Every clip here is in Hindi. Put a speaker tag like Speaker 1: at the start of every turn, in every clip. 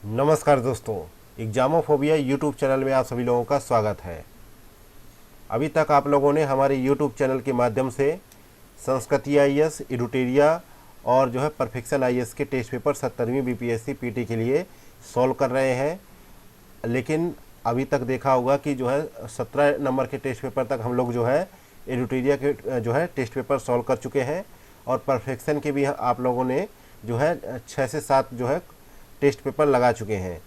Speaker 1: नमस्कार दोस्तों, एग्जामोफोबिया यूट्यूब चैनल में आप सभी लोगों का स्वागत है। अभी तक आप लोगों ने हमारे यूट्यूब चैनल के माध्यम से संस्कृति आईएएस, एडुटेरिया और जो है परफेक्शन आईएएस के टेस्ट पेपर 70वीं बीपीएससी पीटी के लिए सॉल्व कर रहे हैं। लेकिन अभी तक देखा होगा कि जो है 17 नंबर के टेस्ट पेपर तक हम लोग जो है एडुटेरिया के जो है टेस्ट पेपर सॉल्व कर चुके हैं और परफेक्शन के भी आप लोगों ने जो है 6 से 7 जो है टेस्ट पेपर लगा चुके हैं।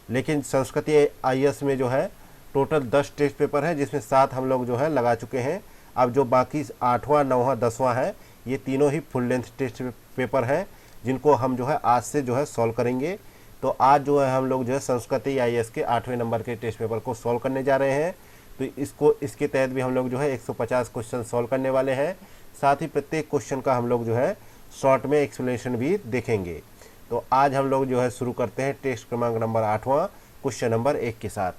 Speaker 1: लेकिन संस्कृति आईएएस में जो है टोटल 10 टेस्ट पेपर है, जिसमें 7 हम लोग जो है लगा चुके हैं। अब जो बाकी 8वां, 9वां, 10वां है, ये तीनों ही फुल लेंथ टेस्ट पेपर हैं, जिनको हम जो है आज से जो है सॉल्व करेंगे। तो आज जो है हम लोग जो है संस्कृति आईएएस के 8वें नंबर के टेस्ट पेपर को सॉल्व करने जा रहे हैं। तो इसके तहत भी हम लोग जो है 150 क्वेश्चन सॉल्व करने वाले हैं। साथ ही प्रत्येक क्वेश्चन का हम लोग जो है शॉर्ट में एक्सप्लेनेशन भी देखेंगे। तो आज हम लोग जो है शुरू करते हैं टेस्ट क्रमांक नंबर 8वां क्वेश्चन नंबर 1 के साथ।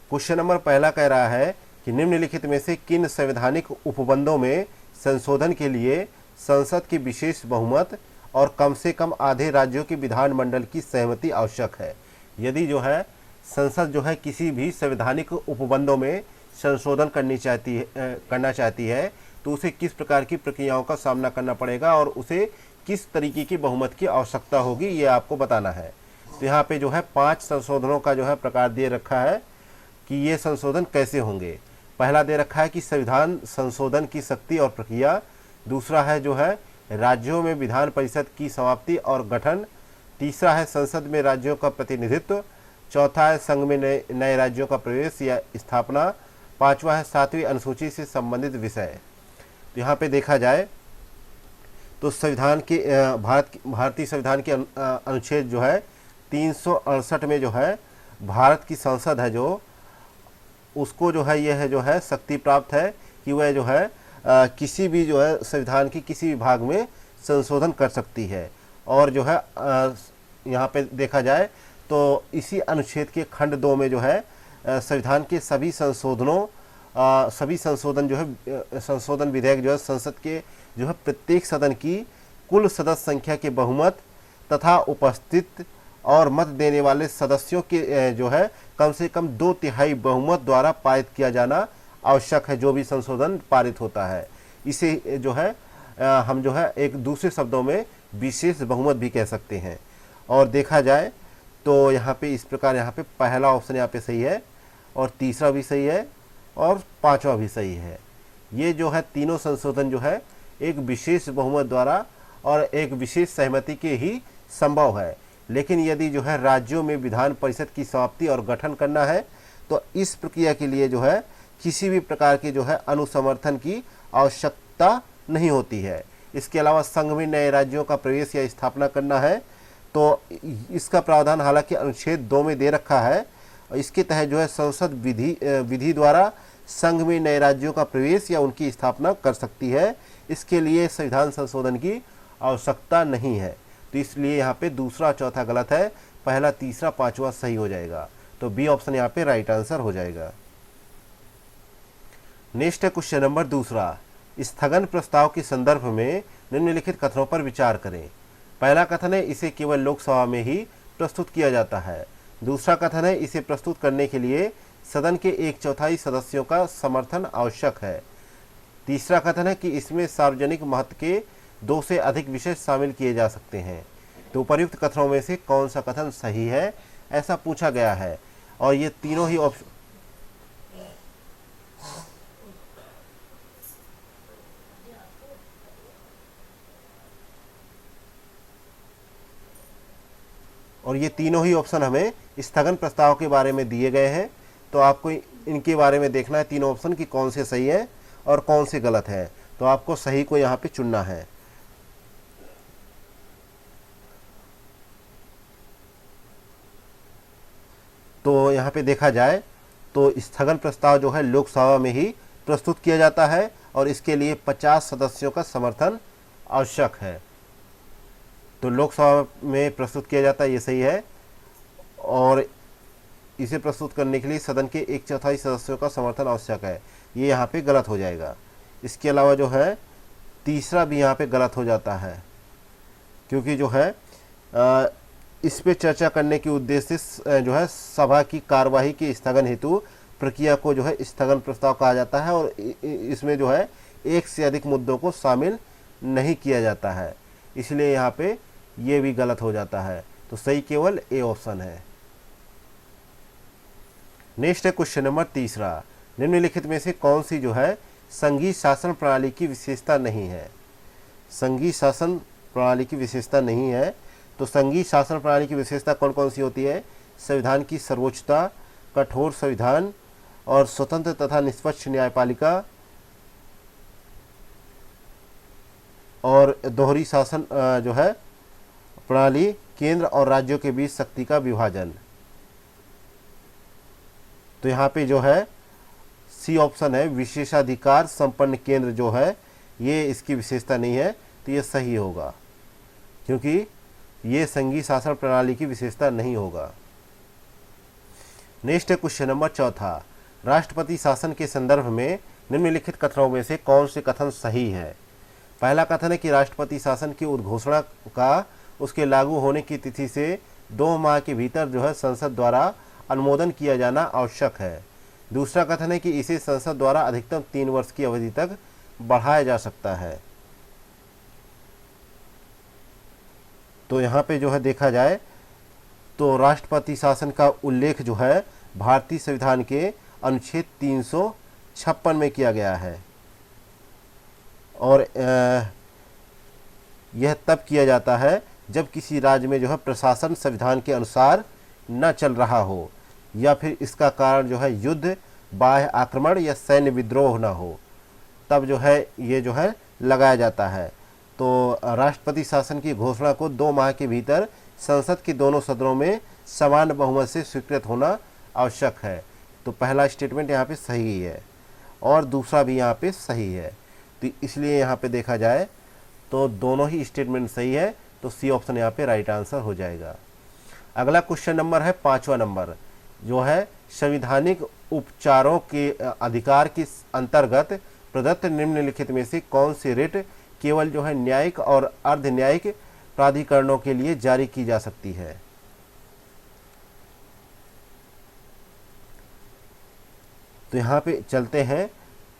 Speaker 1: क्वेश्चन नंबर पहला कह रहा है कि निम्नलिखित में से किन संवैधानिक उपबंधों में संशोधन के लिए संसद की विशेष बहुमत और कम से कम आधे राज्यों के विधानमंडल की सहमति आवश्यक है। यदि जो है संसद जो है किसी भी संवैधानिक उपबंधों में संशोधन करना चाहती है तो उसे किस प्रकार की प्रक्रियाओं का सामना करना पड़ेगा और उसे किस तरीके की बहुमत की आवश्यकता होगी, ये आपको बताना है। तो यहाँ पे जो है 5 संशोधनों का जो है प्रकार दे रखा है कि ये संशोधन कैसे होंगे। पहला दे रखा है कि संविधान संशोधन की शक्ति और प्रक्रिया। दूसरा है जो है राज्यों में विधान परिषद की समाप्ति और गठन। तीसरा है संसद में राज्यों का प्रतिनिधित्व। चौथा है संघ में नए राज्यों का प्रवेश या स्थापना। 5वां है 7वीं अनुसूची से संबंधित विषय। तो यहाँ पे देखा जाए तो संविधान के भारतीय संविधान के अनुच्छेद जो है 368 में जो है भारत की संसद है जो उसको जो है यह है जो है शक्ति प्राप्त है कि वह जो है किसी भी जो है संविधान की किसी भी भाग में संशोधन कर सकती है। और जो है यहाँ पे देखा जाए तो इसी अनुच्छेद के खंड 2 में जो है संविधान के सभी संशोधन जो है संशोधन विधेयक जो है संसद के जो है प्रत्येक सदन की कुल सदस्य संख्या के बहुमत तथा उपस्थित और मत देने वाले सदस्यों के जो है कम से कम 2/3 बहुमत द्वारा पारित किया जाना आवश्यक है। जो भी संशोधन पारित होता है इसे जो है हम जो है एक दूसरे शब्दों में विशेष बहुमत भी कह सकते हैं। और देखा जाए तो यहाँ पे इस प्रकार यहाँ पे पहला ऑप्शन यहाँ पे सही है और तीसरा भी सही है और 5वां भी सही है। ये जो है तीनों संशोधन जो है एक विशेष बहुमत द्वारा और एक विशेष सहमति के ही संभव है। लेकिन यदि जो है राज्यों में विधान परिषद की समाप्ति और गठन करना है तो इस प्रक्रिया के लिए जो है किसी भी प्रकार के जो है अनुसमर्थन की आवश्यकता नहीं होती है। इसके अलावा संघ में नए राज्यों का प्रवेश या स्थापना करना है तो इसका प्रावधान हालांकि अनुच्छेद 2 में दे रखा है। इसके तहत जो है संसद विधि द्वारा संघ में नए राज्यों का प्रवेश या उनकी स्थापना कर सकती है। इसके लिए संविधान संशोधन की आवश्यकता नहीं है। तो इसलिए यहाँ पे दूसरा चौथा गलत है, पहला तीसरा 5वां सही हो जाएगा। तो बी ऑप्शन यहाँ पे राइट आंसर हो जाएगा। नेक्स्ट है क्वेश्चन नंबर 2। स्थगन प्रस्ताव के संदर्भ में निम्नलिखित कथनों पर विचार करें। पहला कथन है इसे केवल लोकसभा में ही प्रस्तुत किया जाता है। दूसरा कथन है इसे प्रस्तुत करने के लिए सदन के 1/4 सदस्यों का समर्थन आवश्यक है। तीसरा कथन है कि इसमें सार्वजनिक महत्व के 2 से अधिक विषय शामिल किए जा सकते हैं। तो उपर्युक्त कथनों में से कौन सा कथन सही है, ऐसा पूछा गया है। और ये तीनों ही ऑप्शन हमें स्थगन प्रस्ताव के बारे में दिए गए हैं। तो आपको इनके बारे में देखना है तीनों ऑप्शन कि कौन से सही है और कौन से गलत है। तो आपको सही को यहाँ पे चुनना है। तो यहाँ पे देखा जाए तो स्थगन प्रस्ताव जो है लोकसभा में ही प्रस्तुत किया जाता है और इसके लिए 50 सदस्यों का समर्थन आवश्यक है। तो लोकसभा में प्रस्तुत किया जाता है, ये सही है। और इसे प्रस्तुत करने के लिए सदन के 1/4 सदस्यों का समर्थन आवश्यक है, ये यहाँ पे गलत हो जाएगा। इसके अलावा जो है तीसरा भी यहाँ पे गलत हो जाता है, क्योंकि जो है इस पे चर्चा करने के उद्देश्य से जो है सभा की कार्यवाही के स्थगन हेतु प्रक्रिया को जो है स्थगन प्रस्ताव कहा जाता है, और इसमें जो है एक से अधिक मुद्दों को शामिल नहीं किया जाता है, इसलिए यहाँ पे ये भी गलत हो जाता है। तो सही केवल ए ऑप्शन है। नेक्स्ट है क्वेश्चन नंबर तीसरा, निम्नलिखित में से कौन सी जो है संघीय शासन प्रणाली की विशेषता नहीं है। संघीय शासन प्रणाली की विशेषता नहीं है, तो संघीय शासन प्रणाली की विशेषता कौन कौन सी होती है? संविधान की सर्वोच्चता, कठोर संविधान और स्वतंत्र तथा निष्पक्ष न्यायपालिका, और दोहरी शासन जो है प्रणाली, केंद्र और राज्यों के बीच शक्ति का विभाजन। तो यहाँ पे जो है सी ऑप्शन है, विशेषाधिकार संपन्न केंद्र जो है ये इसकी विशेषता नहीं है, तो ये सही होगा, क्योंकि ये संघीय शासन प्रणाली की विशेषता नहीं होगा। नेक्स्ट है क्वेश्चन नंबर चौथा, राष्ट्रपति शासन के संदर्भ में निम्नलिखित कथनों में से कौन से कथन सही है? पहला कथन है कि राष्ट्रपति शासन की उद्घोषणा का उसके लागू होने की तिथि से 2 माह के भीतर जो है संसद द्वारा अनुमोदन किया जाना आवश्यक है। दूसरा कथन है कि इसे संसद द्वारा अधिकतम 3 वर्ष की अवधि तक बढ़ाया जा सकता है। तो यहाँ पे जो है देखा जाए तो राष्ट्रपति शासन का उल्लेख जो है भारतीय संविधान के अनुच्छेद 356 में किया गया है, और यह तब किया जाता है जब किसी राज्य में जो है प्रशासन संविधान के अनुसार न चल रहा हो, या फिर इसका कारण जो है युद्ध, बाह्य आक्रमण या सैन्य विद्रोह न हो, तब जो है ये जो है लगाया जाता है। तो राष्ट्रपति शासन की घोषणा को 2 माह के भीतर संसद के दोनों सदनों में समान बहुमत से स्वीकृत होना आवश्यक है। तो पहला स्टेटमेंट यहाँ पे सही है और दूसरा भी यहाँ पे सही है, तो इसलिए यहाँ पे देखा जाए तो दोनों ही स्टेटमेंट सही है, तो सी ऑप्शन यहाँ पे राइट आंसर हो जाएगा। अगला क्वेश्चन नंबर है 5वां नंबर, जो है संवैधानिक उपचारों के अधिकार के अंतर्गत प्रदत्त निम्नलिखित में से कौन सी रिट केवल जो है न्यायिक और अर्ध न्यायिक प्राधिकरणों के लिए जारी की जा सकती है? तो यहाँ पे चलते हैं,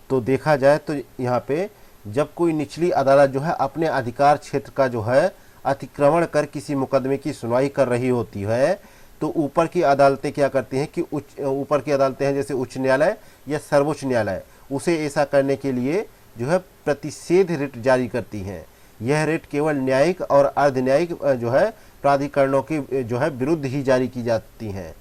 Speaker 1: तो देखा जाए तो यहाँ पे जब कोई निचली अदालत जो है अपने अधिकार क्षेत्र का जो है अतिक्रमण कर किसी मुकदमे की सुनवाई कर रही होती है, तो ऊपर की अदालतें क्या करती हैं कि ऊपर की अदालतें हैं जैसे उच्च न्यायालय या सर्वोच्च न्यायालय, उसे ऐसा करने के लिए जो है प्रतिषेध रिट जारी करती हैं। यह रिट केवल न्यायिक और अर्ध न्यायिक जो है प्राधिकरणों के जो है विरुद्ध ही जारी की जाती हैं,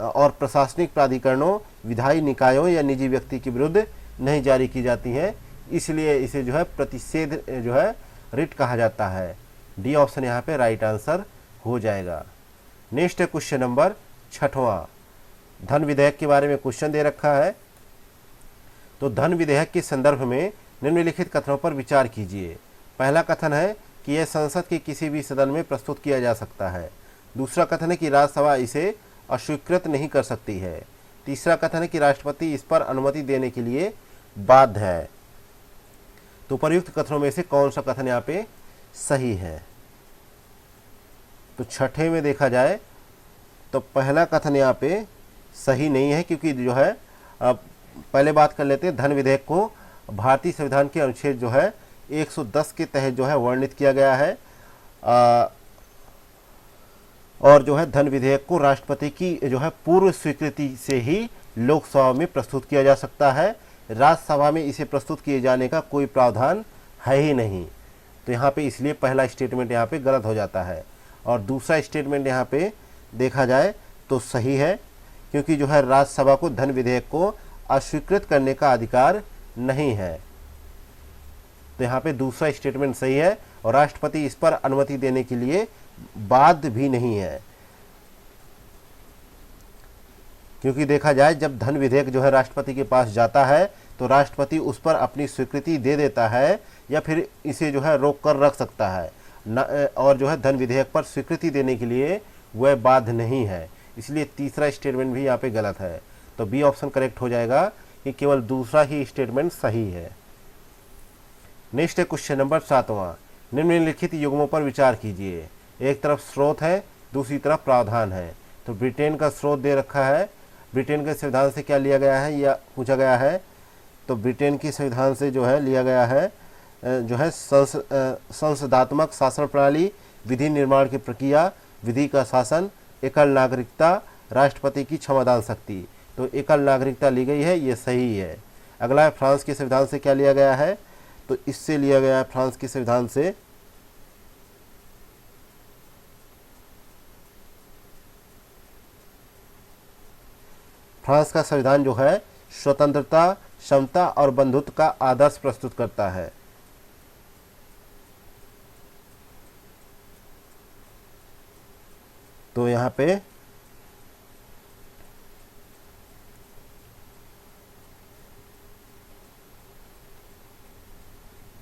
Speaker 1: और प्रशासनिक प्राधिकरणों, विधायी निकायों या निजी व्यक्ति के विरुद्ध नहीं जारी की जाती हैं, इसलिए इसे जो है प्रतिषेध जो है रिट कहा जाता है। डी ऑप्शन यहाँ पे राइट आंसर हो जाएगा। नेक्स्ट है क्वेश्चन नंबर 6वां, धन विधेयक के बारे में क्वेश्चन दे रखा है। तो धन विधेयक के संदर्भ में निम्नलिखित कथनों पर विचार कीजिए। पहला कथन है कि यह संसद के किसी भी सदन में प्रस्तुत किया जा सकता है। दूसरा कथन है कि राज्यसभा इसे अस्वीकृत नहीं कर सकती है। तीसरा कथन है कि राष्ट्रपति इस पर अनुमति देने के लिए बाध्य है। तो उपर्युक्त कथनों में से कौन सा कथन यहाँ पे सही है? तो छठे में देखा जाए तो पहला कथन यहाँ पे सही नहीं है, क्योंकि जो है पहले बात कर लेते हैं, धन विधेयक को भारतीय संविधान के अनुच्छेद जो है 110 के तहत जो है वर्णित किया गया है, और जो है धन विधेयक को राष्ट्रपति की जो है पूर्व स्वीकृति से ही लोकसभा में प्रस्तुत किया जा सकता है। राज्यसभा में इसे प्रस्तुत किए जाने का कोई प्रावधान है ही नहीं। तो यहाँ पे इसलिए पहला स्टेटमेंट यहाँ पे गलत हो जाता है, और दूसरा स्टेटमेंट यहाँ पे देखा जाए तो सही है, क्योंकि जो है राज्यसभा को धन विधेयक को अस्वीकृत करने का अधिकार नहीं है। तो यहाँ पे दूसरा स्टेटमेंट सही है, और राष्ट्रपति इस पर अनुमति देने के लिए बाध्य भी नहीं है, क्योंकि देखा जाए जब धन विधेयक जो है राष्ट्रपति के पास जाता है तो राष्ट्रपति उस पर अपनी स्वीकृति दे देता है, या फिर इसे जो है रोक कर रख सकता है और जो है धन विधेयक पर स्वीकृति देने के लिए वह बाध्य नहीं है। इसलिए तीसरा स्टेटमेंट भी यहाँ पे गलत है। तो बी ऑप्शन करेक्ट हो जाएगा कि केवल दूसरा ही स्टेटमेंट सही है। नेक्स्ट है क्वेश्चन नंबर 7वां। निम्नलिखित युग्मों पर विचार कीजिए। एक तरफ स्रोत है, दूसरी तरफ प्रावधान है। तो ब्रिटेन का स्रोत दे रखा है, ब्रिटेन के संविधान से क्या लिया गया है या पूछा गया है। तो ब्रिटेन की संविधान से जो है लिया गया है जो है संसदात्मक शासन प्रणाली, विधि निर्माण की प्रक्रिया, विधि का शासन, एकल नागरिकता, राष्ट्रपति की क्षमादान शक्ति। तो एकल नागरिकता ली गई है, ये सही है। अगला है फ्रांस के संविधान से क्या लिया गया है। तो इससे लिया गया है फ्रांस के संविधान से फ्रांस का संविधान जो है स्वतंत्रता, समता और बंधुत्व का आदर्श प्रस्तुत करता है। तो यहाँ पे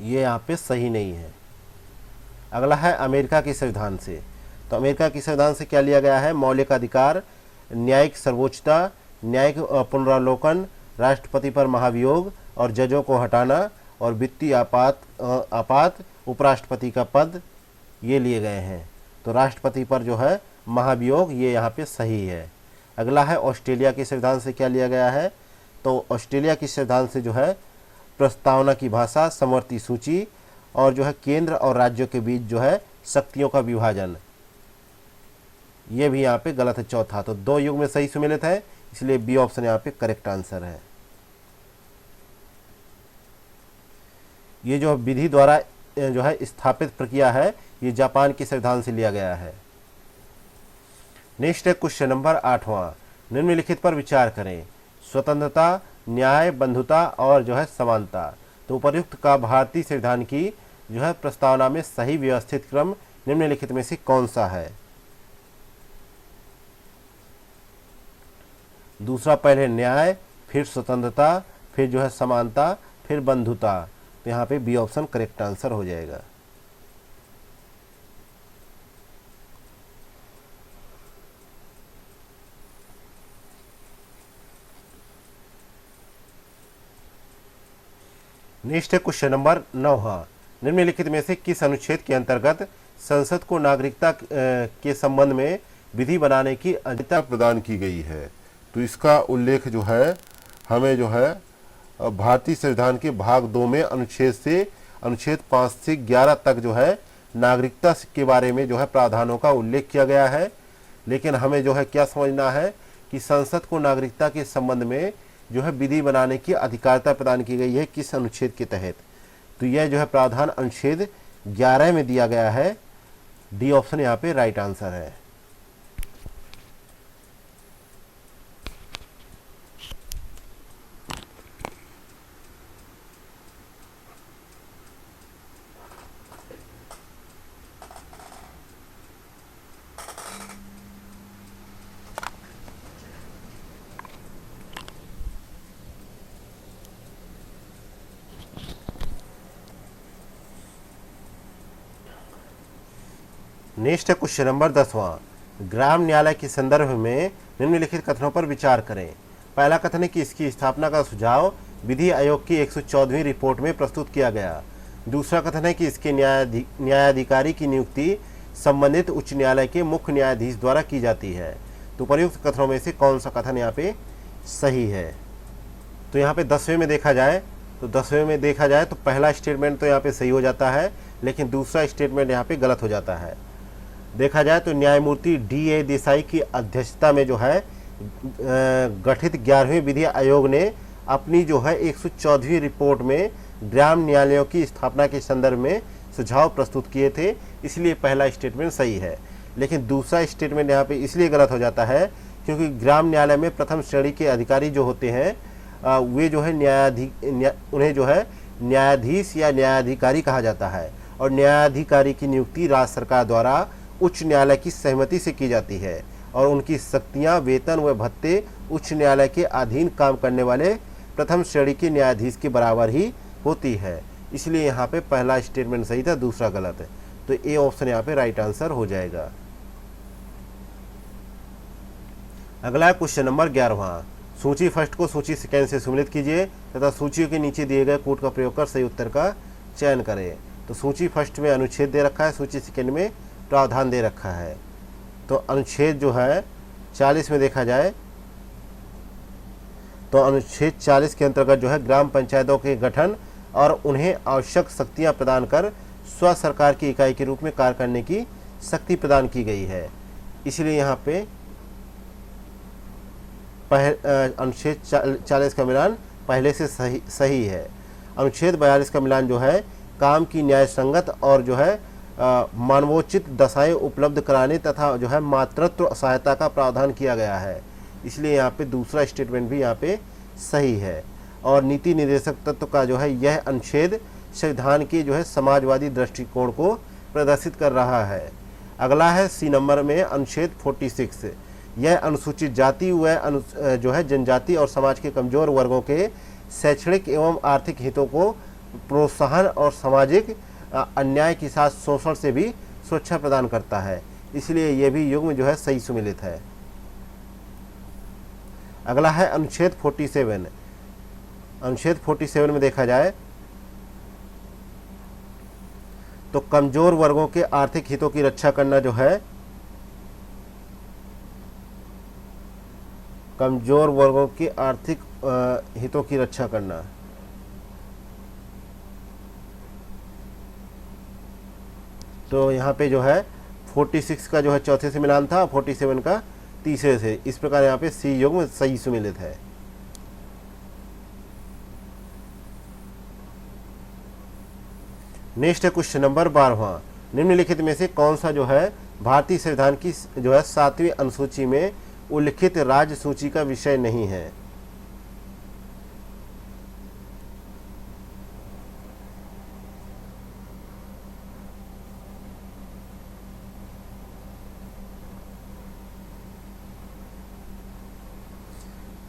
Speaker 1: ये यहाँ पे सही नहीं है। अगला है अमेरिका के संविधान से। तो अमेरिका के संविधान से क्या लिया गया है। मौलिक अधिकार, न्यायिक सर्वोच्चता, न्यायिक पुनरावलोकन, राष्ट्रपति पर महाभियोग और जजों को हटाना और वित्तीय आपात उपराष्ट्रपति का पद, ये लिए गए हैं। तो राष्ट्रपति पर जो है महाभियोग, ये यहाँ पे सही है। अगला है ऑस्ट्रेलिया के संविधान से क्या लिया गया है। तो ऑस्ट्रेलिया के संविधान से जो है प्रस्तावना की भाषा, समवर्ती सूची और जो है केंद्र और राज्यों के बीच जो है शक्तियों का विभाजन, ये भी यहाँ पे गलत है चौथा। तो 2 युग में सही सुमेलित है, इसलिए बी ऑप्शन यहाँ पे करेक्ट आंसर है। ये जो विधि द्वारा जो है स्थापित प्रक्रिया है, ये जापान के संविधान से लिया गया है। नेक्स्ट है क्वेश्चन नंबर 8वां। निम्नलिखित पर विचार करें। स्वतंत्रता, न्याय, बंधुता और जो है समानता। तो उपर्युक्त का भारतीय संविधान की जो है प्रस्तावना में सही व्यवस्थित क्रम निम्नलिखित में से कौन सा है। दूसरा पहले न्याय, फिर स्वतंत्रता, फिर जो है समानता, फिर बंधुता। तो यहाँ पे बी ऑप्शन करेक्ट आंसर हो जाएगा। नेक्स्ट है क्वेश्चन नंबर 9वां। निम्नलिखित में से किस अनुच्छेद के अंतर्गत संसद को नागरिकता के संबंध में विधि बनाने की अधिकार प्रदान की गई है। तो इसका उल्लेख जो है हमें जो है भारतीय संविधान के भाग 2 में अनुच्छेद 5 से 11 तक जो है नागरिकता के बारे में जो है प्रावधानों का उल्लेख किया गया है। लेकिन हमें जो है क्या समझना है कि संसद को नागरिकता के संबंध में जो है विधि बनाने की अधिकारिता प्रदान की गई है किस अनुच्छेद के तहत। तो यह जो है प्रावधान अनुच्छेद 11 में दिया गया है। डी ऑप्शन यहाँ पे राइट आंसर है। नेक्स्ट है क्वेश्चन नंबर 10वां। ग्राम न्यायालय के संदर्भ में निम्नलिखित कथनों पर विचार करें। पहला कथन है कि इसकी स्थापना का सुझाव विधि आयोग की 114वीं रिपोर्ट में प्रस्तुत किया गया। दूसरा कथन है कि इसके न्यायाधिकारी की नियुक्ति संबंधित उच्च न्यायालय के मुख्य न्यायाधीश द्वारा की जाती है। तो उपर्युक्त कथनों में से कौन सा कथन यहाँ पे सही है। तो यहाँ पे 10वें में देखा जाए तो पहला स्टेटमेंट तो यहाँ पे सही हो जाता है, लेकिन दूसरा स्टेटमेंट यहाँ पे गलत हो जाता है। देखा जाए तो न्यायमूर्ति D.A. देसाई की अध्यक्षता में जो है गठित 11वें विधि आयोग ने अपनी जो है 114वीं रिपोर्ट में ग्राम न्यायालयों की स्थापना के संदर्भ में सुझाव प्रस्तुत किए थे, इसलिए पहला स्टेटमेंट सही है। लेकिन दूसरा स्टेटमेंट यहाँ पे इसलिए गलत हो जाता है क्योंकि ग्राम न्यायालय में प्रथम श्रेणी के अधिकारी जो होते हैं वे जो है उन्हें जो है न्यायाधीश या न्यायाधिकारी कहा जाता है, और न्यायाधिकारी की नियुक्ति राज्य सरकार द्वारा उच्च न्यायालय की सहमति से की जाती है, और उनकी शक्तियां, वेतन व भत्ते उच्च न्यायालय के अधीन काम करने वाले प्रथम श्रेणी के न्यायाधीश के बराबर ही होती है। इसलिए यहाँ पे पहला स्टेटमेंट सही था, दूसरा गलत है। तो ए ऑप्शन यहाँ पे राइट आंसर हो जाएगा। अगला क्वेश्चन नंबर 11वां। सूची फर्स्ट को सूची सेकेंड से सम्मिलित कीजिए तथा सूचियों के नीचे दिए गए कोड का प्रयोग कर सही उत्तर का चयन करें। तो सूची फर्स्ट में अनुच्छेद दे रखा है, सूची सेकंड में प्रावधान दे रखा है। तो अनुच्छेद जो है 40 में देखा जाए तो अनुच्छेद 40 के अंतर्गत जो है ग्राम पंचायतों के गठन और उन्हें आवश्यक शक्तियां प्रदान कर स्व सरकार की इकाई के रूप में कार्य करने की शक्ति प्रदान की गई है। इसलिए यहाँ पे अनुच्छेद 40 का मिलान पहले से सही है। अनुच्छेद 42 का मिलान जो है काम की न्याय संगत और जो है मानवोचित दशाएं उपलब्ध कराने तथा जो है मातृत्व सहायता का प्रावधान किया गया है। इसलिए यहाँ पे दूसरा स्टेटमेंट भी यहाँ पे सही है। और नीति निर्देशक तत्व का जो है यह अनुच्छेद संविधान के जो है समाजवादी दृष्टिकोण को प्रदर्शित कर रहा है। अगला है सी नंबर में अनुच्छेद 46। यह अनुसूचित जाति व जो है जनजाति और समाज के कमजोर वर्गों के शैक्षणिक एवं आर्थिक हितों को प्रोत्साहन और सामाजिक अन्याय के साथ शोषण से भी सुरक्षा प्रदान करता है। इसलिए यह भी युग्म जो है सही सुमेलित है। अगला है अनुच्छेद 47। अनुच्छेद 47 में देखा जाए तो कमजोर वर्गों के आर्थिक हितों की रक्षा करना जो है, कमजोर वर्गों के आर्थिक हितों की रक्षा करना, तो यहाँ पे जो है 46 का जो है चौथे से मिलान था, 47 का तीसरे से। इस प्रकार यहाँ पे सी युग्म सही सुमेलित है। नेक्स्ट है क्वेश्चन नंबर 12वां। निम्नलिखित में से कौन सा जो है भारतीय संविधान की जो है 7वीं अनुसूची में उल्लिखित राज्य सूची का विषय नहीं है?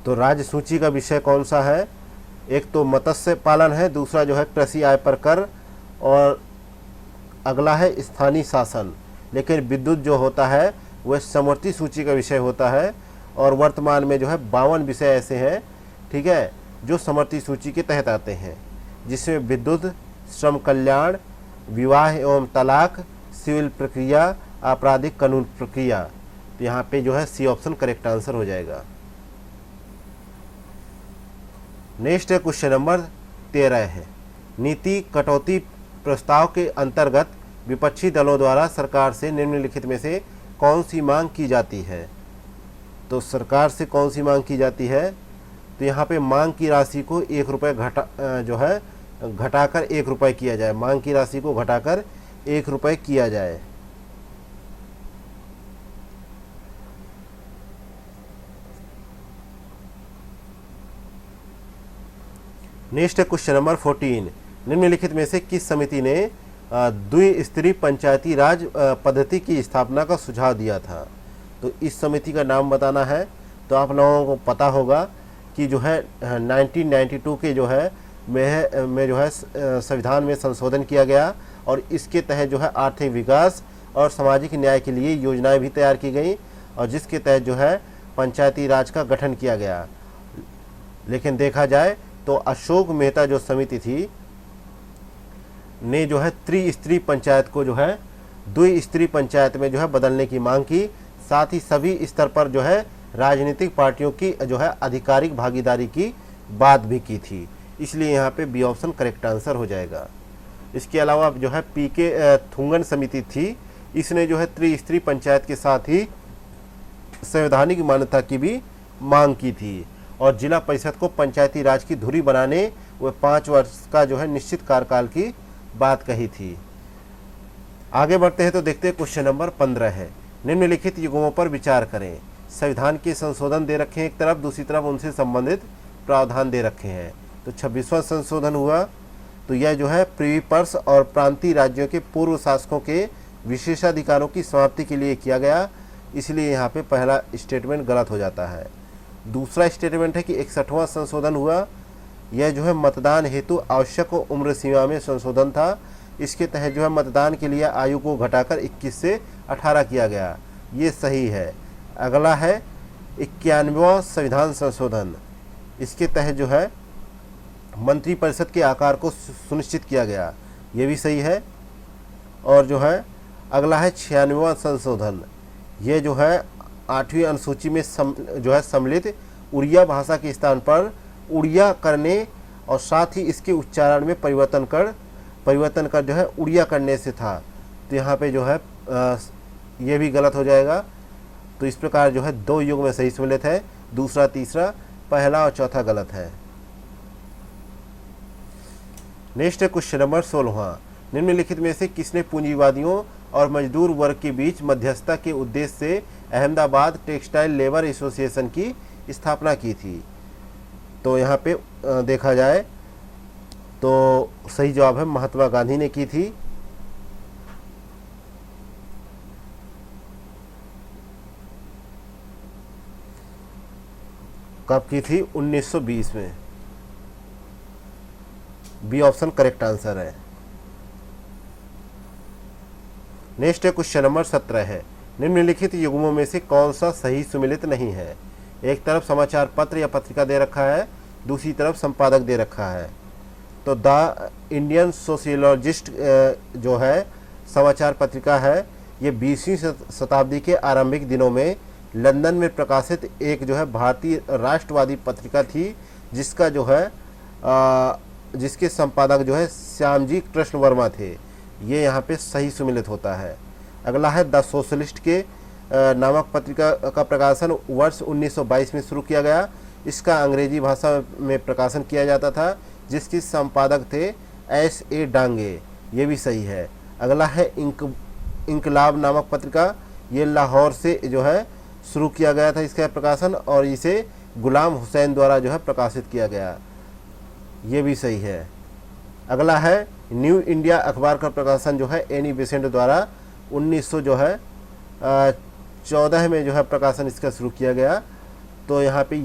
Speaker 1: तो राज्य सूची का विषय कौन सा है? एक तो मत्स्य पालन है, दूसरा जो है कृषि आय पर कर, और अगला है स्थानीय शासन। लेकिन विद्युत जो होता है वह समवर्ती सूची का विषय होता है। और वर्तमान में जो है 52 विषय ऐसे हैं, ठीक है, जो समवर्ती सूची के तहत आते हैं, जिसमें विद्युत, श्रम कल्याण, विवाह एवं तलाक, सिविल प्रक्रिया, आपराधिक कानून प्रक्रिया। तो यहाँ पे जो है सी ऑप्शन करेक्ट आंसर हो जाएगा। नेक्स्ट है क्वेश्चन नंबर 13 है। नीति कटौती प्रस्ताव के अंतर्गत विपक्षी दलों द्वारा सरकार से निम्नलिखित में से कौन सी मांग की जाती है? तो सरकार से कौन सी मांग की जाती है? तो यहाँ पे मांग की राशि को 1 रुपये घटाकर 1 रुपये किया जाए। मांग की राशि को घटाकर 1 रुपये किया जाए। नेक्स्ट है क्वेश्चन नंबर 14। निम्नलिखित में से किस समिति ने द्विस्तरीय पंचायती राज पद्धति की स्थापना का सुझाव दिया था? तो इस समिति का नाम बताना है। तो आप लोगों को पता होगा कि जो है 1992 के जो है में जो है संविधान में संशोधन किया गया और इसके तहत जो है आर्थिक विकास और सामाजिक न्याय के लिए योजनाएं भी तैयार की गई और जिसके तहत जो है पंचायती राज का गठन किया गया। लेकिन देखा जाए तो अशोक मेहता जो समिति थी ने जो है त्रिस्तरीय पंचायत को जो है द्विस्तरीय पंचायत में जो है बदलने की मांग की। साथ ही सभी स्तर पर जो है राजनीतिक पार्टियों की जो है आधिकारिक भागीदारी की बात भी की थी। इसलिए यहाँ पे बी ऑप्शन करेक्ट आंसर हो जाएगा। इसके अलावा जो है पीके थुंगन समिति थी, इसने जो है त्रिस्तरीय पंचायत के साथ ही संवैधानिक मान्यता की भी मांग की थी और जिला परिषद को पंचायती राज की धुरी बनाने व 5 वर्ष का जो है निश्चित कार्यकाल की बात कही थी। आगे बढ़ते हैं तो देखते हैं क्वेश्चन नंबर 15 है। निम्नलिखित युग्मों पर विचार करें। संविधान के संशोधन दे रखे हैं एक तरफ, दूसरी तरफ उनसे संबंधित प्रावधान दे रखे हैं। तो 26वां संशोधन हुआ तो यह जो है प्रीवी पर्स और प्रांतीय राज्यों के पूर्व शासकों के विशेषाधिकारों की समाप्ति के लिए किया गया। इसलिए यहाँ पे पहला स्टेटमेंट गलत हो जाता है। दूसरा स्टेटमेंट है कि 61वां संशोधन हुआ, यह जो है मतदान हेतु आवश्यक उम्र सीमा में संशोधन था। इसके तहत जो है मतदान के लिए आयु को घटाकर 21 से 18 किया गया, ये सही है। अगला है 91वां संविधान संशोधन, इसके तहत जो है मंत्रिपरिषद के आकार को सुनिश्चित किया गया। ये भी सही है। और जो है अगला है 96वां संशोधन, ये जो है 8वीं अनुसूची में जो है सम्मिलित उड़िया भाषा के स्थान पर उड़िया करने और साथ ही इसके उच्चारण में परिवर्तन कर जो है उड़िया करने से था। तो यहाँ पे जो है ये भी गलत हो जाएगा। तो इस प्रकार जो है 2 युग में सही सम्मिलित है, दूसरा तीसरा, पहला और चौथा गलत है। नेक्स्ट है क्वेश्चन नंबर 16वां, निम्नलिखित में से किसने पूंजीवादियों और मजदूर वर्ग के बीच मध्यस्थता के उद्देश्य से अहमदाबाद टेक्सटाइल लेबर एसोसिएशन की स्थापना की थी? तो यहाँ पे देखा जाए तो सही जवाब है महात्मा गांधी ने की थी। कब की थी? 1920 में। बी ऑप्शन करेक्ट आंसर है। नेक्स्ट है क्वेश्चन नंबर 17 है, निम्नलिखित युग्मों में से कौन सा सही सुमेलित नहीं है? एक तरफ समाचार पत्र या पत्रिका दे रखा है, दूसरी तरफ संपादक दे रखा है। तो द इंडियन सोशियोलॉजिस्ट जो है समाचार पत्रिका है, ये 20वीं शताब्दी के आरंभिक दिनों में लंदन में प्रकाशित एक जो है भारतीय राष्ट्रवादी पत्रिका थी, जिसका जो है जिसके संपादक जो है श्यामजी कृष्ण वर्मा थे। ये यहाँ पे सही सुमेलित होता है। अगला है द सोशलिस्ट के नामक पत्रिका का प्रकाशन वर्ष 1922 में शुरू किया गया। इसका अंग्रेजी भाषा में प्रकाशन किया जाता था, जिसके संपादक थे S.A. डांगे। ये भी सही है। अगला है इंकलाब नामक पत्रिका, ये लाहौर से जो है शुरू किया गया था इसका प्रकाशन, और इसे गुलाम हुसैन द्वारा जो है प्रकाशित किया गया। ये भी सही है। अगला है न्यू इंडिया अखबार का प्रकाशन जो है एनी बेसेंट द्वारा 1914 में जो है प्रकाशन इसका शुरू किया गया। तो यहाँ पे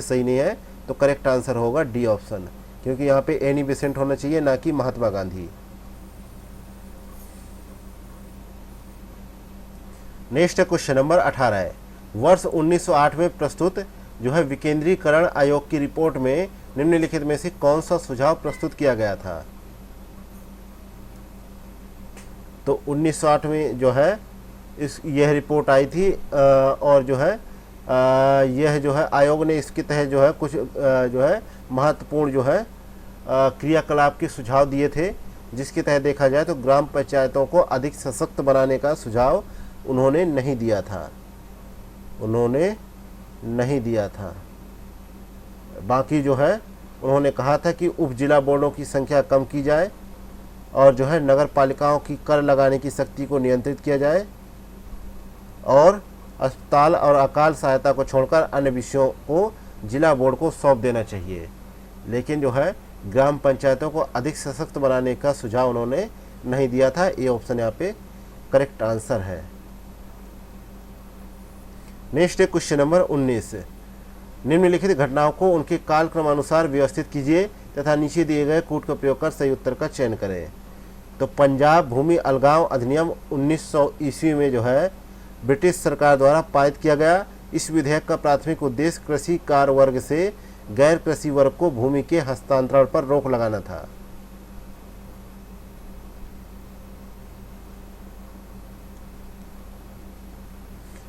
Speaker 1: सही नहीं है, तो करेक्ट आंसर होगा डी ऑप्शन, क्योंकि यहाँ पे एनी बेसेंट होना चाहिए, ना कि Mahatma Gandhi. Next question number 18 है, वर्ष 1908 में प्रस्तुत जो है विकेंद्रीकरण आयोग की रिपोर्ट में निम्नलिखित में से कौन सा सुझाव प्रस्तुत किया गया था? तो 1908 में जो है यह रिपोर्ट आई थी और जो है यह जो है आयोग ने इसके तहत जो है कुछ जो है महत्वपूर्ण जो है क्रियाकलाप के सुझाव दिए थे, जिसके तहत देखा जाए तो ग्राम पंचायतों को अधिक सशक्त बनाने का सुझाव उन्होंने नहीं दिया था। बाकी जो है उन्होंने कहा था कि उप जिला बोर्डों की संख्या कम की जाए और जो है नगर पालिकाओं की कर लगाने की शक्ति को नियंत्रित किया जाए, और अस्पताल और अकाल सहायता को छोड़कर अन्य विषयों को जिला बोर्ड को सौंप देना चाहिए। लेकिन जो है ग्राम पंचायतों को अधिक सशक्त बनाने का सुझाव उन्होंने नहीं दिया था। ये ऑप्शन यहाँ पे करेक्ट आंसर है। नेक्स्ट है क्वेश्चन नंबर 19, निम्नलिखित घटनाओं को उनके कालक्रमानुसार व्यवस्थित कीजिए तथा नीचे दिए गए कूट का प्रयोग कर सही उत्तर का चयन करें। तो पंजाब भूमि अलगाव अधिनियम 1900 ईस्वी में जो है ब्रिटिश सरकार द्वारा पारित किया गया। इस विधेयक का प्राथमिक उद्देश्य कृषि कार्य वर्ग से गैर कृषि वर्ग को भूमि के हस्तांतरण पर रोक लगाना था।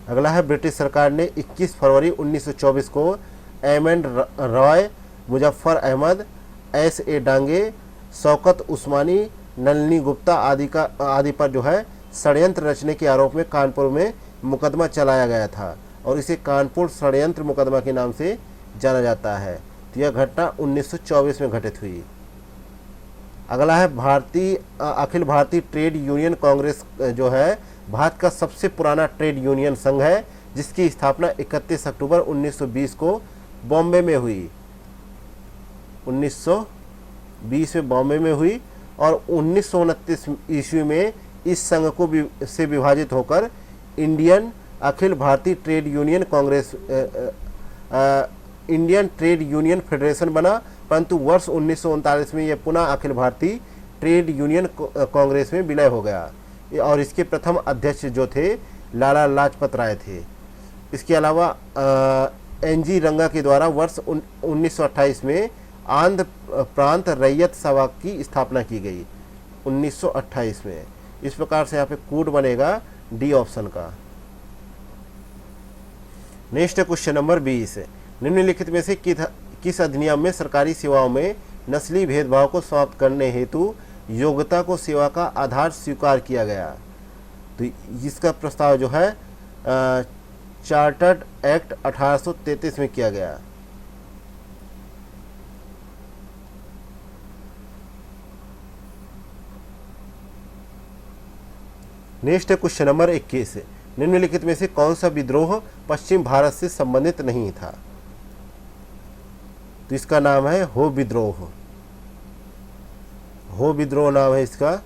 Speaker 1: अगला है ब्रिटिश सरकार ने 21 फरवरी 1924 को एम.एन. रॉय, मुजफ्फर अहमद, S.A. डांगे, शौकत उस्मानी, नलिनी गुप्ता आदि पर जो है षड्यंत्र रचने के आरोप में कानपुर में मुकदमा चलाया गया था, और इसे कानपुर षड्यंत्र मुकदमा के नाम से जाना जाता है। तो यह घटना 1924 में घटित हुई। अगला है अखिल भारतीय ट्रेड यूनियन कांग्रेस जो है भारत का सबसे पुराना ट्रेड यूनियन संघ है, जिसकी स्थापना 31 अक्टूबर 1920 को बॉम्बे में हुई। 1920 में बॉम्बे में हुई और 1929 ईस्वी में इस संघ को से विभाजित होकर Indian Akhil Bharatiya trade union Congress Indian trade union federation बना, परंतु वर्ष 1939 में यह पुनः अखिल भारतीय ट्रेड यूनियन कांग्रेस में विलय हो गया, और इसके प्रथम अध्यक्ष जो थे लाला लाजपत राय थे। इसके अलावा N.G. रंगा के द्वारा वर्ष 1928 में आंध्र प्रांत रैयत सभा की स्थापना की गई। 1928 में। इस प्रकार से यहाँ पे कूट बनेगा डी ऑप्शन का। नेक्स्ट क्वेश्चन नंबर 20, निम्नलिखित में से किस अधिनियम में सरकारी सेवाओं में नस्लीय भेदभाव को समाप्त करने हेतु योग्यता को सेवा का आधार स्वीकार किया गया? तो इसका प्रस्ताव जो है चार्टर्ड एक्ट 1833 में किया गया। नेक्स्ट क्वेश्चन नंबर 21, निम्नलिखित में से कौन सा विद्रोह पश्चिम भारत से संबंधित नहीं था? तो इसका नाम है हो विद्रोह। हो विद्रोह नाम है इसका।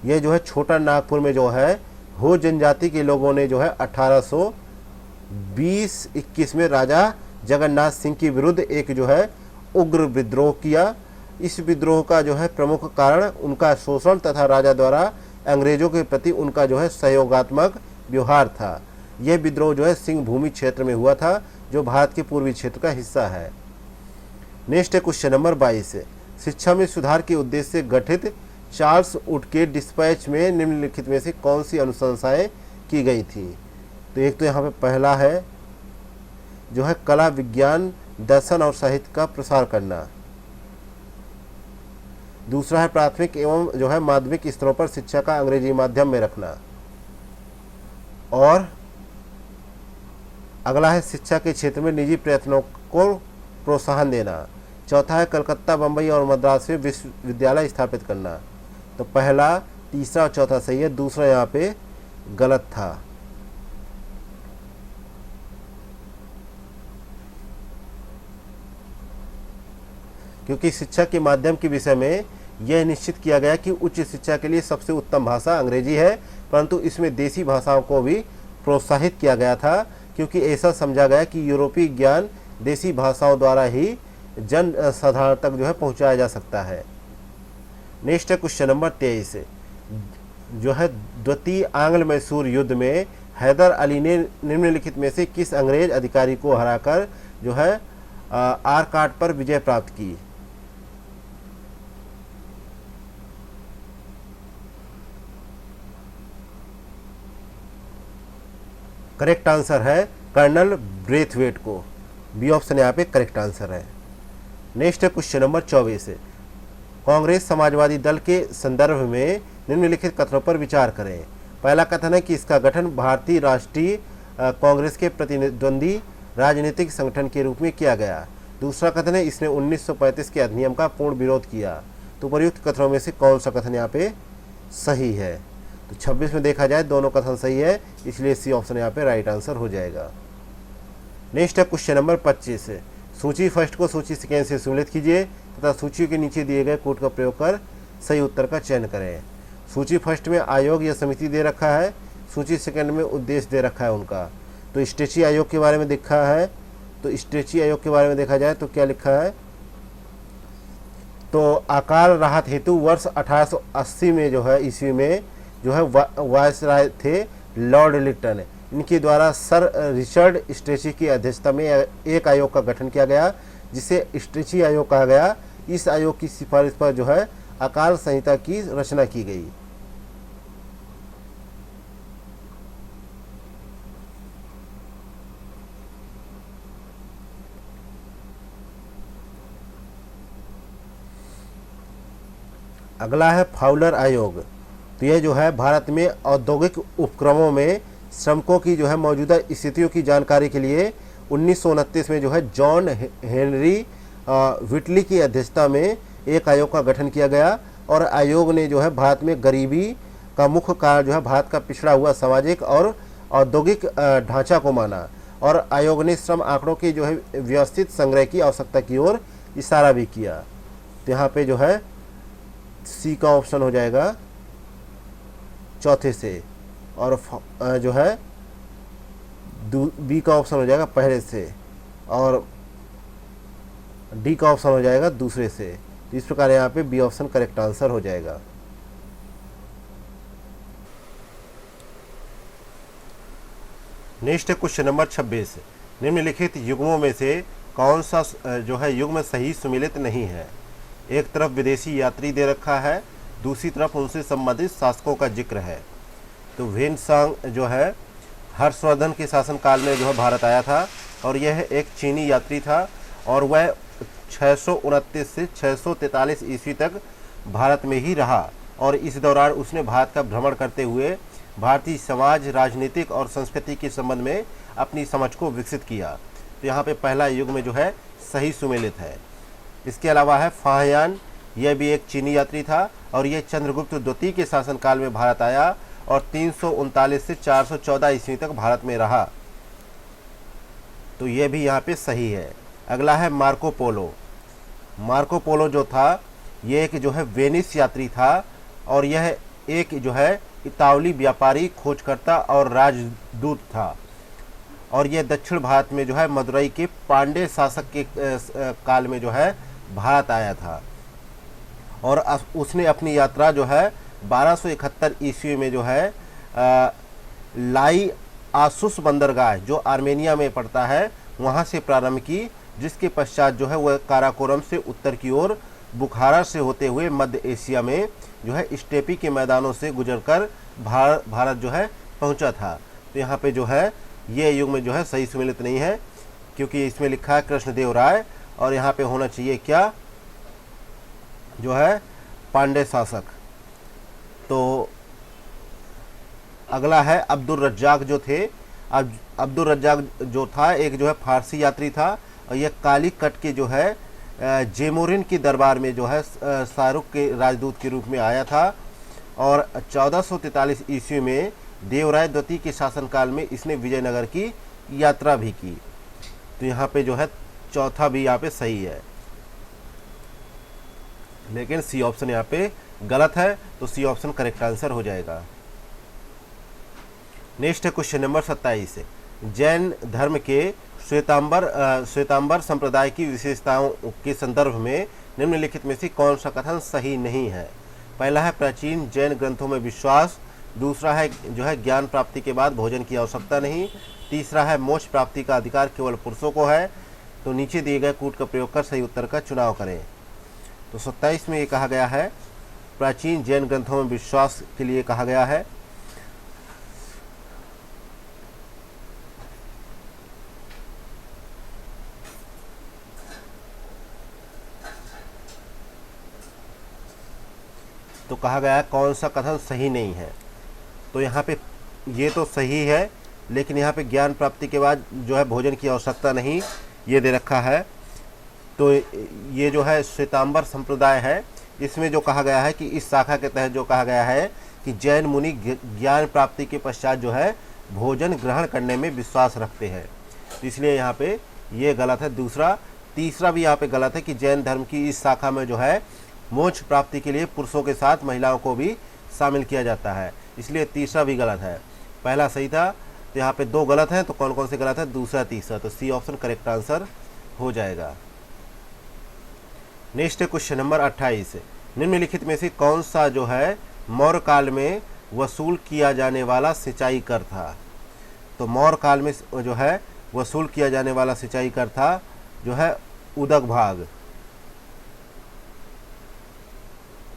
Speaker 1: यह जो है छोटा नागपुर में जो है हो जनजाति के लोगों ने जो है 1820-21 में राजा जगन्नाथ सिंह के विरुद्ध एक जो है उग्र विद्रोह किया। इस विद्रोह का जो है प्रमुख कारण उनका शोषण तथा राजा द्वारा अंग्रेजों के प्रति उनका जो है सहयोगात्मक व्यवहार था। यह विद्रोह जो है सिंह भूमि क्षेत्र में हुआ था, जो भारत के पूर्वी क्षेत्र का हिस्सा है। नेक्स्ट क्वेश्चन नंबर 22, शिक्षा में सुधार के उद्देश्य से गठित चार्ल्स वुड के डिस्पैच में निम्नलिखित में से कौन सी अनुशंसाएं की गई थी? तो एक तो यहाँ पे पहला है जो है कला, विज्ञान, दर्शन और साहित्य का प्रसार करना। दूसरा है प्राथमिक एवं जो है माध्यमिक स्तरों पर शिक्षा का अंग्रेजी माध्यम में रखना। और अगला है शिक्षा के क्षेत्र में निजी प्रयत्नों को प्रोत्साहन देना। चौथा है कलकत्ता, बम्बई और मद्रास में विश्वविद्यालय स्थापित करना। तो पहला, तीसरा और चौथा सही है, दूसरा यहाँ पे गलत था। क्योंकि शिक्षा के माध्यम के विषय में यह निश्चित किया गया कि उच्च शिक्षा के लिए सबसे उत्तम भाषा अंग्रेजी है, परंतु इसमें देसी भाषाओं को भी प्रोत्साहित किया गया था, क्योंकि ऐसा समझा गया कि यूरोपीय ज्ञान देसी भाषाओं द्वारा ही जन साधारण तक जो है पहुंचाया जा सकता है। नेक्स्ट क्वेश्चन नंबर 23, जो है द्वितीय आंग्ल मैसूर युद्ध में हैदर अली ने निम्नलिखित में से किस अंग्रेज अधिकारी को हराकर जो है आरकाट पर विजय प्राप्त की? करेक्ट आंसर है कर्नल ब्रेथवेट को। बी ऑप्शन यहाँ पे करेक्ट आंसर है। Next question number 24, Congress Samajwadi दल के संदर्भ में निम्नलिखित कथनों पर विचार करें। पहला कथन है कि इसका गठन भारतीय राष्ट्रीय कांग्रेस के प्रतिद्वंदी राजनीतिक संगठन के रूप में किया गया। दूसरा कथन है इसने 1935 के अधिनियम का पूर्ण विरोध किया। तो उपर्युक्त कथनों में से कौन सा कथन यहाँ पे सही है? तो 26 में देखा जाए दोनों कथन सही है, इसलिए सी ऑप्शन यहाँ पे राइट आंसर हो जाएगा। नेक्स्ट है क्वेश्चन नंबर 25, सूची फर्स्ट को सूची सेकेंड से सम्मिलित कीजिए तथा सूची के नीचे दिए गए कोड का प्रयोग कर सही उत्तर का चयन करें। सूची फर्स्ट में आयोग या समिति दे रखा है, सूची सेकंड में उद्देश्य दे रखा है उनका। तो स्ट्रेची आयोग के बारे में लिखा है, तो स्ट्रेची आयोग के बारे में देखा जाए तो क्या लिखा है? तो अकाल राहत हेतु वर्ष 1880 में जो है ईस्वी में जो है वायसराय थे लॉर्ड लिटन। इनके द्वारा सर रिचर्ड स्ट्रेची की अध्यक्षता में एक आयोग का गठन किया गया, जिसे स्ट्रेची आयोग कहा गया। इस आयोग की सिफारिश पर जो है अकाल संहिता की रचना की गई। अगला है फाउलर आयोग। तो यह जो है भारत में औद्योगिक उपक्रमों में श्रमिकों की जो है मौजूदा स्थितियों की जानकारी के लिए 1929 में जो है जॉन हेनरी व्हिटली की अध्यक्षता में एक आयोग का गठन किया गया। और आयोग ने जो है भारत में गरीबी का मुख्य कारण जो है भारत का पिछड़ा हुआ सामाजिक और औद्योगिक ढांचा को माना। और आयोग ने श्रम आंकड़ों के जो है व्यवस्थित संग्रह की आवश्यकता की ओर इशारा भी किया। तो यहाँ पे जो है सी का ऑप्शन हो जाएगा चौथे से, और जो है बी का ऑप्शन हो जाएगा पहले से, और डी का ऑप्शन हो जाएगा दूसरे से। तो इस प्रकार यहाँ पे बी ऑप्शन करेक्ट आंसर हो जाएगा। नेक्स्ट क्वेश्चन नंबर 26, निम्नलिखित युग्मों में से कौन सा जो है युग्म सही सुमेलित नहीं है? एक तरफ विदेशी यात्री दे रखा है, दूसरी तरफ उनसे संबंधित शासकों का जिक्र है। तो वेनसांग जो है हर्षवर्धन के शासनकाल में जो है भारत आया था और यह एक चीनी यात्री था और वह 629 से 643 ईस्वी तक भारत में ही रहा और इस दौरान उसने भारत का भ्रमण करते हुए भारतीय समाज, राजनीतिक और संस्कृति के संबंध में अपनी समझ को विकसित किया। तो यहाँ पे पहला युग में जो है सही सुमेलित है। इसके अलावा है फाहियान, यह भी एक चीनी यात्री था और यह चंद्रगुप्त द्वितीय के शासनकाल में भारत आया और 339 से 414 ईस्वी तक भारत में रहा। तो यह भी यहाँ पे सही है। अगला है मार्को पोलो। मार्को पोलो जो था यह एक जो है वेनिस यात्री था और यह एक जो है इतावली व्यापारी, खोजकर्ता और राजदूत था और यह दक्षिण भारत में जो है मदुरई के पांडे शासक के काल में जो है भारत आया था और उसने अपनी यात्रा जो है 1271 ईस्वी में जो है लाई आसुस बंदरगाह जो आर्मेनिया में पड़ता है वहाँ से प्रारंभ की, जिसके पश्चात जो है वह काराकोरम से उत्तर की ओर बुखारा से होते हुए मध्य एशिया में जो है स्टेपी के मैदानों से गुजरकर भारत जो है पहुंचा था। तो यहाँ पे जो है ये युग में जो है सही सुमेलित नहीं है क्योंकि इसमें लिखा है कृष्णदेव राय और यहाँ पे होना चाहिए क्या जो है पांडे शासक। तो अगला है अब्दुल रज्जाक जो थे। अब्दुल रज्जाक जो था एक जो है फारसी यात्री था और यह काली कट के जो है जेमोरिन के दरबार में जो है शाहरुख के राजदूत के रूप में आया था और 1443 ईस्वी में देवराय द्वितीय के शासनकाल में इसने विजयनगर की यात्रा भी की। तो यहाँ पे जो है चौथा भी यहाँ पे सही है, लेकिन सी ऑप्शन यहाँ पे गलत है, तो सी ऑप्शन करेक्ट आंसर हो जाएगा। नेक्स्ट है क्वेश्चन नंबर 27। जैन धर्म के श्वेतांबर संप्रदाय की विशेषताओं के संदर्भ में निम्नलिखित में से कौन सा कथन सही नहीं है। पहला है प्राचीन जैन ग्रंथों में विश्वास, दूसरा है जो है ज्ञान प्राप्ति के बाद भोजन की आवश्यकता नहीं, तीसरा है मोक्ष प्राप्ति का अधिकार केवल पुरुषों को है। तो नीचे दिए गए कूट का प्रयोग कर सही उत्तर का चुनाव करें। तो 27 में ये कहा गया है प्राचीन जैन ग्रंथों में विश्वास के लिए कहा गया है। तो कहा गया है कौन सा कथन सही नहीं है। तो यहाँ पे ये तो सही है, लेकिन यहाँ पे ज्ञान प्राप्ति के बाद जो है भोजन की आवश्यकता नहीं ये दे रखा है। तो ये जो है श्वेतांबर संप्रदाय है, इसमें जो कहा गया है कि इस शाखा के तहत जो कहा गया है कि जैन मुनि ज्ञान प्राप्ति के पश्चात जो है भोजन ग्रहण करने में विश्वास रखते हैं, तो इसलिए यहाँ पे ये गलत है। दूसरा, तीसरा भी यहाँ पे गलत है कि जैन धर्म की इस शाखा में जो है मोक्ष प्राप्ति के लिए पुरुषों के साथ महिलाओं को भी शामिल किया जाता है, इसलिए तीसरा भी गलत है। पहला सही था, तो यहाँ पे दो गलत हैं, तो कौन कौन से गलत है, दूसरा तीसरा, तो सी ऑप्शन करेक्ट आंसर हो जाएगा। Next question number 28। निम्नलिखित में से कौन सा जो है मौर्य काल में वसूल किया जाने वाला सिंचाई कर था। तो मौर्य काल में जो है वसूल किया जाने वाला सिंचाई कर था जो है उदक भाग।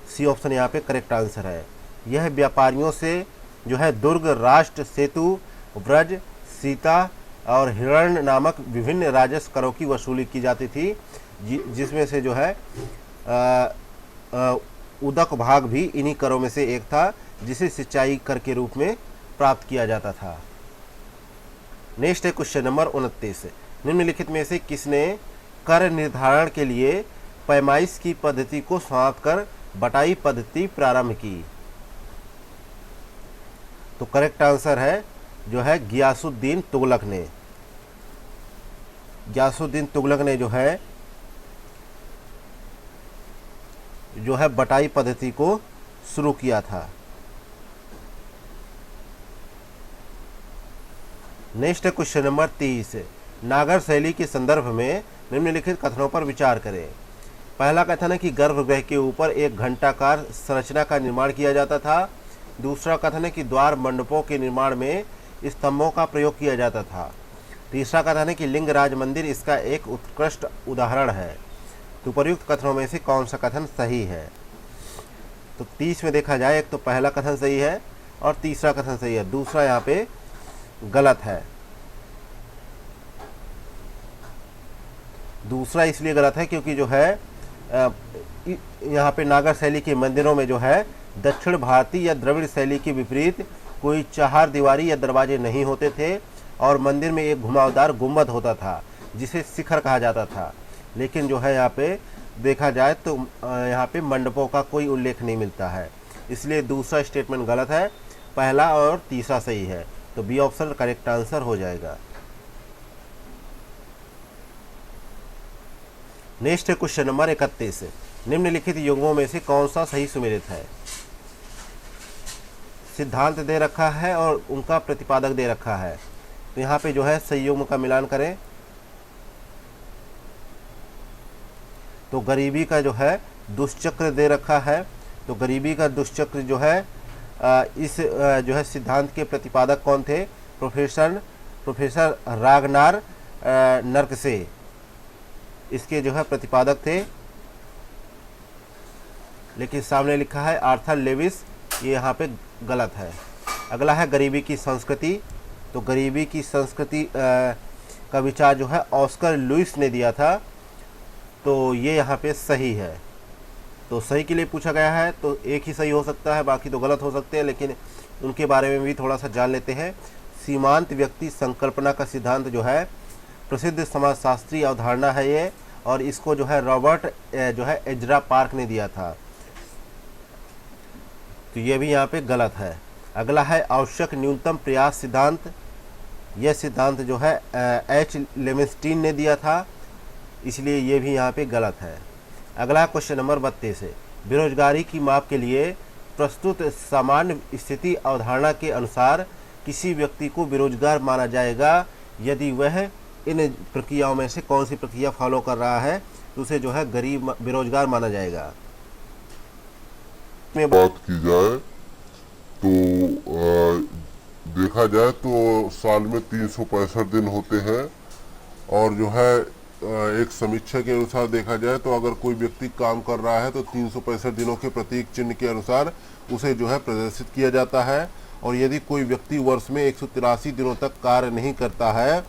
Speaker 1: सी ऑप्शन यहाँ पे करेक्ट आंसर है। यह व्यापारियों से जो है दुर्ग, राष्ट्र, सेतु, ब्रज, सीता और हिरण्य नामक विभिन्न राजस्व करों की वसूली की जाती थी, जिसमें से जो है उदक भाग भी इन्हीं करों में से एक था, जिसे सिंचाई कर के रूप में प्राप्त किया जाता था। नेक्स्ट है क्वेश्चन नंबर 29। निम्नलिखित में से किसने कर निर्धारण के लिए पैमाइश की पद्धति को समाप्त कर बटाई पद्धति प्रारंभ की। तो करेक्ट आंसर है जो है गियासुद्दीन तुगलक ने। गियासुद्दीन तुगलक ने जो है बटाई पद्धति को शुरू किया था। नेक्स्ट है क्वेश्चन नंबर 30। नागर शैली के संदर्भ में निम्नलिखित कथनों पर विचार करें। पहला कथन है कि गर्भगृह के ऊपर एक घंटाकार संरचना का निर्माण किया जाता था। दूसरा कथन है कि द्वार मंडपों के निर्माण में स्तंभों का प्रयोग किया जाता था। तीसरा कथन है कि लिंगराज मंदिर इसका एक उत्कृष्ट उदाहरण है। तो उपर्युक्त कथनों में से कौन सा कथन सही है। तो 30 में देखा जाए, एक तो पहला कथन सही है और तीसरा कथन सही है, दूसरा यहाँ पे गलत है। दूसरा इसलिए गलत है क्योंकि जो है यहाँ पे नागर शैली के मंदिरों में जो है दक्षिण भारतीय या द्रविड़ शैली के विपरीत कोई चार दीवारी या दरवाजे नहीं होते थे और मंदिर में एक घुमावदार गुंबद होता था जिसे शिखर कहा जाता था। लेकिन जो है यहाँ पे देखा जाए तो यहाँ पे मंडपों का कोई उल्लेख नहीं मिलता है, इसलिए दूसरा स्टेटमेंट गलत है, पहला और तीसरा सही है। तो बी ऑप्शन करेक्ट आंसर हो जाएगा। नेक्स्ट है क्वेश्चन नंबर 31। निम्नलिखित युग्मों में से कौन सा सही सुमेलित है? सिद्धांत दे रखा है और उनका प्रतिपादक दे रखा है, तो यहाँ पे जो है सही युग्म का मिलान करें तो गरीबी का जो है दुष्चक्र दे रखा है, तो गरीबी का दुष्चक्र जो है इस जो है सिद्धांत के प्रतिपादक कौन थे? प्रोफेसर रागनार नर्कसे इसके जो है प्रतिपादक थे, लेकिन सामने लिखा है आर्थर लेविस, ये यहाँ पे गलत है। अगला है गरीबी की संस्कृति, तो गरीबी की संस्कृति का विचार जो है ऑस्कर लुइस ने दिया था, तो ये यहाँ पे सही है। तो सही के लिए पूछा गया है तो एक ही सही हो सकता है, बाकी तो गलत हो सकते हैं, लेकिन उनके बारे में भी थोड़ा सा जान लेते हैं। सीमांत व्यक्ति संकल्पना का सिद्धांत जो है प्रसिद्ध समाजशास्त्री अवधारणा है ये, और इसको जो है रॉबर्ट जो है एजरा पार्क ने दिया था, तो ये भी यहाँ पे गलत है। अगला है आवश्यक न्यूनतम प्रयास सिद्धांत, यह सिद्धांत जो है एच लेविन्स्टीन ने दिया था, इसलिए ये भी यहाँ पे गलत है। अगला क्वेश्चन नंबर 32 है, बेरोजगारी की माप के लिए प्रस्तुत सामान्य स्थिति अवधारणा के अनुसार किसी व्यक्ति को बेरोजगार माना जाएगा यदि वह इन प्रक्रियाओं में से कौन सी प्रक्रिया फॉलो कर रहा है, तो उसे जो है गरीब बेरोजगार माना जाएगा।
Speaker 2: में बात की जाए तो देखा जाए तो साल में 365 दिन होते हैं, और जो है एक समीक्षा के अनुसार देखा जाए तो अगर कोई व्यक्ति काम कर रहा है तो 365 दिनों के प्रतीक चिन्ह के अनुसार उसे जो है प्रदर्शित किया जाता है, और यदि कोई व्यक्ति वर्ष में 183 दिनों तक कार्य नहीं करता है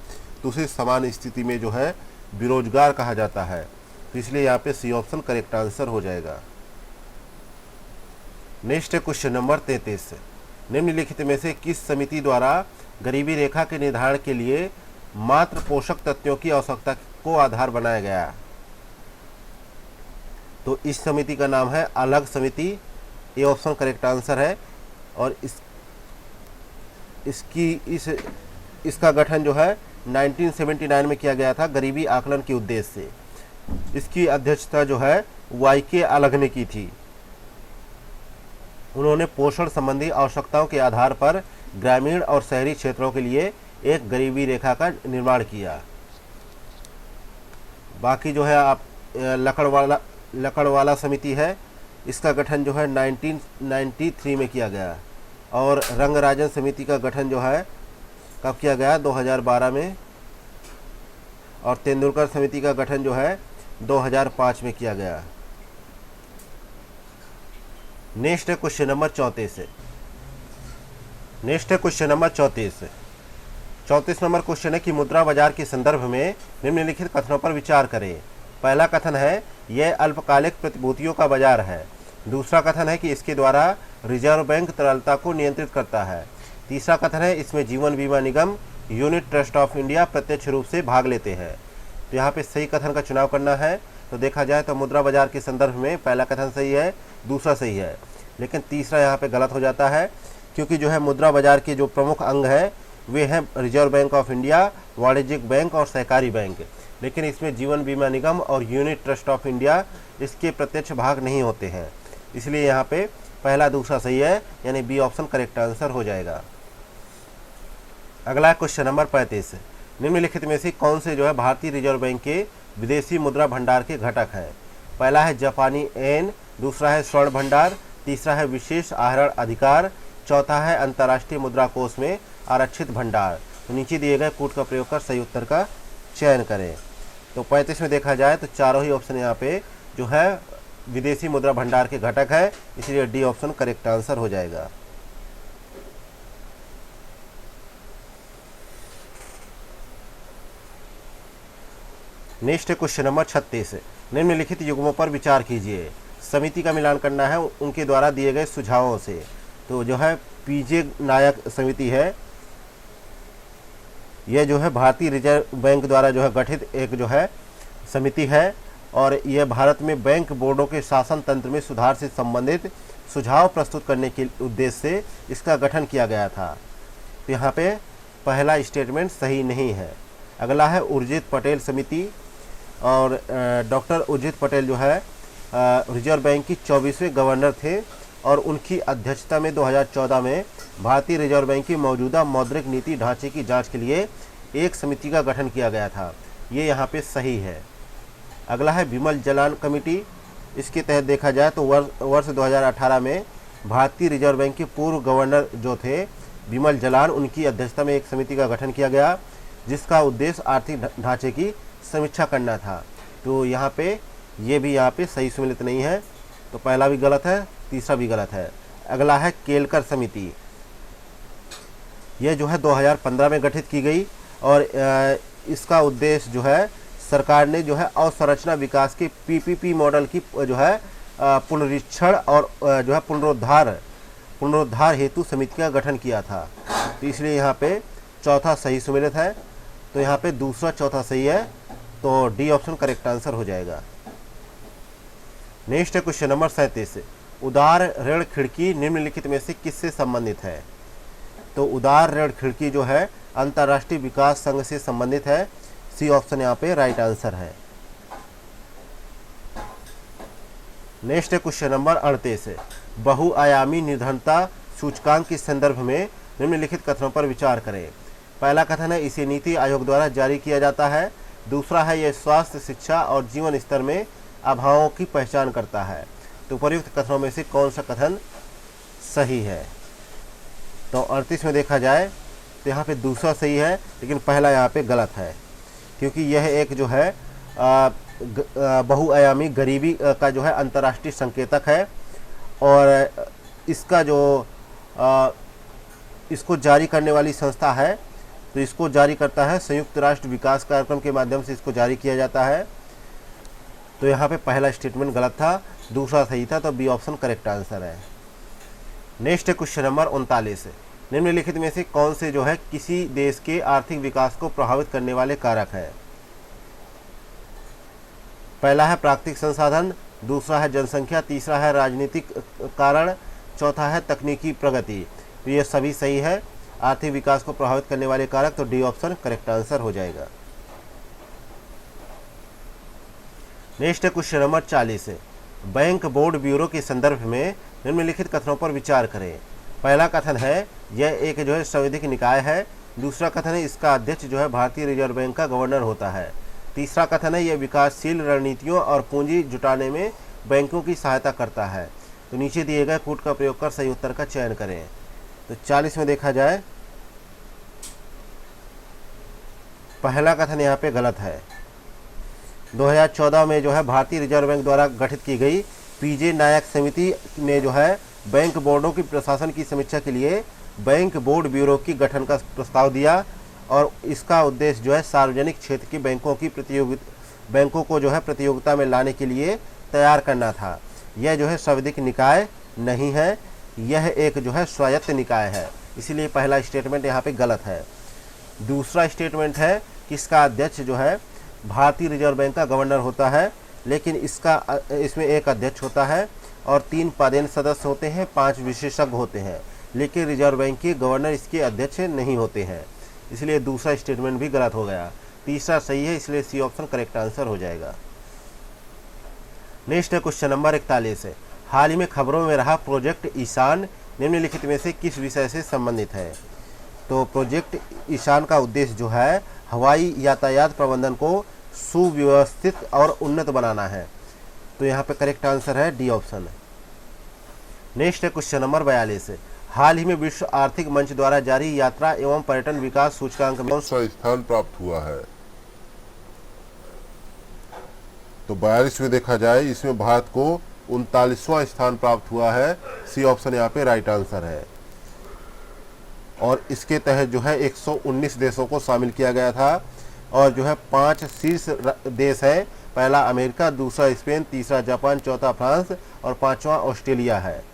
Speaker 2: तो उसे समान स्थिति में जो है बेरोजगार कहा जाता है, तो इसलिए यहाँ पे सी ऑप्शन करेक्ट आंसर हो जाएगा। नेक्स्ट है क्वेश्चन नंबर 33। निम्नलिखित में से किस समिति द्वारा गरीबी रेखा के निर्धारण के लिए मात्र पोषक तत्वों की आवश्यकता को आधार बनाया गया? तो इस समिति का नाम है अलग समिति, ये ऑप्शन करेक्ट आंसर है। और इसका गठन जो है 1979 में किया गया था गरीबी आकलन के उद्देश्य से। इसकी अध्यक्षता जो है वाईके अलग ने की थी। उन्होंने पोषण संबंधी आवश्यकताओं के आधार पर ग्रामीण और शहरी क्षेत्रों के लिए एक गरीबी रेखा का निर्माण किया। बाकी जो है आप लकड़वाला समिति है, इसका गठन जो है 1993 में किया गया, और रंगराजन समिति का गठन जो है कब किया गया? 2012 में, और तेंदुलकर समिति का गठन जो है 2005 में किया गया। नेक्स्ट है क्वेश्चन नंबर 34। नेक्स्ट है क्वेश्चन नंबर 34। 34 नंबर क्वेश्चन है कि मुद्रा बाजार के संदर्भ में निम्नलिखित कथनों पर विचार करें। पहला कथन है यह अल्पकालिक प्रतिभूतियों का बाजार है। दूसरा कथन है कि इसके द्वारा रिजर्व बैंक तरलता को नियंत्रित करता है। तीसरा कथन है इसमें जीवन बीमा निगम, यूनिट ट्रस्ट ऑफ इंडिया प्रत्यक्ष रूप से भाग लेते हैं। तो यहाँ पे सही कथन का चुनाव करना है। तो देखा जाए तो मुद्रा बाजार के संदर्भ में पहला कथन सही है, दूसरा सही है, लेकिन तीसरा यहाँ पे गलत हो जाता है, क्योंकि जो है मुद्रा बाजार के जो प्रमुख अंग है वे हैं रिजर्व बैंक ऑफ इंडिया, वाणिज्यिक बैंक और सहकारी बैंक, लेकिन इसमें जीवन बीमा निगम और यूनिट ट्रस्ट ऑफ इंडिया इसके प्रत्यक्ष भाग नहीं होते हैं। इसलिए यहाँ पे पहला दूसरा सही है, यानी बी ऑप्शन करेक्ट आंसर हो जाएगा। अगला क्वेश्चन नंबर 35। निम्नलिखित में से कौन से जो है भारतीय रिजर्व बैंक के विदेशी मुद्रा भंडार के घटक हैं? पहला है जापानी येन, दूसरा है स्वर्ण भंडार, तीसरा है विशेष आहरण अधिकार, चौथा है अंतर्राष्ट्रीय मुद्रा कोष में आरक्षित भंडार। तो नीचे दिए गए कूट का प्रयोग कर सही उत्तर का चयन करें। तो 35 में देखा जाए तो चारों ही ऑप्शन यहाँ पे जो है
Speaker 1: विदेशी मुद्रा भंडार के घटक है, इसलिए डी ऑप्शन करेक्ट आंसर हो जाएगा। नेक्स्ट क्वेश्चन नंबर 36, निम्नलिखित युग्मों पर विचार कीजिए। समिति का मिलान करना है उनके द्वारा दिए गए सुझावों से। तो जो है पीजे नायक समिति है, यह जो है भारतीय रिजर्व बैंक द्वारा जो है गठित एक जो है समिति है, और यह भारत में बैंक बोर्डों के शासन तंत्र में सुधार से संबंधित सुझाव प्रस्तुत करने के उद्देश्य से इसका गठन किया गया था। तो यहाँ पे पहला स्टेटमेंट सही नहीं है। अगला है उर्जित पटेल समिति, और डॉक्टर उर्जित पटेल जो है रिजर्व बैंक की 24वें गवर्नर थे, और उनकी अध्यक्षता में 2014 में भारतीय रिजर्व बैंक की मौजूदा मौद्रिक नीति ढांचे की जांच के लिए एक समिति का गठन किया गया था। ये यहाँ पे सही है। अगला है विमल जलान कमेटी। इसके तहत देखा जाए तो वर्ष 2018 में भारतीय रिजर्व बैंक के पूर्व गवर्नर जो थे विमल जलान, उनकी अध्यक्षता में एक समिति का गठन किया गया, जिसका उद्देश्य आर्थिक ढांचे की समीक्षा करना था। तो यहाँ पे ये भी यहाँ पे सही सम्मिलित नहीं है, तो पहला भी गलत है, तीसरा भी गलत है। अगला है केलकर समिति। यह जो है 2015 में गठित की गई, और इसका उद्देश्य जो है सरकार ने जो है अवसंरचना विकास के पीपीपी मॉडल की जो है पुनरीक्षण और जो है पुनरुद्धार हेतु समिति का गठन किया था। तो इसलिए यहाँ पे चौथा सही सम्मिलित है, तो यहाँ पे दूसरा चौथा सही है, तो डी ऑप्शन करेक्ट आंसर हो जाएगा। नेक्स्ट क्वेश्चन नंबर 37, उदार ऋण खिड़की निम्नलिखित में से किससे संबंधित है? तो उदार ऋण खिड़की जो है अंतर्राष्ट्रीय विकास संघ से संबंधित है। सी ऑप्शन यहाँ पे राइट आंसर है। नेक्स्ट क्वेश्चन नंबर 38, बहुआयामी निर्धनता सूचकांक के संदर्भ में निम्नलिखित कथनों पर विचार करें। पहला कथन है इसे नीति आयोग द्वारा जारी किया जाता है। दूसरा है यह स्वास्थ्य, शिक्षा और जीवन स्तर में अभावों की पहचान करता है। तो उपयुक्त कथनों में से कौन सा कथन सही है? तो 38 में देखा जाए तो यहाँ पे दूसरा सही है, लेकिन पहला यहाँ पे गलत है, क्योंकि यह एक जो है बहुआयामी गरीबी का जो है अंतर्राष्ट्रीय संकेतक है, और इसका जो इसको जारी करने वाली संस्था है, तो इसको जारी करता है संयुक्त राष्ट्र विकास कार्यक्रम के माध्यम से इसको जारी किया जाता है। तो यहाँ पे पहला स्टेटमेंट गलत था, दूसरा सही था, तो बी ऑप्शन करेक्ट आंसर है। नेक्स्ट क्वेश्चन नंबर 39, निम्नलिखित में से कौन से जो है किसी देश के आर्थिक विकास को प्रभावित करने वाले कारक है? पहला है प्राकृतिक संसाधन, दूसरा है जनसंख्या, तीसरा है राजनीतिक कारण, चौथा है तकनीकी प्रगति। तो ये सभी सही है, आर्थिक विकास को प्रभावित करने वाले कारक, तो डी ऑप्शन करेक्ट आंसर हो जाएगा। Next question number 40, bank board bureau के संदर्भ में निम्नलिखित कथनों पर विचार करें। पहला कथन है यह एक जो है संवैधानिक निकाय है। दूसरा कथन है इसका अध्यक्ष जो है भारतीय रिजर्व बैंक का गवर्नर होता है। तीसरा कथन है यह विकासशील रणनीतियों और पूंजी जुटाने में बैंकों की सहायता करता है। तो नीचे दिए गए कूट का प्रयोग कर सही उत्तर का चयन करें। तो 40 में देखा जाए पहला कथन यहाँ पे गलत है। 2014 में जो है भारतीय रिजर्व बैंक द्वारा गठित की गई पीजे नायक समिति ने जो है बैंक बोर्डों की प्रशासन की समीक्षा के लिए बैंक बोर्ड ब्यूरो की गठन का प्रस्ताव दिया, और इसका उद्देश्य जो है सार्वजनिक क्षेत्र की बैंकों को जो है प्रतियोगिता में लाने के लिए तैयार करना था। यह जो है संवैधानिक निकाय नहीं है, यह एक जो है स्वायत्त निकाय है, इसलिए पहला स्टेटमेंट यहाँ पे गलत है। दूसरा स्टेटमेंट है कि इसका अध्यक्ष जो है भारतीय रिजर्व बैंक का गवर्नर होता है, लेकिन इसमें एक अध्यक्ष होता है और 3 पदेन सदस्य होते हैं, 5 विशेषज्ञ होते हैं, लेकिन रिजर्व बैंक के गवर्नर इसके अध्यक्ष नहीं होते हैं, इसलिए दूसरा स्टेटमेंट भी गलत हो गया। तीसरा सही है, इसलिए सी ऑप्शन करेक्ट आंसर हो जाएगा। नेक्स्ट क्वेश्चन नंबर 41, हाल ही में खबरों में रहा प्रोजेक्ट ईशान निम्नलिखित में से किस विषय से संबंधित है? तो प्रोजेक्ट ईशान का उद्देश्य जो है हवाई यातायात प्रबंधन को सुव्यवस्थित और उन्नत बनाना है। तो यहाँ पे करेक्ट आंसर है D option. Next question number 42, हाल ही में विश्व आर्थिक मंच द्वारा जारी यात्रा एवं पर्यटन विकास सूचकांक में
Speaker 3: कौन सा स्थान प्राप्त हुआ है? तो 42 में देखा जाए इसमें भारत को 39वां स्थान प्राप्त हुआ है। सी ऑप्शन यहाँ पे राइट आंसर है।
Speaker 1: और इसके तहत जो है 119 देशों को शामिल किया गया था और जो है 5 शीर्ष देश हैं। पहला अमेरिका, दूसरा स्पेन, तीसरा जापान, चौथा फ्रांस और पांचवा ऑस्ट्रेलिया है।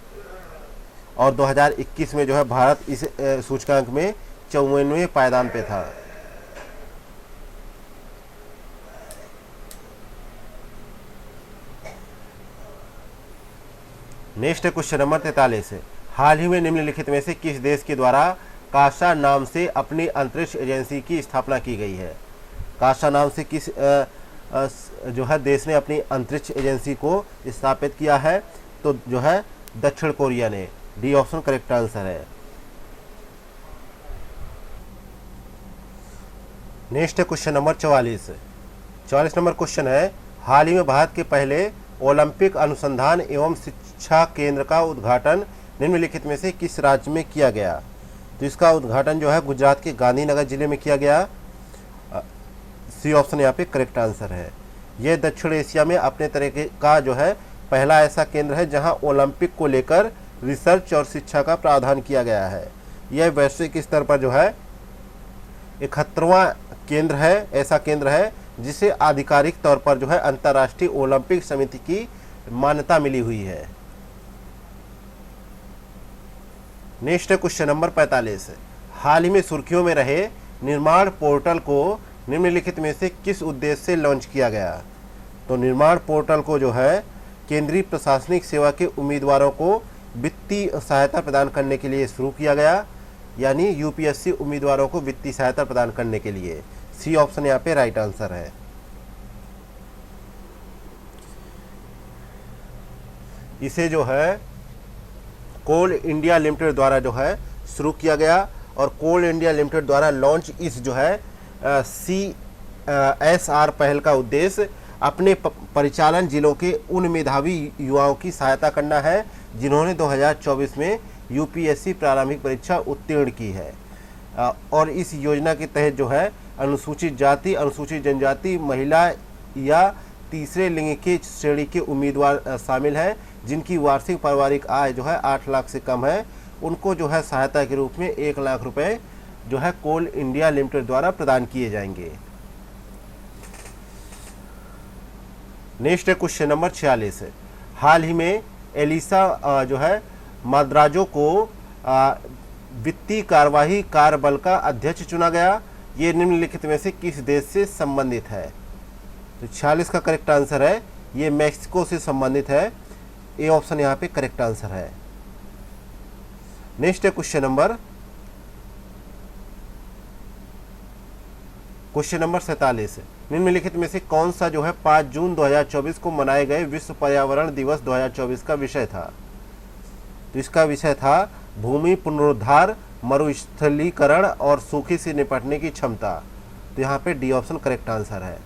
Speaker 1: और 2021 में जो है भारत इस सूचकांक में 54वें पायदान पे था। नेक्स्ट क्वेश्चन नंबर 43 है, हाल ही में निम्नलिखित में से किस देश के द्वारा कासा नाम से अपनी अंतरिक्ष एजेंसी की स्थापना की गई है? कासा नाम से किस जो है देश ने अपनी अंतरिक्ष एजेंसी को स्थापित किया है? तो जो है दक्षिण कोरिया ने। डी ऑप्शन करेक्ट आंसर है। Next question number 44 number question है, हाल ही में भारत के पहले ओलंपिक अनुसंधान एवं शिक्षा केंद्र का उद्घाटन निम्नलिखित में से किस राज्य में किया गया? तो इसका उद्घाटन जो है गुजरात के गांधीनगर जिले में किया गया। सी ऑप्शन यहाँ पे करेक्ट आंसर है। यह दक्षिण एशिया में अपने तरह का जो है पहला ऐसा केंद्र है जहां ओलंपिक को लेकर रिसर्च और शिक्षा का प्रावधान किया गया है। यह वैश्विक स्तर पर जो है 71वां केंद्र है, ऐसा केंद्र है जिसे आधिकारिक तौर पर जो है अंतर्राष्ट्रीय ओलंपिक समिति की मान्यता मिली हुई है। नेक्स्ट क्वेश्चन नंबर 45 है, हाल ही में सुर्खियों में रहे निर्माण पोर्टल को निम्नलिखित में से किस उद्देश्य से लॉन्च किया गया? तो निर्माण पोर्टल को जो है केंद्रीय प्रशासनिक सेवा के उम्मीदवारों को वित्तीय सहायता प्रदान करने के लिए शुरू किया गया, यानी यूपीएससी उम्मीदवारों को वित्तीय सहायता प्रदान करने के लिए। सी ऑप्शन यहाँ पे राइट आंसर है। इसे जो है कोल इंडिया लिमिटेड द्वारा जो है शुरू किया गया और कोल इंडिया लिमिटेड द्वारा लॉन्च इस जो है CSR पहल का उद्देश्य अपने परिचालन जिलों के उन मेधावी युवाओं की सहायता करना है जिन्होंने 2024 में यूपीएससी प्रारंभिक परीक्षा उत्तीर्ण की है। और इस योजना के तहत जो है अनुसूचित जाति, अनुसूचित जनजाति, महिला या तीसरे लिंग की श्रेणी के उम्मीदवार शामिल हैं जिनकी वार्षिक पारिवारिक आय जो है 8 लाख से कम है। उनको जो है सहायता के रूप में 1 लाख रुपए जो है कोल इंडिया लिमिटेड द्वारा प्रदान किए जाएंगे। नेक्स्ट क्वेश्चन नंबर 46 है, हाल ही में एलिसा जो है माद्राजो को वित्तीय कार्यवाही कार्यबल का अध्यक्ष चुना गया। ये निम्नलिखित में से किस देश से संबंधित है? तो 46 का करेक्ट आंसर है, ये मैक्सिको से संबंधित है। ए ऑप्शन यहाँ पे करेक्ट आंसर है। नेक्स्ट क्वेश्चन नंबर 47 निम्नलिखित में से कौन सा जो है 5 जून 2024 को मनाए गए विश्व पर्यावरण दिवस 2024 का विषय था? तो इसका विषय था भूमि पुनरुद्धार, मरुस्थलीकरण और सूखे से निपटने की क्षमता। तो यहाँ पे डी ऑप्शन करेक्ट आंसर है।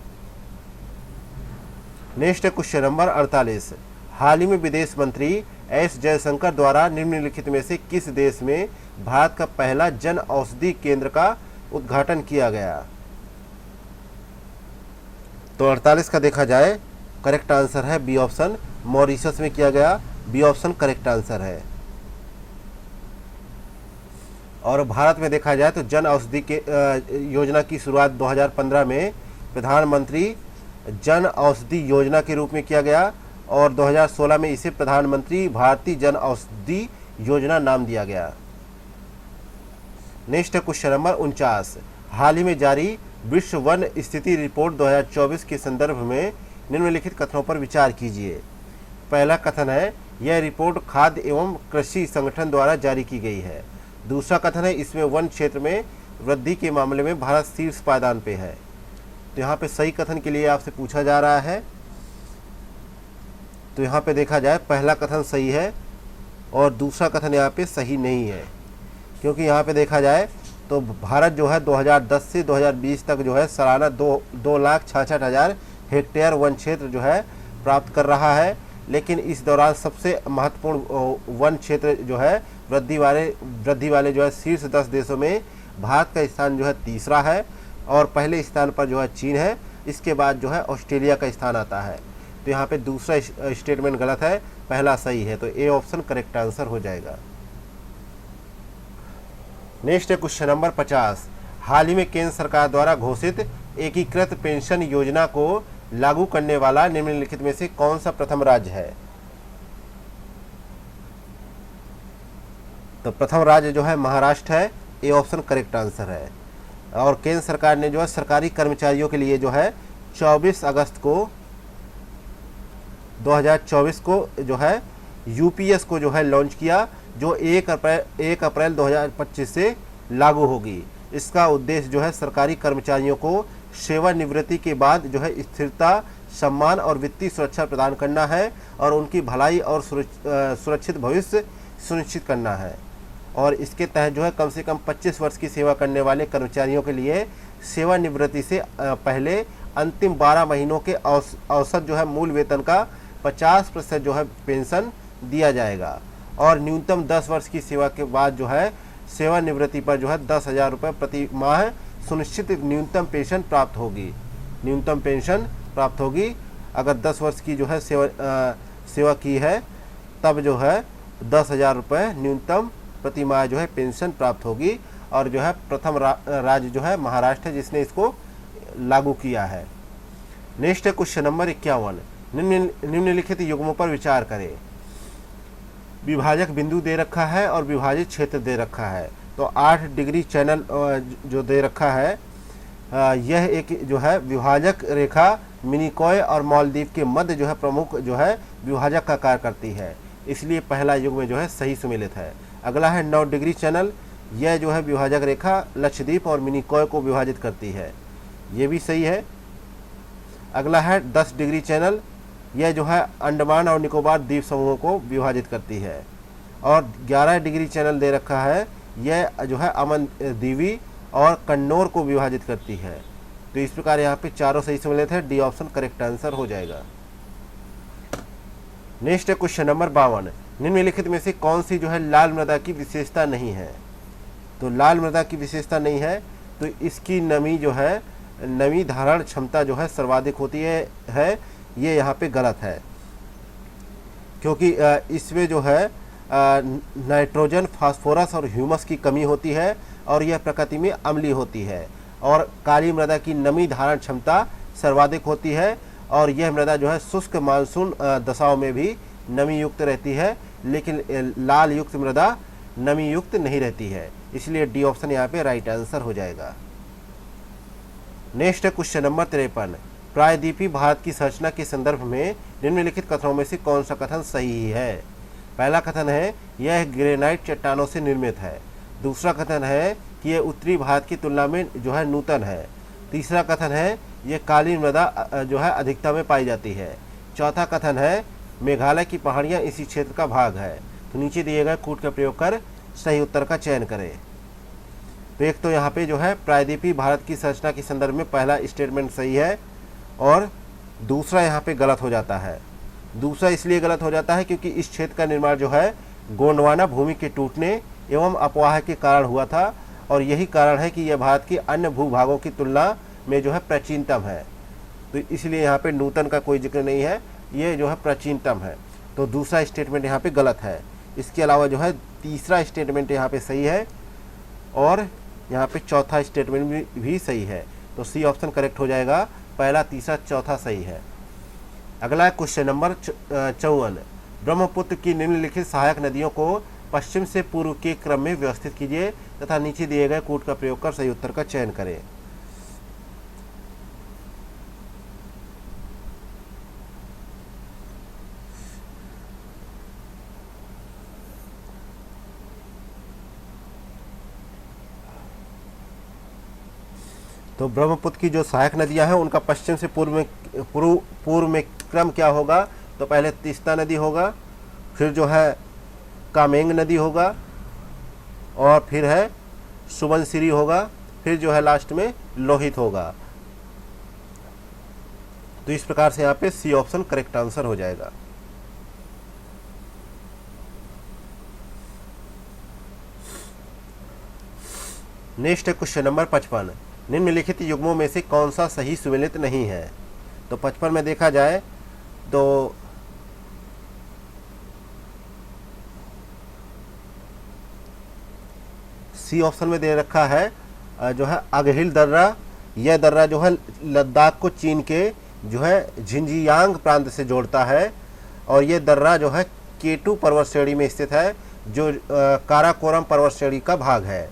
Speaker 1: नेक्स्ट क्वेश्चन नंबर 48 हाल ही में विदेश मंत्री एस जयशंकर द्वारा निम्नलिखित में से किस देश में भारत का पहला जन औषधि केंद्र का उद्घाटन किया गया? तो 48 का देखा जाए करेक्ट आंसर है बी ऑप्शन, मॉरिशस में किया गया। बी ऑप्शन करेक्ट आंसर है। और भारत में देखा जाए तो जन औषधि के योजना की शुरुआत 2015 में प्रधानमंत्री जन औषधि योजना के रूप में किया गया और 2016 में इसे प्रधानमंत्री भारतीय जन औषधि योजना नाम दिया गया। नेक्स्ट क्वेश्चन नंबर 49 हाल ही में जारी विश्व वन स्थिति रिपोर्ट 2024 के संदर्भ में निम्नलिखित कथनों पर विचार कीजिए। पहला कथन है यह रिपोर्ट खाद्य एवं कृषि संगठन द्वारा जारी की गई है। दूसरा कथन है इसमें वन क्षेत्र में वृद्धि के मामले में भारत शीर्ष पायदान पे है। तो यहाँ पे सही कथन के लिए आपसे पूछा जा रहा है। तो यहाँ पे देखा जाए पहला कथन सही है और दूसरा कथन यहाँ पे सही नहीं है, क्योंकि यहाँ पे देखा जाए तो भारत जो है 2010 से 2020 तक जो है सालाना 2,66,000 हेक्टेयर वन क्षेत्र जो है प्राप्त कर रहा है। लेकिन इस दौरान सबसे महत्वपूर्ण वन क्षेत्र जो है वृद्धि वाले जो है शीर्ष 10 देशों में भारत का स्थान जो है तीसरा है और पहले स्थान पर जो है चीन है। इसके बाद जो है ऑस्ट्रेलिया का स्थान आता है। तो यहाँ पे दूसरा स्टेटमेंट गलत है, पहला सही है, तो ए ऑप्शन करेक्ट आंसर हो जाएगा। नेक्स्ट है क्वेश्चन नंबर 50। हाल ही में केंद्र सरकार द्वारा घोषित एकीकृत पेंशन योजना को लागू करने वाला निम्नलिखित में से कौन सा प्रथम राज्य है? तो प्रथम राज्य जो है महाराष्ट्र है, ए ऑप्शन करेक्ट आंसर है। और केंद्र सरकार ने जो है सरकारी कर्मचारियों के लिए जो है 24 अगस्त को 2024 को जो है यूपीएस को जो है लॉन्च किया, जो 1 अप्रैल 2025 से लागू होगी। इसका उद्देश्य जो है सरकारी कर्मचारियों को सेवानिवृत्ति के बाद जो है स्थिरता, सम्मान और वित्तीय सुरक्षा प्रदान करना है और उनकी भलाई और सुरक्षित भविष्य सुनिश्चित करना है। और इसके तहत जो है कम से कम 25 वर्ष की सेवा करने वाले कर्मचारियों के लिए सेवानिवृत्ति से पहले अंतिम 12 महीनों के औसत जो है मूल वेतन का 50% जो है पेंशन दिया जाएगा। और न्यूनतम 10 वर्ष की सेवा के बाद जो है सेवानिवृत्ति पर जो है 10,000 रुपये प्रति माह सुनिश्चित न्यूनतम पेंशन प्राप्त होगी। न्यूनतम पेंशन प्राप्त होगी अगर 10 वर्ष की जो है सेवा की है, तब जो है 10,000 रुपये न्यूनतम प्रति माह जो है पेंशन प्राप्त होगी। और जो है प्रथम राज्य जो है महाराष्ट्र है जिसने इसको लागू किया है। नेक्स्ट है क्वेश्चन नंबर 51। निम्नलिखित युग्मों पर विचार करें। विभाजक बिंदु दे रखा है और विभाजित क्षेत्र दे रखा है। तो 8 डिग्री चैनल जो दे रखा है, यह एक जो है विभाजक रेखा मिनिकॉय और मालदीव के मध्य जो है प्रमुख जो है विभाजक का कार्य करती है, इसलिए पहला युग्म जो है सही सुमेलित है। अगला है 9 डिग्री चैनल, यह जो है विभाजक रेखा लक्षद्वीप और मिनिकॉय को विभाजित करती है, ये भी सही है। अगला है 10 डिग्री चैनल, यह जो है अंडमान और निकोबार द्वीप समूहों को विभाजित करती है। और 11 डिग्री चैनल दे रखा है, यह जो है अमन दीवी और कन्नौर को विभाजित करती है। तो इस प्रकार यहाँ पे चारों सही सुमेलित है, डी ऑप्शन करेक्ट आंसर हो जाएगा। नेक्स्ट है क्वेश्चन नंबर 52। निम्नलिखित में से कौन सी जो है लाल मृदा की विशेषता नहीं है? तो लाल मृदा की विशेषता नहीं है तो इसकी नमी जो है, नमी धारण क्षमता जो है सर्वाधिक होती है, ये यहाँ पे गलत है, क्योंकि इसमें जो है नाइट्रोजन, फास्फोरस और ह्यूमस की कमी होती है और यह प्रकृति में अम्लीय होती है। और काली मृदा की नमी धारण क्षमता सर्वाधिक होती है और यह मृदा जो है शुष्क मानसून दशाओं में भी नमी युक्त रहती है, लेकिन लाल युक्त मृदा नमी युक्त नहीं रहती है, इसलिए डी ऑप्शन यहाँ पे राइट आंसर हो जाएगा। नेक्स्ट है क्वेश्चन नंबर 53। प्रायद्वीपीय भारत की संरचना के संदर्भ में निम्नलिखित कथनों में से कौन सा कथन सही है? पहला कथन है यह ग्रेनाइट चट्टानों से निर्मित है। दूसरा कथन है कि यह उत्तरी भारत की तुलना में जो है नूतन है। तीसरा कथन है यह काली मृदा जो है अधिकता में पाई जाती है। चौथा कथन है मेघालय की पहाड़ियाँ इसी क्षेत्र का भाग है। तो नीचे दिए गए कूट का प्रयोग कर सही उत्तर का चयन करें। तो एक तो यहाँ पे जो है प्रायद्वीपीय भारत की संरचना के संदर्भ में पहला स्टेटमेंट सही है और दूसरा यहाँ पे गलत हो जाता है। दूसरा इसलिए गलत हो जाता है क्योंकि इस क्षेत्र का निर्माण जो है गोंडवाना भूमि के टूटने एवं अपवाह के कारण हुआ था और यही कारण है कि यह भारत के अन्य भूभागों की तुलना में जो है प्राचीनतम है। तो इसलिए यहाँ पे नूतन का कोई जिक्र नहीं है, ये जो है प्राचीनतम है। तो दूसरा स्टेटमेंट यहाँ पे गलत है। इसके अलावा जो है तीसरा स्टेटमेंट यहाँ पे सही है और यहाँ पे चौथा स्टेटमेंट भी सही है। तो सी ऑप्शन करेक्ट हो जाएगा, पहला, तीसरा, चौथा सही है। अगला है क्वेश्चन नंबर 54। ब्रह्मपुत्र की निम्नलिखित सहायक नदियों को पश्चिम से पूर्व के क्रम में व्यवस्थित कीजिए तथा नीचे दिए गए कूट का प्रयोग कर सही उत्तर का चयन करें। तो ब्रह्मपुत्र की जो सहायक नदियां हैं उनका पश्चिम से पूर्व में क्रम क्या होगा? तो पहले तीस्ता नदी होगा, फिर जो है कामेंग नदी होगा और फिर है सुबनसिरी होगा, फिर जो है लास्ट में लोहित होगा। तो इस प्रकार से यहाँ पे सी ऑप्शन करेक्ट आंसर हो जाएगा। नेक्स्ट है क्वेश्चन नंबर 55। निम्नलिखित युग्मों में से कौन सा सही सुमेलित नहीं है? तो 55 में देखा जाए तो सी ऑप्शन में दे रखा है जो है अगहिल दर्रा। यह दर्रा जो है लद्दाख को चीन के जो है झिंजियांग प्रांत से जोड़ता है और ये दर्रा जो है केटू पर्वत श्रेणी में स्थित है जो काराकोरम पर्वत श्रेणी का भाग है।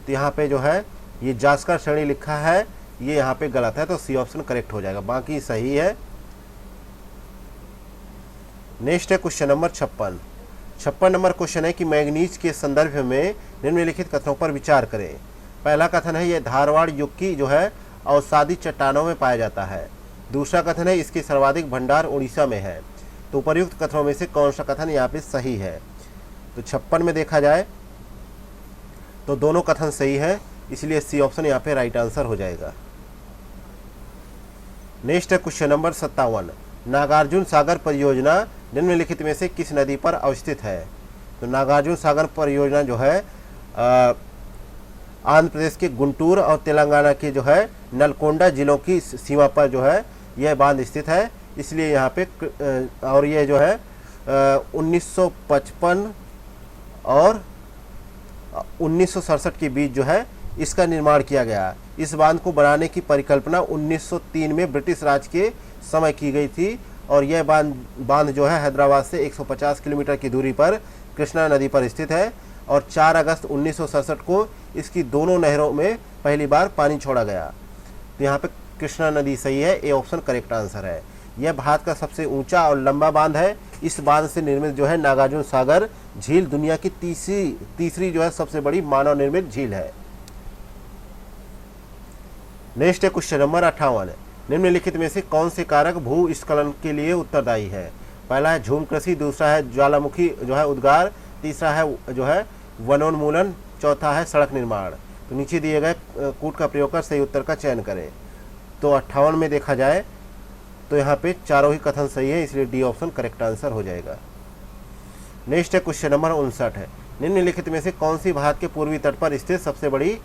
Speaker 1: तो यहाँ पे जो है ये जास्कर श्रेणी लिखा है, ये यहाँ पे गलत है, तो सी ऑप्शन करेक्ट हो जाएगा, बाकी सही है। नेक्स्ट है क्वेश्चन नंबर 56 नंबर क्वेश्चन है कि मैग्नीज के संदर्भ में निम्नलिखित कथनों पर विचार करें। पहला कथन है यह धारवाड़ युग की जो है अवसादी चट्टानों में पाया जाता है। दूसरा कथन है इसके सर्वाधिक भंडार उड़ीसा में है। तो उपर्युक्त कथनों में से कौन सा कथन यहाँ पे सही है? तो 56 में देखा जाए तो दोनों कथन सही है, इसलिए सी ऑप्शन यहाँ पे राइट आंसर हो जाएगा। नेक्स्ट है क्वेश्चन नंबर 57, नागार्जुन सागर परियोजना निम्नलिखित में से किस नदी पर अवस्थित है? तो नागार्जुन सागर परियोजना जो है आंध्र प्रदेश के गुंटूर और तेलंगाना के जो है नलकोंडा जिलों की सीमा पर जो है यह बांध स्थित है, इसलिए यहाँ पे और ये जो है 1955 और 1967 के बीच जो है इसका निर्माण किया गया। इस बांध को बनाने की परिकल्पना 1903 में ब्रिटिश राज के समय की गई थी और यह बांध जो है हैदराबाद से 150 किलोमीटर की दूरी पर कृष्णा नदी पर स्थित है और 4 अगस्त 1967 को इसकी दोनों नहरों में पहली बार पानी छोड़ा गया। तो यहाँ पे कृष्णा नदी सही है, ए ऑप्शन करेक्ट आंसर है। यह भारत का सबसे ऊंचा और लंबा बांध है। इस बांध से निर्मित जो है नागार्जुन सागर झील दुनिया की तीसरी जो है सबसे बड़ी मानव निर्मित झील है। नेक्स्ट है क्वेश्चन नंबर 58, निम्नलिखित में से कौन से कारक भूस्खलन के लिए उत्तरदायी है? पहला है झूम कृषि, दूसरा है ज्वालामुखी जो है उद्गार, तीसरा है जो है वनोन्मूलन, चौथा है सड़क निर्माण। तो नीचे दिए गए कूट का प्रयोग कर सही उत्तर का चयन करें। तो 58 में देखा जाए तो यहाँ पे चारों ही कथन सही है, इसलिए डी ऑप्शन करेक्ट आंसर हो जाएगा। नेक्स्ट है क्वेश्चन नंबर 59 है, निम्नलिखित में से कौन सी भारत के पूर्वी तट पर स्थित सबसे बड़ी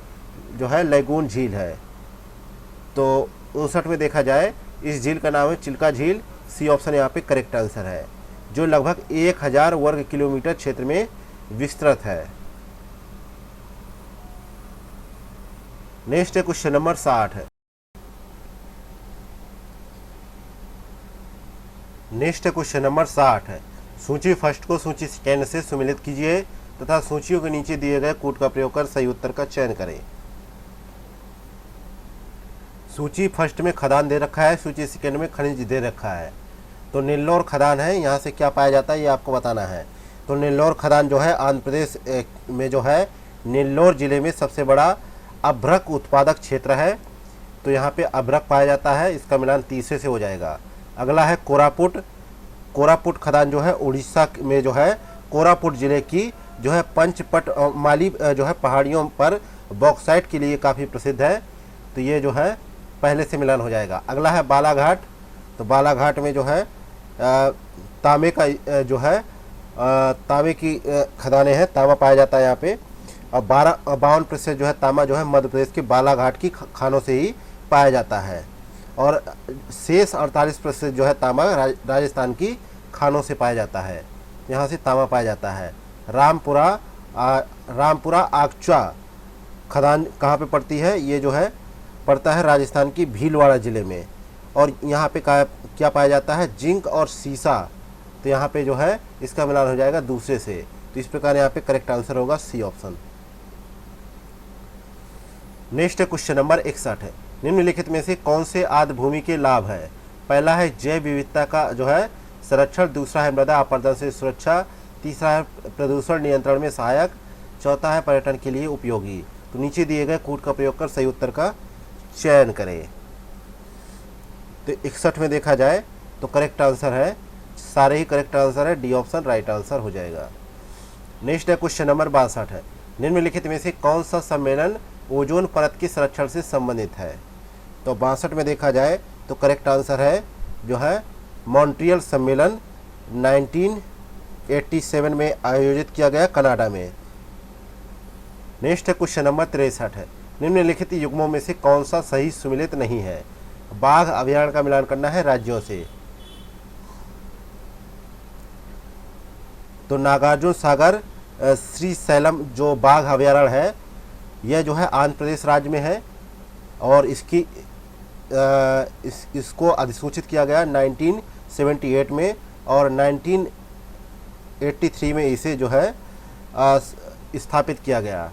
Speaker 1: जो है लैगून झील है? तो 59 में देखा जाए इस झील का नाम है चिल्का झील, सी ऑप्शन यहाँ पे करेक्ट आंसर है, जो लगभग 1000 वर्ग किलोमीटर क्षेत्र में विस्तृत है। नेक्स्ट है क्वेश्चन नंबर 60 है। नेक्स्ट है क्वेश्चन नंबर 60 है, सूची फर्स्ट को सूची सेकेंड से सुमिलित कीजिए तथा सूचियों के नीचे दिए गए कूट का प्रयोग कर सही उत्तर का चयन करें। सूची फर्स्ट में खदान दे रखा है, सूची सेकेंड में खनिज दे रखा है। तो नेल्लोर खदान है, यहाँ से क्या पाया जाता है ये आपको बताना है। तो नेल्लोर खदान जो है आंध्र प्रदेश में जो है नेल्लोर जिले में सबसे बड़ा अभ्रक उत्पादक क्षेत्र है। तो यहाँ पे अभ्रक पाया जाता है, इसका मिलान तीसरे से हो जाएगा। अगला है कोरापुट खदान जो है उड़ीसा में जो है कोरापुट जिले की जो है पंचपट माली जो है पहाड़ियों पर बॉक्साइट के लिए काफ़ी प्रसिद्ध है। तो ये जो है पहले से मिलान हो जाएगा। अगला है बालाघाट, तो बालाघाट में जो है तांबे का जो है तांबे की खदानें हैं, तांबा पाया जाता है यहाँ पे। और 52% जो है तांबा जो है मध्य प्रदेश के बालाघाट की खानों से ही पाया जाता है और शेष 48% जो है तांबा राजस्थान की खानों से पाया जाता है, यहाँ से तांबा पाया जाता है। रामपुरा आगचा खदान कहाँ पे पड़ती है? ये जो है पड़ता है राजस्थान की भीलवाड़ा ज़िले में और यहाँ पे क्या पाया जाता है? जिंक और सीसा। तो यहाँ पे जो है इसका मिलान हो जाएगा दूसरे से। तो इस प्रकार यहाँ पे करेक्ट आंसर होगा सी ऑप्शन। नेक्स्ट है क्वेश्चन नंबर 61 है, निम्नलिखित में से कौन से आर्द्र भूमि के लाभ है? पहला है जैव विविधता का जो है संरक्षण, दूसरा है मृदा अपरदन से सुरक्षा, तीसरा है प्रदूषण नियंत्रण में सहायक, चौथा है पर्यटन के लिए उपयोगी। तो नीचे दिए गए कूट का प्रयोग कर सही उत्तर का चयन करें। तो 61 में देखा जाए तो करेक्ट आंसर है, सारे ही करेक्ट आंसर है, डी ऑप्शन राइट आंसर हो जाएगा। नेक्स्ट है क्वेश्चन नंबर 62 है, निम्नलिखित में से कौन सा सम्मेलन ओजोन परत के संरक्षण से संबंधित है? तो 62 में देखा जाए तो करेक्ट आंसर है जो है मॉन्ट्रियल सम्मेलन 1987 में आयोजित किया गया कनाडा में। नेक्स्ट है क्वेश्चन नंबर 63 है, निम्नलिखित युग्मों में से कौन सा सही सुमिलित नहीं है? बाघ अभयारण्य का मिलान करना है राज्यों से। तो नागार्जुन सागर श्रीशैलम जो बाघ अभयारण्य है, यह जो है आंध्र प्रदेश राज्य में है और इसको अधिसूचित किया गया 1978 में और 1983 में इसे जो है स्थापित किया गया।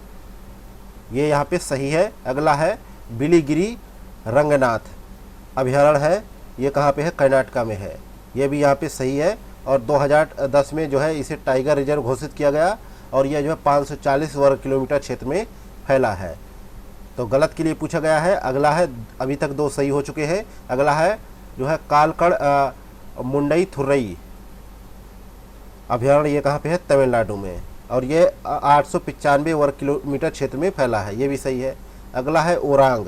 Speaker 1: ये यहाँ पे सही है। अगला है बिलीगिरी रंगनाथ अभयारण्य है, ये कहाँ पे है? कर्नाटका में है। ये भी यहाँ पे सही है और 2010 में जो है इसे टाइगर रिजर्व घोषित किया गया और यह जो है 540 वर्ग किलोमीटर क्षेत्र में फैला है। तो गलत के लिए पूछा गया है। अगला है, अभी तक 2 सही हो चुके हैं। अगला है जो है कालकड़ मुंडई थुरई अभयारण्य, ये कहाँ पे है? तमिलनाडु में और ये 895 वर्ग किलोमीटर क्षेत्र में फैला है, ये भी सही है। अगला है ओरांग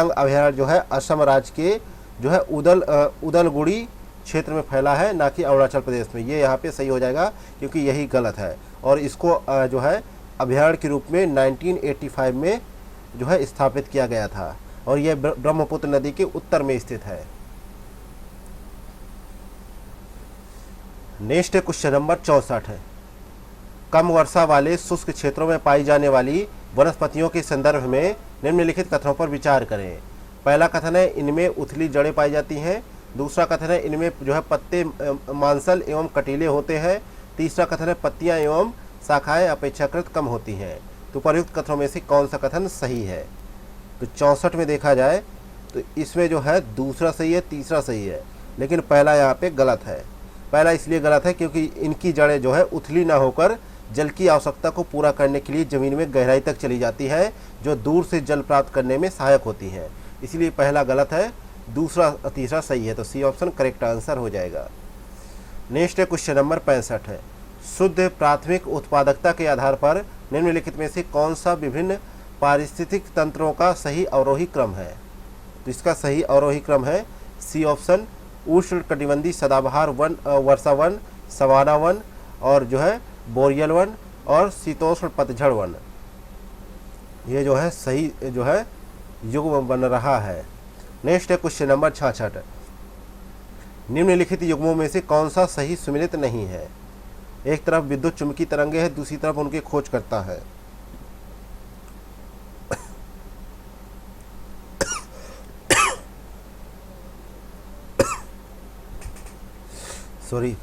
Speaker 1: अभयारण्य जो है असम राज्य के जो है उदलगुड़ी क्षेत्र में फैला है, ना कि अरुणाचल प्रदेश में। ये यहाँ पे सही हो जाएगा क्योंकि यही गलत है और इसको जो है अभयारण्य के रूप में 1985 में जो है स्थापित किया गया था और यह ब्रह्मपुत्र नदी के उत्तर में स्थित है। नेक्स्ट क्वेश्चन नंबर 64 है। कम वर्षा वाले शुष्क क्षेत्रों में पाई जाने वाली वनस्पतियों के संदर्भ में निम्नलिखित कथनों पर विचार करें। पहला कथन है इनमें उथली जड़ें पाई जाती हैं। दूसरा कथन है इनमें जो है पत्ते मांसल एवं कटीले होते हैं। तीसरा कथन है पत्तियां एवं शाखाएं अपेक्षाकृत कम होती हैं। तो उपर्युक्त कथनों में से कौन सा कथन सही है? तो 64 में देखा जाए तो इसमें जो है दूसरा सही है, तीसरा सही है, लेकिन पहला यहाँ पे गलत है। पहला इसलिए गलत है क्योंकि इनकी जड़ें जो है उथली ना होकर जल की आवश्यकता को पूरा करने के लिए ज़मीन में गहराई तक चली जाती है, जो दूर से जल प्राप्त करने में सहायक होती हैं। इसलिए पहला गलत है, दूसरा तीसरा सही है। तो सी ऑप्शन करेक्ट आंसर हो जाएगा। नेक्स्ट है क्वेश्चन नंबर 65 है। शुद्ध प्राथमिक उत्पादकता के आधार पर निम्नलिखित में से कौन सा विभिन्न पारिस्थितिक तंत्रों का सही अवरोही क्रम है? तो इसका सही अवरोही क्रम है सी ऑप्शन उष्णकटिबंधीय सदाबहार वन, वर्षा वन, सवाना वन और जो है बोरियल वन और शीतोष्ण पतझड़ वन। ये जो है सही जो है युग्म बन रहा है। नेक्स्ट है क्वेश्चन नंबर 66। निम्नलिखित युग्मों में से कौन सा सही सुमेलित नहीं है? एक तरफ विद्युत चुंबकीय तरंगे है, दूसरी तरफ उनकी खोज करता है। सॉरी,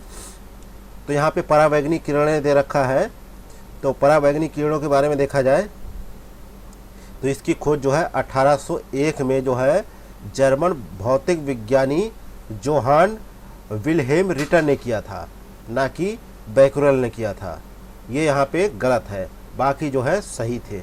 Speaker 1: तो यहाँ पे परावैंगनिक किरणें दे रखा है। तो परावैंगनिक किरणों के बारे में देखा जाए तो इसकी खोज जो है 1801 में जो है जर्मन भौतिक विज्ञानी जोहान विल्हेम रिटर ने किया था, ना कि बैकुरल ने किया था। ये यहाँ पे गलत है, बाकी जो है सही थे।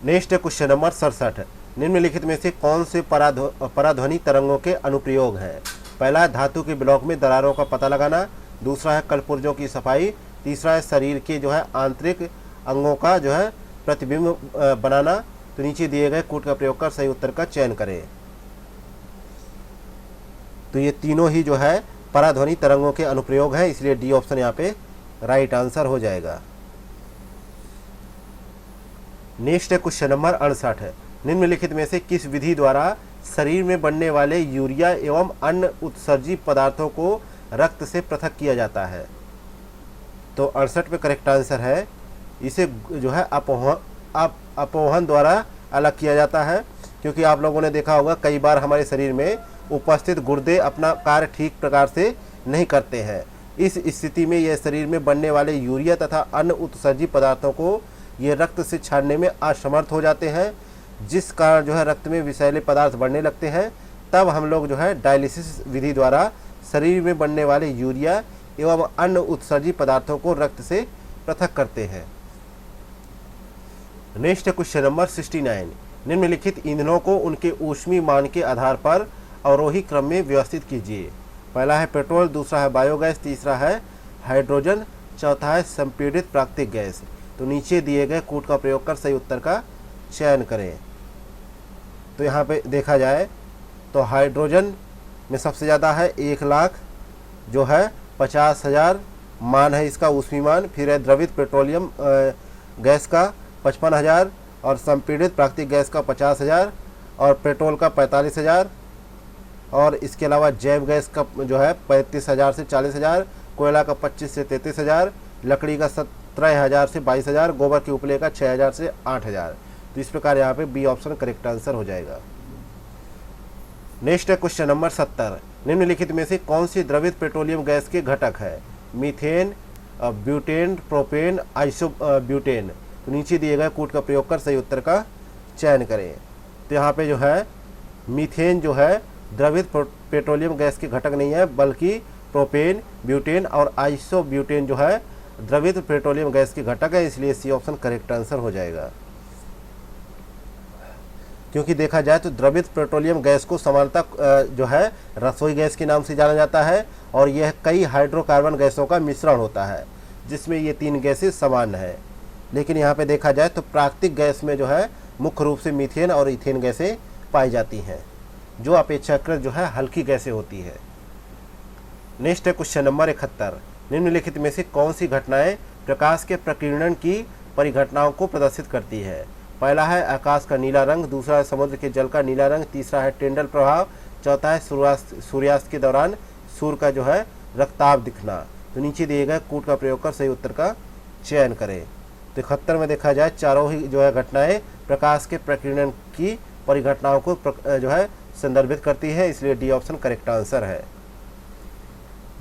Speaker 1: Next question number 67। निम्नलिखित में से कौन से पराध्वनि तरंगों के अनुप्रयोग हैं? पहला है धातु के ब्लॉक में दरारों का पता लगाना। दूसरा है कलपुर्जों की सफाई। तीसरा है शरीर के जो है आंतरिक अंगों का जो है प्रतिबिंब बनाना। तो नीचे दिए गए कूट का प्रयोग कर सही उत्तर का चयन करें। तो ये तीनों ही जो है पराध्वनि तरंगों के अनुप्रयोग हैं, इसलिए डी ऑप्शन यहाँ पे राइट आंसर हो जाएगा। नेक्स्ट है क्वेश्चन नंबर 68 है। निम्नलिखित में से किस विधि द्वारा शरीर में बनने वाले यूरिया एवं अन्य उत्सर्जी पदार्थों को रक्त से पृथक किया जाता है? तो 68 पे करेक्ट आंसर है इसे जो है अपोहन द्वारा अलग किया जाता है, क्योंकि आप लोगों ने देखा होगा कई बार हमारे शरीर में उपस्थित गुर्दे अपना कार्य ठीक प्रकार से नहीं करते हैं। इस स्थिति में यह शरीर में बनने वाले यूरिया तथा अन्य उत्सर्जी पदार्थों को ये रक्त से छाड़ने में असमर्थ हो जाते हैं, जिस कारण जो है रक्त में विषैले पदार्थ बढ़ने लगते हैं। तब हम लोग जो है डायलिसिस विधि द्वारा शरीर में बनने वाले यूरिया एवं अन्य उत्सर्जी पदार्थों को रक्त से पृथक करते हैं। Next question number 69। निम्नलिखित ईंधनों को उनके ऊष्मीय मान के आधार पर अवरोही क्रम में व्यवस्थित कीजिए। पहला है पेट्रोल, दूसरा है बायोगैस, तीसरा है हाइड्रोजन, चौथा है संपीड़ित प्राकृतिक गैस। तो नीचे दिए गए कूट का प्रयोग कर सही उत्तर का चयन करें। तो यहाँ पे देखा जाए तो हाइड्रोजन में सबसे ज़्यादा है 1 लाख जो है 50,000 मान है इसका ऊष्मीय मान। फिर है द्रवित पेट्रोलियम गैस का 55,000 और संपीड़ित प्राकृतिक गैस का 50,000 और पेट्रोल का 45,000 और इसके अलावा जैव गैस का जो है 35,000 से 40,000, कोयला का 25 से 33,000, लकड़ी का 17,000 से 22,000, गोबर के उपले का 6,000 से 8,000। तो इस प्रकार यहाँ पे बी ऑप्शन करेक्ट आंसर हो जाएगा। नेक्स्ट है क्वेश्चन नंबर 70। निम्नलिखित में से कौन सी द्रवित पेट्रोलियम गैस के घटक है? Methane, butane, propane, iso butane. तो नीचे दिए गए कूट का प्रयोग कर सही उत्तर का चयन करें। तो यहाँ पे जो है मीथेन जो है द्रवित पेट्रोलियम गैस के घटक नहीं है, बल्कि प्रोपेन, ब्यूटेन और आइसो ब्यूटेन जो है द्रवित पेट्रोलियम गैस के घटक है, इसलिए सी ऑप्शन करेक्ट आंसर हो जाएगा। क्योंकि देखा जाए तो द्रवित पेट्रोलियम गैस को सामान्यतः जो है रसोई गैस के नाम से जाना जाता है और यह कई हाइड्रोकार्बन गैसों का मिश्रण होता है जिसमें ये तीन गैसें समान है। लेकिन यहाँ पे देखा जाए तो प्राकृतिक गैस में जो है मुख्य रूप से मीथेन और इथेन गैसें पाई जाती हैं, जो अपेक्षाकृत जो है हल्की गैसें होती है। नेक्स्ट है क्वेश्चन नंबर 71। निम्नलिखित में से कौन सी घटनाएं प्रकाश के प्रकीर्णन की परिघटनाओं को प्रदर्शित करती है? पहला है आकाश का नीला रंग, दूसरा है समुद्र के जल का नीला रंग, तीसरा है टेंडल प्रभाव, चौथा है सूर्यास्त के दौरान सूर्य का जो है रक्ताभ दिखना। तो नीचे दिए गए कूट का प्रयोग कर सही उत्तर का चयन करें। तो 71 में देखा जाए चारों ही जो है घटनाएं प्रकाश के प्रकीर्णन की परिघटनाओं को जो है संदर्भित करती है, इसलिए डी ऑप्शन करेक्ट आंसर है।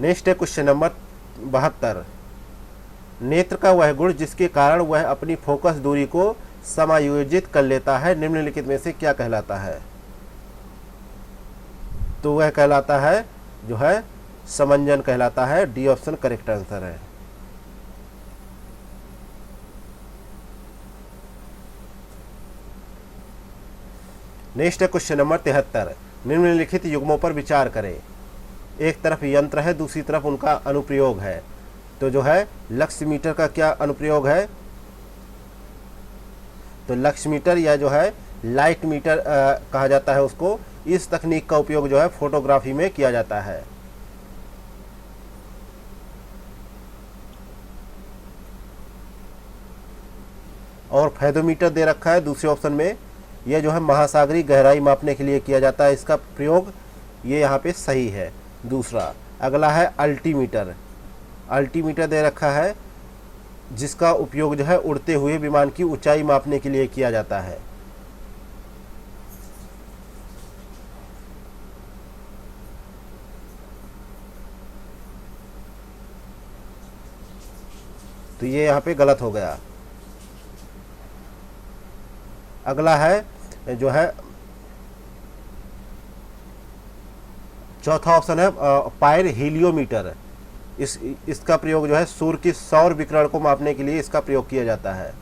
Speaker 1: नेक्स्ट है क्वेश्चन नंबर 72। नेत्र का वह गुण जिसके कारण वह अपनी फोकस दूरी को समायोजित कर लेता है निम्नलिखित में से क्या कहलाता है? तो वह कहलाता है जो है समंजन कहलाता है। डी ऑप्शन करेक्ट आंसर है। नेक्स्ट है क्वेश्चन नंबर 73। निम्नलिखित युग्मों पर विचार करें। एक तरफ यंत्र है, दूसरी तरफ उनका अनुप्रयोग है। तो जो है लक्स मीटर का क्या अनुप्रयोग है? तो लक्स मीटर या जो है लाइट मीटर कहा जाता है उसको। इस तकनीक का उपयोग जो है फोटोग्राफी में किया जाता है। और फेदोमीटर दे रखा है दूसरे ऑप्शन में। यह जो है महासागरीय गहराई मापने के लिए किया जाता है, इसका प्रयोग ये यहाँ पे सही है दूसरा। अगला है अल्टीमीटर। अल्टीमीटर दे रखा है जिसका उपयोग जो है उड़ते हुए विमान की ऊंचाई मापने के लिए किया जाता है। तो ये यहाँ पे गलत हो गया। अगला है जो है चौथा ऑप्शन है पायर हीलियोमीटर। इसका प्रयोग जो है सूर्य की सौर विकिरण को मापने के लिए इसका प्रयोग किया जाता है।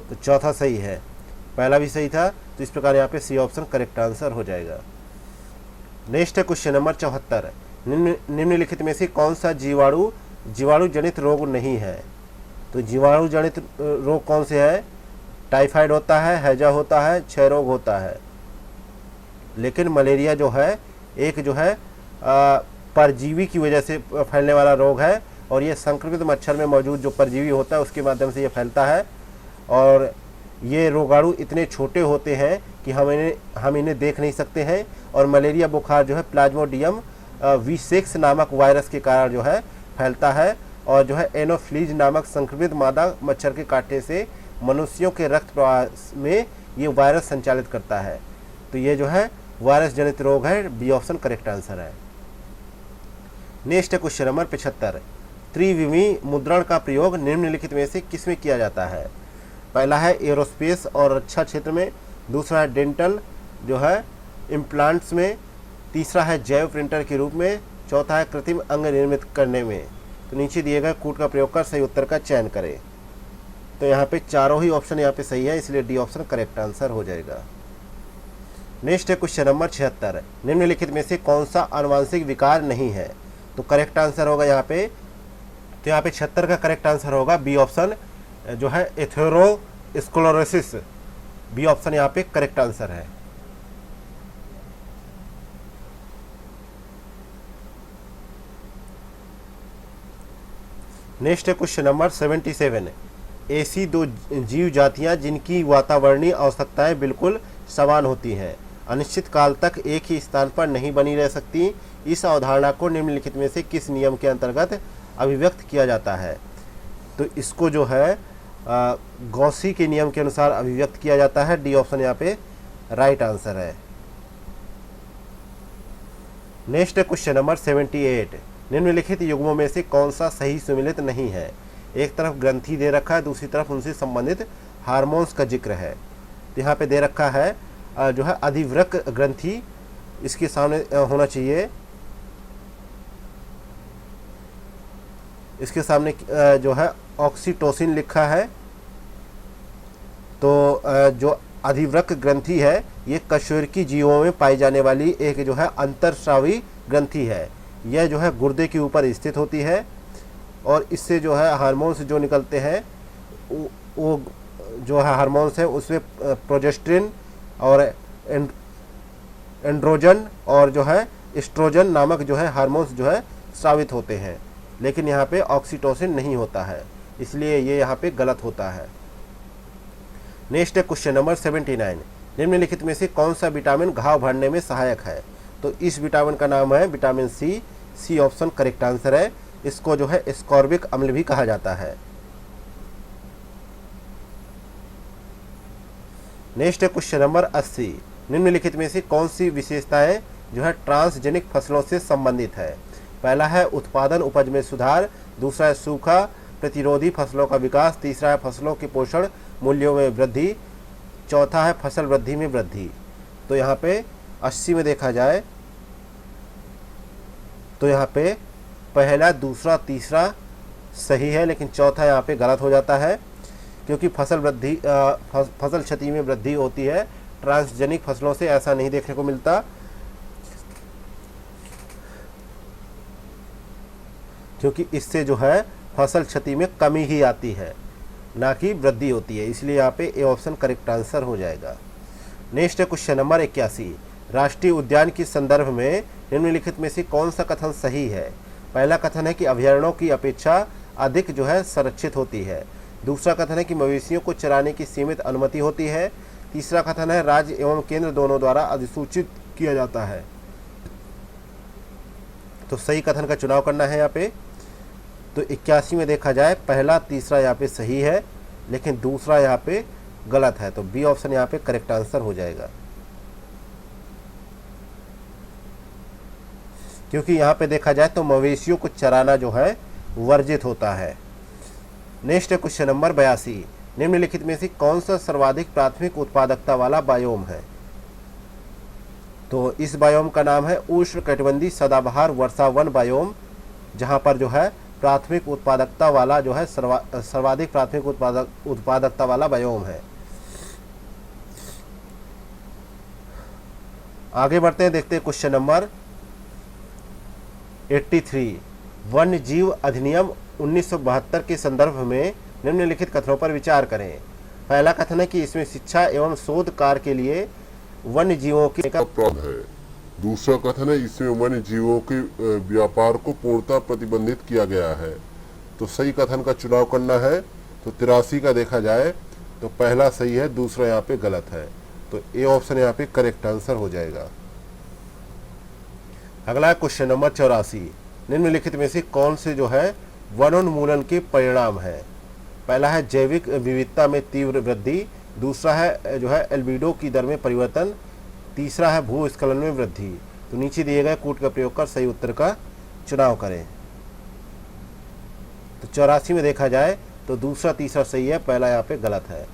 Speaker 1: तो चौथा सही है, पहला भी सही था, तो इस प्रकार यहाँ पे सी ऑप्शन करेक्ट आंसर हो जाएगा। नेक्स्ट है क्वेश्चन नंबर 74। निम्नलिखित में से कौन सा जीवाणु जनित रोग नहीं है? तो जीवाणु जनित रोग कौन से है? टाइफाइड होता है, हैजा होता है, क्षय रोग होता है। लेकिन मलेरिया जो है एक जो है परजीवी की वजह से फैलने वाला रोग है और ये संक्रमित मच्छर में मौजूद जो परजीवी होता है उसके माध्यम से ये फैलता है। और ये रोगाणु इतने छोटे होते हैं कि हम इन्हें देख नहीं सकते हैं। और मलेरिया बुखार जो है प्लाज्मोडियम V6 नामक वायरस के कारण जो है फैलता है और जो है एनोफ्लीज नामक संक्रमित मादा मच्छर के काटने से मनुष्यों के रक्त प्रवाह में ये वायरस संचालित करता है। तो ये जो है वायरस जनित रोग है। बी ऑप्शन करेक्ट आंसर है। नेक्स्ट है क्वेश्चन नंबर 75। त्रिविमी मुद्रण का प्रयोग निम्नलिखित में से किसमें किया जाता है? पहला है एरोस्पेस और रक्षा क्षेत्र में, दूसरा है डेंटल जो है इम्प्लांट्स में, तीसरा है जैव प्रिंटर के रूप में, चौथा है कृत्रिम अंग निर्मित करने में। तो नीचे दिए गए कूट का प्रयोग कर सही उत्तर का चयन करें। तो यहाँ पे चारों ही ऑप्शन यहाँ पे सही है, इसलिए डी ऑप्शन करेक्ट आंसर हो जाएगा। नेक्स्ट है क्वेश्चन नंबर 76। निम्नलिखित में से कौन सा आनुवांशिक विकार नहीं है? तो करेक्ट आंसर होगा यहाँ पे, तो यहाँ पे 76 का करेक्ट आंसर होगा बी ऑप्शन जो है एथेरोस्क्लेरोसिस। बी ऑप्शन यहाँ पे करेक्ट आंसर है। नेक्स्ट है क्वेश्चन नंबर 77। ऐसी दो जीव जातियां जिनकी वातावरणीय आवश्यकताएं बिल्कुल समान होती हैं, अनिश्चित काल तक एक ही स्थान पर नहीं बनी रह सकती। इस अवधारणा को निम्नलिखित में से किस नियम के अंतर्गत अभिव्यक्त किया जाता है? तो इसको जो है गॉसी के नियम के अनुसार अभिव्यक्त किया जाता है। डी ऑप्शन यहाँ पे राइट आंसर है। नेक्स्ट क्वेश्चन नंबर 78, निम्नलिखित युग्मों में से कौन सा सही सुमेलित नहीं है? एक तरफ ग्रंथि दे रखा है, दूसरी तरफ उनसे संबंधित हार्मोन्स का जिक्र है। तो यहाँ पे दे रखा है जो है अधिवृक्क ग्रंथि, इसके सामने होना चाहिए, इसके सामने जो है ऑक्सीटोसिन लिखा है। तो जो अधिवृक्क ग्रंथि है ये कशेरुकी जीवों में पाई जाने वाली एक जो है अंतरस्रावी ग्रंथि है। यह जो है गुर्दे के ऊपर स्थित होती है और इससे जो है हार्मोन्स जो निकलते हैं वो जो है हार्मोन्स है उसमें प्रोजेस्टेरिन और एंड्रोजन और जो है एस्ट्रोजन नामक जो है हार्मोन्स जो है स्रावित होते हैं, लेकिन यहाँ पे ऑक्सीटोसिन नहीं होता है, इसलिए ये यहाँ पे गलत होता है। नेक्स्ट क्वेश्चन नंबर 79, निम्नलिखित में से कौन सा विटामिन घाव भरने में सहायक है? तो इस विटामिन का नाम है vitamin C. C option correct answer है। इसको जो है एस्कॉर्बिक अम्ल भी कहा जाता है। नेक्स्ट क्वेश्चन नंबर 80, निम्नलिखित में से कौन सी विशेषताएं जो है ट्रांसजेनिक फसलों से संबंधित है? पहला है उत्पादन उपज में सुधार, दूसरा है सूखा प्रतिरोधी फसलों का विकास, तीसरा है फसलों के पोषण मूल्यों में वृद्धि, चौथा है फसल वृद्धि में वृद्धि। तो यहाँ पे 80 में देखा जाए तो यहाँ पे पहला, दूसरा, तीसरा सही है, लेकिन चौथा यहाँ पे गलत हो जाता है, क्योंकि फसल क्षति में वृद्धि होती है। ट्रांसजेनिक फसलों से ऐसा नहीं देखने को मिलता, क्योंकि इससे जो है फसल क्षति में कमी ही आती है, ना कि वृद्धि होती है, इसलिए यहाँ पे ए ऑप्शन करेक्ट आंसर हो जाएगा। नेक्स्ट क्वेश्चन नंबर 81, राष्ट्रीय उद्यान के संदर्भ में निम्नलिखित में से कौन सा कथन सही है? पहला कथन है कि अभयारण्यों की अपेक्षा अधिक जो है संरक्षित होती है। दूसरा कथन है कि मवेशियों को चराने की सीमित अनुमति होती है। तीसरा कथन है राज्य एवं केंद्र दोनों द्वारा अधिसूचित किया जाता है। तो सही कथन का चुनाव करना है यहाँ पे। तो 81 में देखा जाए पहला, तीसरा यहाँ पे सही है, लेकिन दूसरा यहाँ पे गलत है। तो बी ऑप्शन यहाँ पे करेक्ट आंसर हो जाएगा, क्योंकि यहाँ पे देखा जाए तो मवेशियों को चराना जो है वर्जित होता है। नेक्स्ट क्वेश्चन नंबर 82, निम्नलिखित में से कौन सा सर्वाधिक प्राथमिक उत्पादकता वाला बायोम है? तो इस बायोम का नाम है उष्णकटिबंधीय सदाबहार वर्षावन बायोम, जहाँ पर जो है प्राथमिक उत्पादकता वाला जो है सर्वाधिक प्राथमिक उत्पादकता वाला बायोम है। आगे बढ़ते हैं, देखते हैं क्वेश्चन नंबर 83, वन्य जीव अधिनियम 1972 के संदर्भ में निम्नलिखित कथनों पर विचार करें। पहला कथन है कि इसमें शिक्षा एवं शोध कार्य के लिए वन्य जीवों की
Speaker 3: अपराध है। दूसरा कथन है इसमें वन्य जीवों के व्यापार को पूर्णतः प्रतिबंधित किया गया है। तो सही कथन का चुनाव करना है। तो 83 का देखा जाए तो पहला सही है, दूसरा यहाँ पे गलत है। तो ए ऑप्शन यहाँ पे करेक्ट आंसर हो जाएगा।
Speaker 1: अगला क्वेश्चन नंबर 84, निम्नलिखित में से कौन से जो है वनोन्मूलन के परिणाम है? पहला है जैविक विविधता में तीव्र वृद्धि, दूसरा है जो है एल्बिडो की दर में परिवर्तन, तीसरा है भूस्खलन में वृद्धि। तो नीचे दिए गए कूट का प्रयोग कर सही उत्तर का चुनाव करें। तो 84 में देखा जाए तो दूसरा, तीसरा सही है, पहला यहाँ पे गलत है।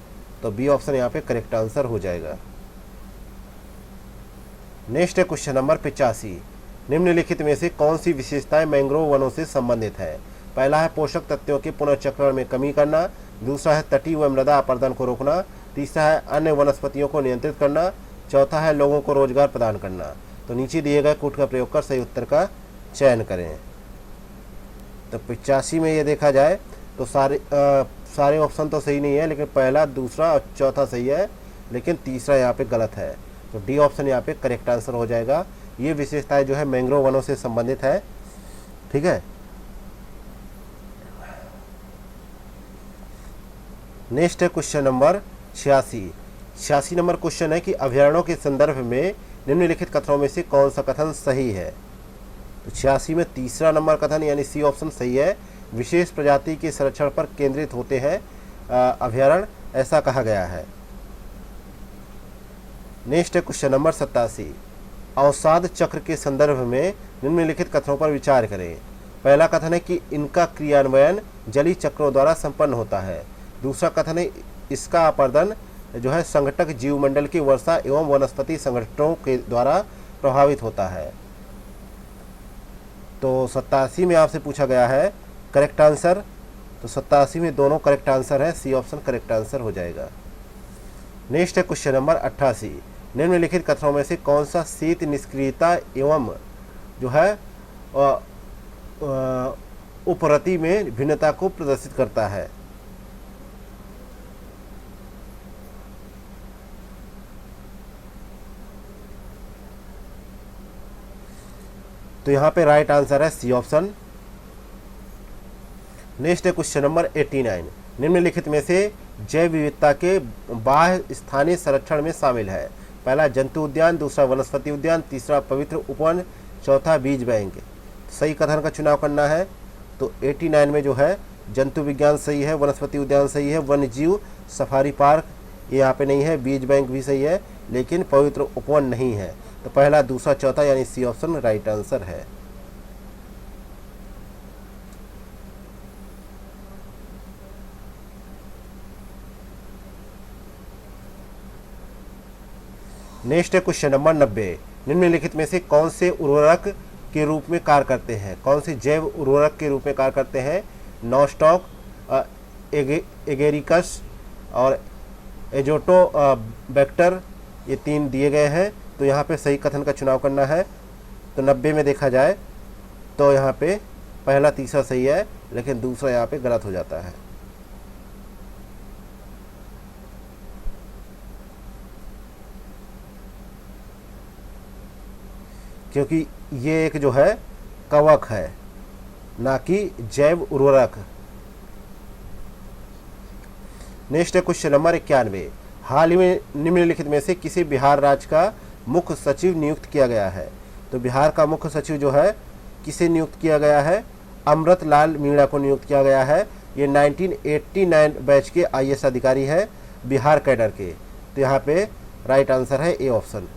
Speaker 1: तो बी ऑप्शन यहाँ पे करेक्ट आंसर हो जाएगा। नेक्स्ट है क्वेश्चन नंबर 85, निम्नलिखित में से कौन सी विशेषताएं मैंग्रोव वनों से संबंधित है? पहला है पोषक तत्वों के पुनर्चक्रण में कमी करना, दूसरा है तटीय व मृदा अपरदन को रोकना, तीसरा है अन्य वनस्पतियों को नियंत्रित करना, चौथा है लोगों को रोजगार प्रदान करना। तो नीचे दिए गए कूट का प्रयोग कर सही उत्तर का चयन करें। तो 85 में ये देखा जाए तो सारे ऑप्शन तो सही नहीं है, लेकिन पहला, दूसरा और चौथा सही है, लेकिन तीसरा यहाँ पे गलत है। तो डी ऑप्शन यहाँ पे करेक्ट आंसर हो जाएगा। ये विशेषताएं जो है मैंग्रोव वनों से संबंधित है। ठीक है। नेक्स्ट है क्वेश्चन नंबर 86 नंबर क्वेश्चन है कि अभयारण्यों के संदर्भ में निम्नलिखित कथनों में से कौन सा कथन सही है। तो 86 में तीसरा नंबर कथन यानी सी ऑप्शन सही है। विशेष प्रजाति के संरक्षण पर केंद्रित होते हैं अभयारण्य, ऐसा कहा गया है। नेक्स्ट है क्वेश्चन नंबर 87 अवसाद चक्र के संदर्भ में निम्नलिखित कथनों पर विचार करें। पहला कथन है कि इनका क्रियान्वयन जलीय चक्रों द्वारा संपन्न होता है। दूसरा कथन है इसका अपर्दन जो है संघटक जीवमंडल की वर्षा एवं वनस्पति संगठनों के द्वारा प्रभावित होता है। तो 87 में आपसे पूछा गया है करेक्ट आंसर, तो 87 में दोनों करेक्ट आंसर है, सी ऑप्शन करेक्ट आंसर हो जाएगा। नेक्स्ट है क्वेश्चन नंबर 88 निम्नलिखित कथनों में से कौन सा शीत निष्क्रियता एवं जो है उपरति में भिन्नता को प्रदर्शित करता है। तो यहाँ पे राइट आंसर है सी ऑप्शन। नेक्स्ट है क्वेश्चन नंबर 89 निम्नलिखित में से जैव विविधता के बाह्य स्थानीय संरक्षण में शामिल है। पहला जंतु उद्यान, दूसरा वनस्पति उद्यान, तीसरा पवित्र उपवन, चौथा बीज बैंक। सही कथन का चुनाव करना है। तो 89 में जो है जंतु विज्ञान सही है, वनस्पति उद्यान सही है, वन्य जीव सफारी पार्क ये यहाँ पे नहीं है, बीज बैंक भी सही है, लेकिन पवित्र उपवन नहीं है। तो पहला, दूसरा, चौथा यानी सी ऑप्शन राइट आंसर है। नेक्स्ट है क्वेश्चन नंबर 90 निम्नलिखित में से कौन से उर्वरक के रूप में कार्य करते हैं, कौन से जैव उर्वरक के रूप में कार्य करते हैं। नॉस्टॉक, एगेरिकस और एजोटो बैक्टर ये 3 दिए गए हैं। तो यहाँ पे सही कथन का चुनाव करना है। तो 90 में देखा जाए तो यहाँ पे पहला, तीसरा सही है, लेकिन दूसरा यहाँ पे गलत हो जाता है। क्योंकि ये एक जो है कवक है, ना कि जैव उर्वरक। नेक्स्ट है क्वेश्चन नंबर 91 हाल ही में निम्नलिखित में से किसी बिहार राज्य का मुख्य सचिव नियुक्त किया गया है। तो बिहार का मुख्य सचिव जो है किसे नियुक्त किया गया है, अमृत लाल मीणा को नियुक्त किया गया है। ये 1989 बैच के IAS अधिकारी है बिहार कैडर के। तो यहाँ पे राइट आंसर है ए ऑप्शन।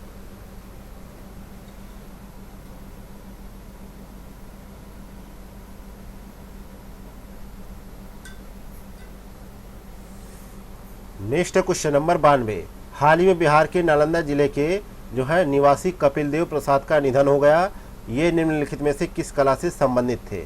Speaker 1: नेक्स्ट है क्वेश्चन नंबर 92 हाल ही में बिहार के नालंदा जिले के जो है निवासी कपिल देव प्रसाद का निधन हो गया। ये निम्नलिखित में से किस कला से संबंधित थे।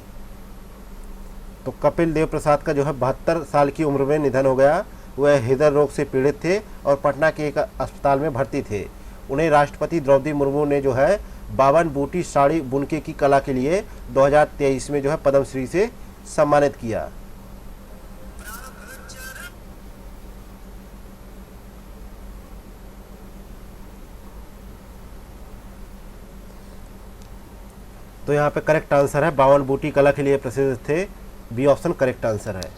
Speaker 1: तो कपिल देव प्रसाद का जो है 72 साल की उम्र में निधन हो गया। वह हृदय रोग से पीड़ित थे और पटना के एक अस्पताल में भर्ती थे। उन्हें राष्ट्रपति द्रौपदी मुर्मू ने जो है 52 बूटी साड़ी बुनके की कला के लिए 2023 में जो है पद्मश्री से सम्मानित किया। तो यहाँ पे करेक्ट आंसर है 52 बूटी कला के लिए प्रसिद्ध थे, बी ऑप्शन करेक्ट आंसर है।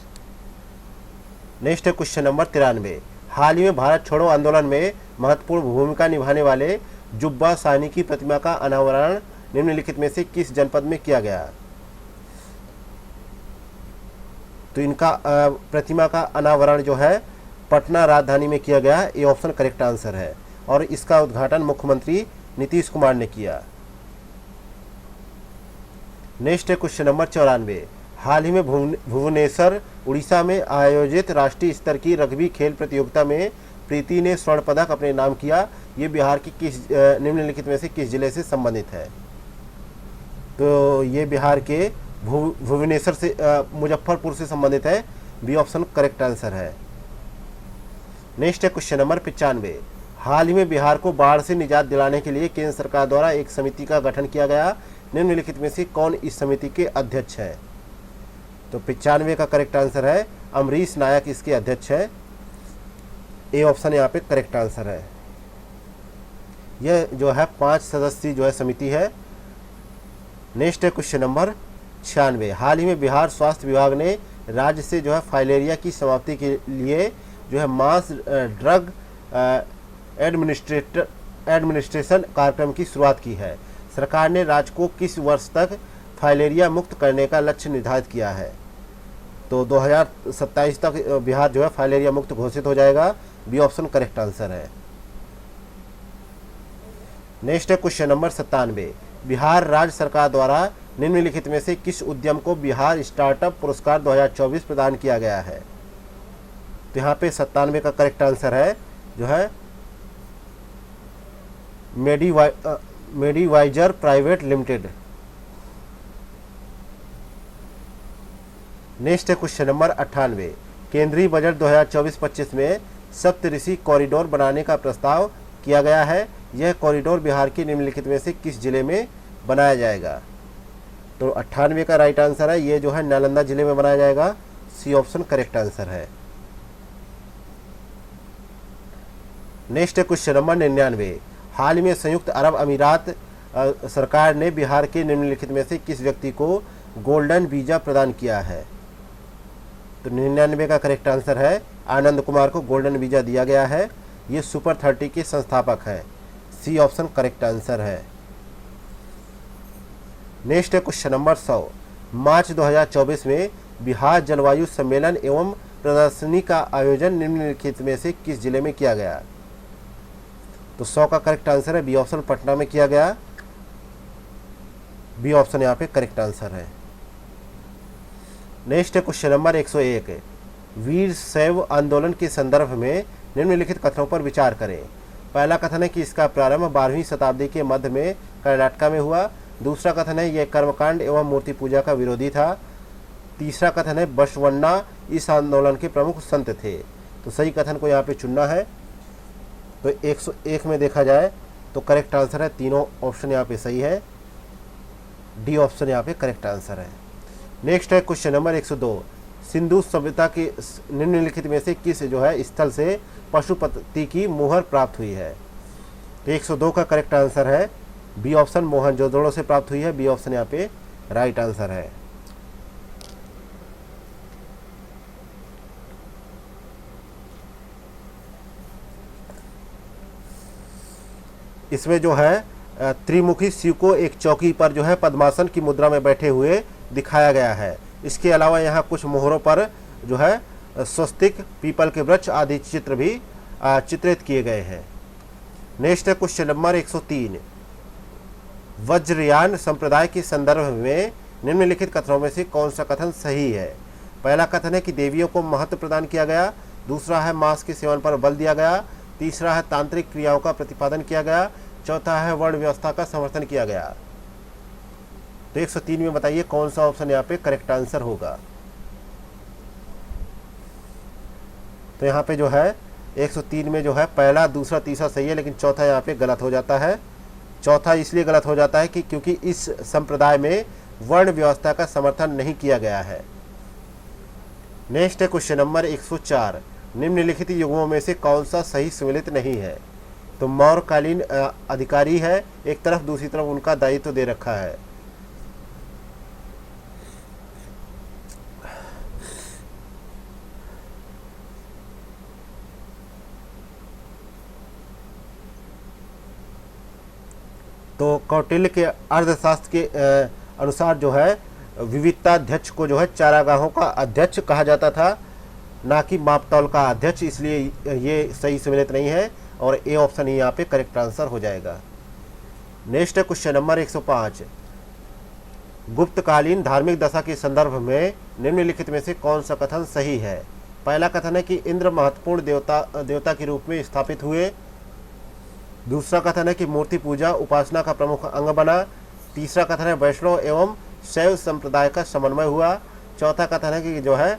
Speaker 1: नेक्स्ट है क्वेश्चन नंबर 93 हाल ही में भारत छोड़ो आंदोलन में महत्वपूर्ण भूमिका निभाने वाले जुब्बा साहनी की प्रतिमा का अनावरण निम्नलिखित में से किस जनपद में किया गया। तो इनका प्रतिमा का अनावरण जो है पटना राजधानी में किया गया। ये ऑप्शन करेक्ट आंसर है और इसका उद्घाटन मुख्यमंत्री नीतीश कुमार ने किया। नेक्स्ट है क्वेश्चन नंबर 94 हाल ही में भुवनेश्वर उड़ीसा में आयोजित राष्ट्रीय स्तर की रग्बी खेल प्रतियोगिता में प्रीति ने स्वर्ण पदक अपने नाम किया। ये बिहार की किस निम्नलिखित में से किस जिले से संबंधित है। तो ये बिहार के भुवनेश्वर से मुजफ्फरपुर से संबंधित है, बी ऑप्शन करेक्ट आंसर है। नेक्स्ट है क्वेश्चन नंबर 95 हाल ही में बिहार को बाढ़ से निजात दिलाने के लिए केंद्र सरकार द्वारा एक समिति का गठन किया गया। निम्नलिखित में से कौन इस समिति के अध्यक्ष हैं। तो 95 का करेक्ट आंसर है अमरीश नायक इसके अध्यक्ष है। ए ऑप्शन यहाँ पे करेक्ट आंसर है। यह जो है 5 सदस्यीय जो है समिति है। नेक्स्ट है क्वेश्चन नंबर 96 हाल ही में बिहार स्वास्थ्य विभाग ने राज्य से जो है फाइलेरिया की समाप्ति के लिए जो है मास ड्रग एडमिनिस्ट्रेशन कार्यक्रम की शुरुआत की है। सरकार ने राज्य को किस वर्ष तक फाइलेरिया मुक्त करने का लक्ष्य निर्धारित किया है? तो 2027 तक बिहार जो है फाइलेरिया मुक्त घोषित हो जाएगा। बी ऑप्शन करेक्ट आंसर है। नेक्स्ट है क्वेश्चन नंबर 97। बिहार राज्य सरकार द्वारा निम्नलिखित में से किस उद्यम को बिहार स्टार्टअप पुरस्कार 2024 प्रदान किया गया है? तो यहाँ पे 97 का करेक्ट आंसर है जो है मेडिवाइजर प्राइवेट लिमिटेड। नेक्स्ट है क्वेश्चन नंबर 98। केंद्रीय बजट 2024-25 में सप्तऋषि कॉरिडोर बनाने का प्रस्ताव किया गया है। यह कॉरिडोर बिहार के निम्नलिखित में से किस जिले में बनाया जाएगा? तो 98 का राइट आंसर है, ये जो है नालंदा जिले में बनाया जाएगा। सी ऑप्शन करेक्ट आंसर है। नेक्स्ट है क्वेश्चन नंबर 99। हाल में संयुक्त अरब अमीरात सरकार ने बिहार के निम्नलिखित में से किस व्यक्ति को गोल्डन वीजा प्रदान किया है? तो 99 का करेक्ट आंसर है, आनंद कुमार को गोल्डन वीजा दिया गया है। ये सुपर 30 के संस्थापक हैं। सी ऑप्शन करेक्ट आंसर है। नेक्स्ट है क्वेश्चन नंबर 100। मार्च 2024 में बिहार जलवायु सम्मेलन एवं प्रदर्शनी का आयोजन निम्नलिखित में से किस जिले में किया गया? तो 100 का करेक्ट आंसर है, बी ऑप्शन पटना में किया गया। बी ऑप्शन यहाँ पे करेक्ट आंसर है। नेक्स्ट है क्वेश्चन नंबर 101। वीर शैव आंदोलन के संदर्भ में निम्नलिखित कथनों पर विचार करें। पहला कथन है कि इसका प्रारंभ 12वीं शताब्दी के मध्य में कर्नाटक में हुआ। दूसरा कथन है यह कर्मकांड एवं मूर्ति पूजा का विरोधी था। तीसरा कथन है बसवण्णा इस आंदोलन के प्रमुख संत थे। तो सही कथन को यहाँ पे चुनना है। तो 101 में देखा जाए तो करेक्ट आंसर है, तीनों ऑप्शन यहाँ पे सही है। डी ऑप्शन यहाँ पे करेक्ट आंसर है। नेक्स्ट है क्वेश्चन नंबर 102। सिंधु सभ्यता के निम्नलिखित में से किस जो है स्थल से पशुपति की मुहर प्राप्त हुई है? तो 102 का करेक्ट आंसर है, बी ऑप्शन मोहनजोदड़ो से प्राप्त हुई है। बी ऑप्शन यहाँ पे राइट आंसर है। इसमें जो है त्रिमुखी शिव को एक चौकी पर जो है पद्मासन की मुद्रा में बैठे हुए दिखाया गया है। इसके अलावा यहाँ कुछ मोहरों पर जो है स्वस्तिक, पीपल के वृक्ष आदि चित्र भी चित्रित किए गए हैं। नेक्स्ट है क्वेश्चन नंबर 103। वज्रयान संप्रदाय के संदर्भ में निम्नलिखित कथनों में से कौन सा कथन सही है? पहला कथन है कि देवियों को महत्व प्रदान किया गया। दूसरा है मांस के सेवन पर बल दिया गया। तीसरा है तांत्रिक क्रियाओं का प्रतिपादन किया गया। चौथा है वर्ण व्यवस्था का समर्थन किया गया। तो 103 में बताइए कौन सा ऑप्शन यहाँ पे करेक्ट आंसर होगा? तो यहाँ पे जो है 103 में जो है पहला, दूसरा, तीसरा सही है, लेकिन चौथा यहाँ पे गलत हो जाता है। चौथा इसलिए गलत हो जाता है कि क्योंकि इस संप्रदाय में वर्ण व्यवस्था का समर्थन नहीं किया गया है। नेक्स्ट है क्वेश्चन नंबर 104। निम्नलिखित युगों में से कौन सा सही सम्मिलित नहीं है? तो मौर्यकालीन अधिकारी है एक तरफ, दूसरी तरफ उनका दायित्व दे रखा है। तो कौटिल्य के अर्थशास्त्र के अनुसार जो है विविधताध्यक्ष को जो है चारागाहों का अध्यक्ष कहा जाता था, ना कि मापतौल का अध्यक्ष, इसलिए ये सही सम्मिलित नहीं है और ए ऑप्शन ही यहाँ पे करेक्ट आंसर हो जाएगा। नेक्स्ट है क्वेश्चन नंबर 105। गुप्तकालीन धार्मिक दशा के संदर्भ में निम्नलिखित में से कौन सा कथन सही है? पहला कथन है कि इंद्र महत्वपूर्ण देवता के रूप में स्थापित हुए। दूसरा कथन है कि मूर्ति पूजा उपासना का प्रमुख अंग बना। तीसरा कथन है वैष्णव एवं शैव संप्रदाय का समन्वय हुआ। चौथा कथन है कि जो है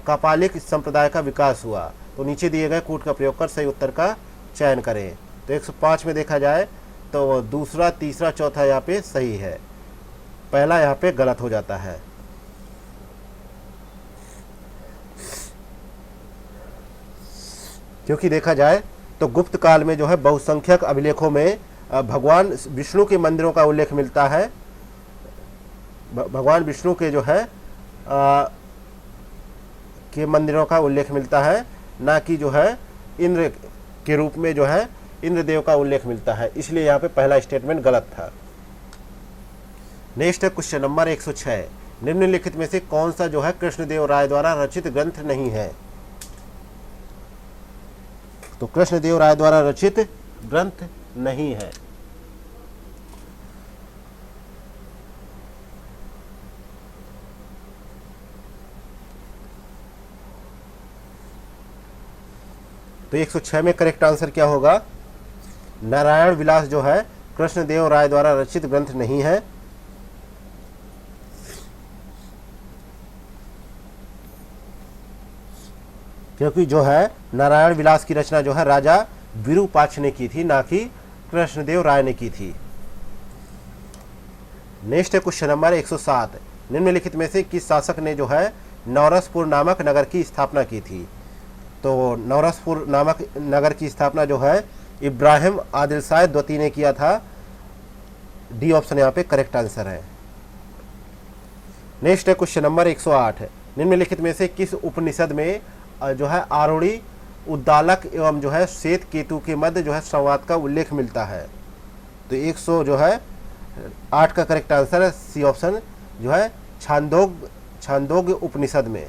Speaker 1: कपालिक संप्रदाय का विकास हुआ। तो नीचे दिए गए कूट का प्रयोग कर सही उत्तर का चयन करें। तो 105 में देखा जाए तो दूसरा, तीसरा, चौथा यहाँ पे सही है, पहला यहाँ पे गलत हो जाता है। क्योंकि देखा जाए तो गुप्त काल में जो है बहुसंख्यक अभिलेखों में भगवान विष्णु के मंदिरों का उल्लेख मिलता है। भगवान विष्णु के जो है के मंदिरों का उल्लेख मिलता है, ना कि जो है इंद्र के रूप में जो है इंद्रदेव का उल्लेख मिलता है, इसलिए यहाँ पे पहला स्टेटमेंट गलत था। नेक्स्ट है क्वेश्चन नंबर 106, निम्नलिखित में से कौन सा जो है कृष्णदेव राय द्वारा रचित ग्रंथ नहीं है? तो कृष्णदेव राय द्वारा रचित ग्रंथ नहीं है। तो 106 में करेक्ट आंसर क्या होगा? नारायण विलास जो है कृष्णदेव राय द्वारा रचित ग्रंथ नहीं है। क्योंकि जो है नारायण विलास की रचना जो है राजा विरूपाक्ष ने की थी, ना कि कृष्णदेव राय ने की थी। नेक्स्ट है क्वेश्चन नंबर 107, निम्नलिखित में से किस शासक ने जो है नौरसपुर नामक नगर की स्थापना की थी? तो नौरसपुर नामक नगर की स्थापना जो है इब्राहिम आदिल शाह द्वितीय ने किया था। डी ऑप्शन यहाँ पे करेक्ट आंसर है। नेक्स्ट है क्वेश्चन नंबर 108, निम्नलिखित में से किस उपनिषद में जो है आरोड़ी उद्दालक एवं जो है श्वेत केतु के मध्य जो है संवाद का उल्लेख मिलता है? तो 108 का करेक्ट आंसर है सी ऑप्शन जो है छांदोग्य उपनिषद में।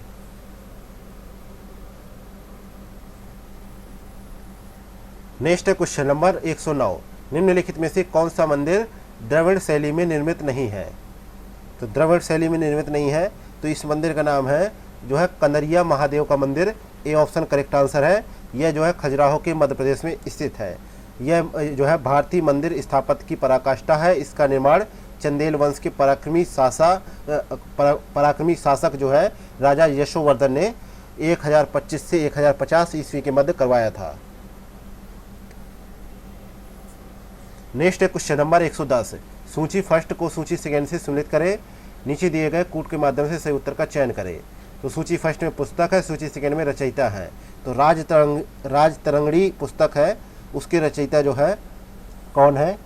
Speaker 1: नेक्स्ट है क्वेश्चन नंबर 109, निम्नलिखित में से कौन सा मंदिर द्रविड़ शैली में निर्मित नहीं है? तो द्रविड़ शैली में निर्मित नहीं है, तो इस मंदिर का नाम है जो है कनरिया महादेव का मंदिर। ए ऑप्शन करेक्ट आंसर है। यह जो है खजुराहो के मध्य प्रदेश में स्थित है। यह जो है भारतीय मंदिर स्थापत्य की पराकाष्ठा है। इसका निर्माण चंदेल वंश के पराक्रमी शासक जो है राजा यशोवर्धन ने 1025 से 1050 ईस्वी के मध्य करवाया था। नेक्स्ट है क्वेश्चन नंबर 110, सूची फर्स्ट को सूची सेकेंड से सुनिश्चित करें। नीचे दिए गए कूट के माध्यम से सही उत्तर का चयन करें। तो सूची फर्स्ट में पुस्तक है, सूची सेकेंड में रचयिता है। तो राजतरंगिणी पुस्तक है, उसके रचयिता जो है कौन है?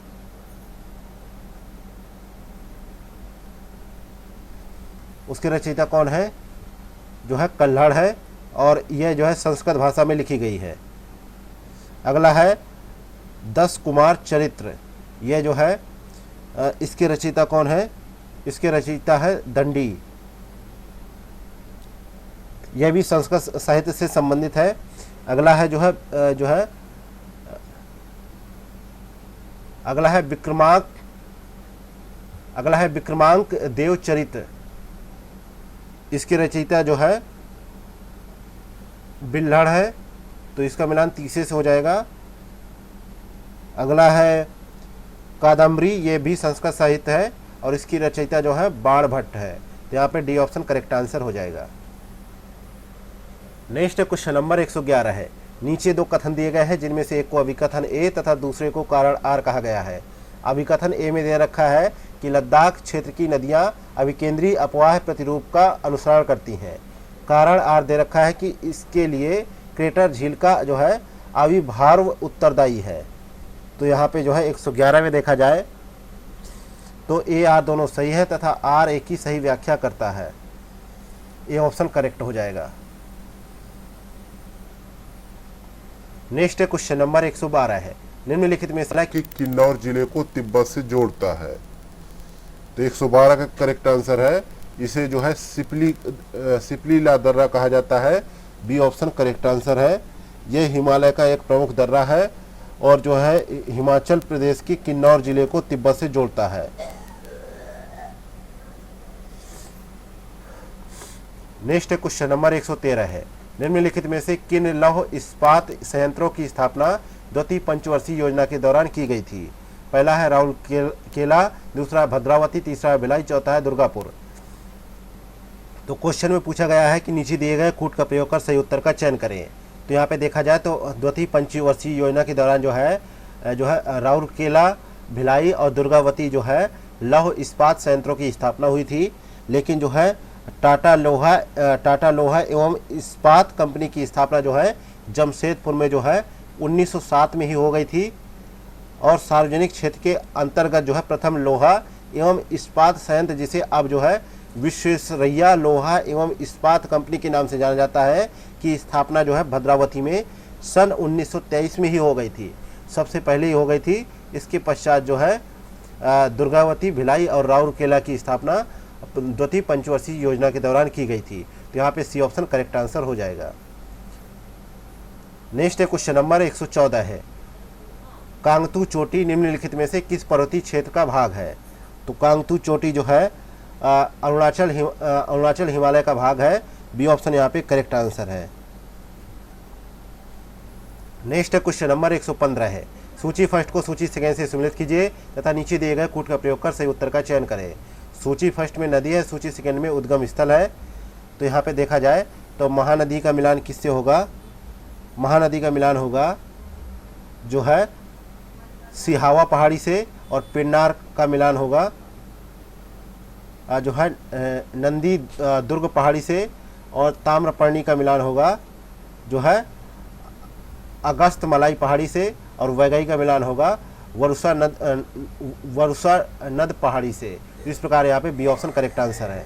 Speaker 1: उसके रचयिता कौन है? जो है कल्हड़ है, और यह जो है संस्कृत भाषा में लिखी गई है। अगला है 10 कुमार चरित्र, यह जो है इसके रचयिता कौन है? इसके रचयिता है दंडी। यह भी संस्कृत साहित्य से संबंधित है। अगला है अगला है विक्रमांक देव चरित्र, इसके रचयिता जो है बिल्हड़ है, तो इसका मिलान तीसरे से हो जाएगा। अगला है कादम्बरी, ये भी संस्कृत साहित्य है, और इसकी रचयिता जो है बाणभट्ट है। तो यहाँ पे डी ऑप्शन करेक्ट आंसर हो जाएगा। नेक्स्ट क्वेश्चन नंबर 111 है, नीचे दो कथन दिए गए हैं जिनमें से एक को अभिकथन ए तथा दूसरे को कारण आर कहा गया है। अभिकथन ए में दे रखा है कि लद्दाख क्षेत्र की नदियां अभिकेंद्रीय अपवाह प्रतिरूप का अनुसरण करती हैं। कारण आर दे रखा है कि इसके लिए क्रेटर झील का जो है अविभार उत्तरदायी है। तो यहाँ पे जो है 111 में देखा जाए तो ए आर दोनों सही है तथा आर एक ही सही व्याख्या करता है। ये ऑप्शन करेक्ट हो जाएगा। नेक्स्ट क्वेश्चन नंबर 112 है, निम्नलिखित में से
Speaker 3: कि किन्नौर जिले को तिब्बत से जोड़ता है। तो 112 का करेक्ट आंसर है, इसे जो है सिपली ला दर्रा कहा जाता है। बी ऑप्शन करेक्ट आंसर है। यह हिमालय का एक प्रमुख दर्रा है और जो है हिमाचल प्रदेश की किन्नौर जिले को तिब्बत से जोड़ता है। नेक्स्ट क्वेश्चन नंबर 113 है, निम्नलिखित में से किन लौह इस्पात संयंत्रों की स्थापना द्वितीय पंचवर्षीय योजना के दौरान की गई थी? पहला है राउरकेला, दूसरा है भद्रावती, तीसरा है भिलाई, चौथा है दुर्गापुर। तो क्वेश्चन में पूछा गया है कि नीचे दिए गए कूट का प्रयोग कर सही उत्तर का चयन करें। तो यहाँ पे देखा जाए तो द्वितीय पंचवर्षीय योजना के दौरान जो है राउरकेला, भिलाई और दुर्गावती जो है लौह इस्पात संयंत्रों की स्थापना हुई थी। लेकिन जो है टाटा लोहा एवं इस्पात कंपनी की स्थापना जो है जमशेदपुर में जो है 1907 में ही हो गई थी। और सार्वजनिक क्षेत्र के अंतर्गत जो है प्रथम लोहा एवं इस्पात संयंत्र जिसे अब जो है
Speaker 1: विश्वेश्वरैया लोहा एवं इस्पात कंपनी के नाम से जाना जाता है, की स्थापना जो है भद्रावती में सन 1923 में ही हो गई थी, सबसे पहले ही हो गई थी। इसके पश्चात जो है दुर्गावती, भिलाई और राउरकेला की स्थापना द्वितीय पंचवर्षीय योजना के दौरान की गई थी। तो यहाँ पे सी ऑप्शन करेक्ट आंसर हो जाएगा। नेक्स्ट है क्वेश्चन नंबर 114 है, कांगतू चोटी निम्नलिखित में से किस पर्वतीय क्षेत्र का भाग है? तो कांगतू चोटी जो है अरुणाचल हिमालय का भाग है। बी ऑप्शन यहाँ पे करेक्ट आंसर है। नेक्स्ट है क्वेश्चन नंबर 115 है, सूची फर्स्ट को सूची सेकेंड से सम्मिलित कीजिए तथा नीचे दिए गए कूट का प्रयोग कर सही उत्तर का चयन करें। सूची फर्स्ट में नदी है, सूची सेकेंड में उद्गम स्थल है। तो यहाँ पे देखा जाए तो महानदी का मिलान किससे होगा? महानदी का मिलान होगा जो है सिहावा पहाड़ी से, और पिन्नार का मिलान होगा जो है नंदी दुर्ग पहाड़ी से, और ताम्रपर्णी का मिलान होगा जो है अगस्त मलाई पहाड़ी से, और वैगई का मिलान होगा वरुसा नद पहाड़ी से। इस प्रकार यहाँ पे बी ऑप्शन करेक्ट आंसर है।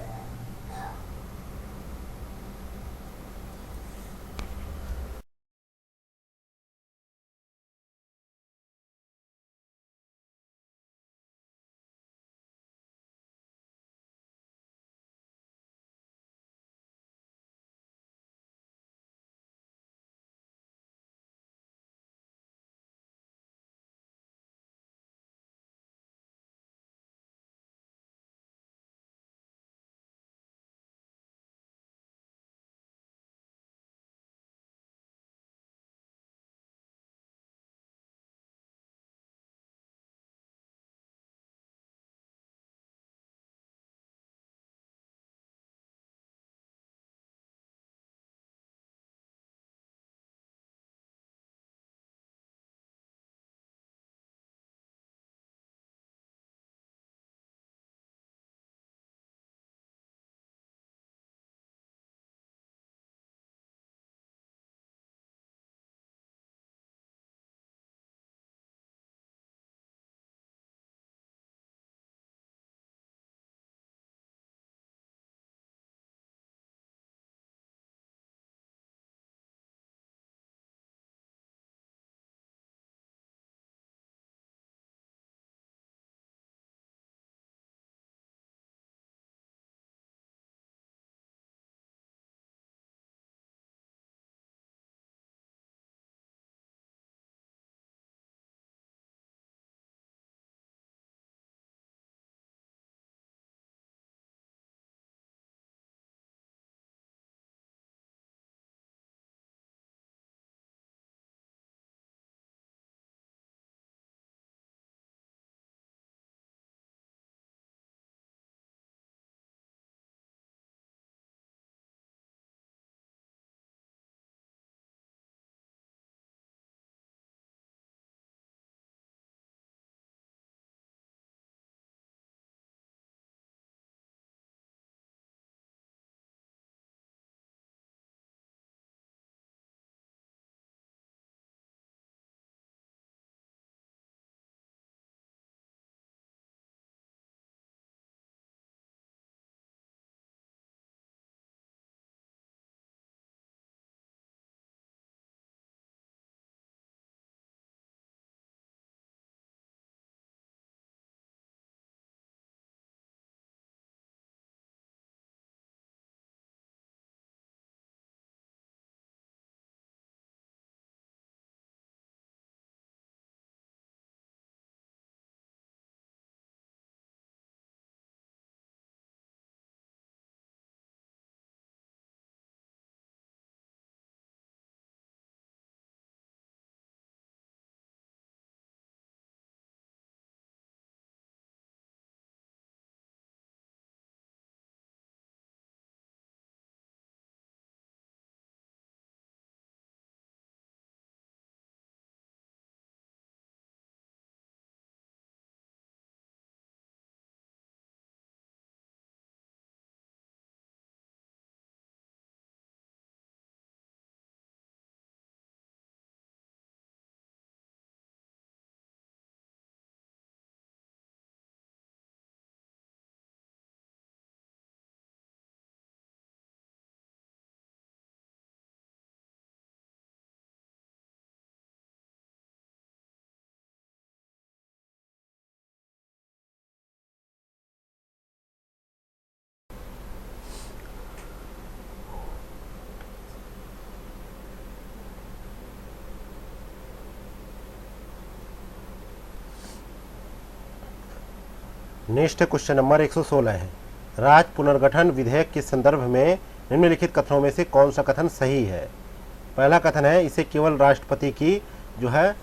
Speaker 1: नेक्स्ट है क्वेश्चन नंबर 116 है, राज्य पुनर्गठन विधेयक के संदर्भ में निम्नलिखित कथनों में से कौन सा कथन सही है। पहला कथन है इसे केवल राष्ट्रपति की जो है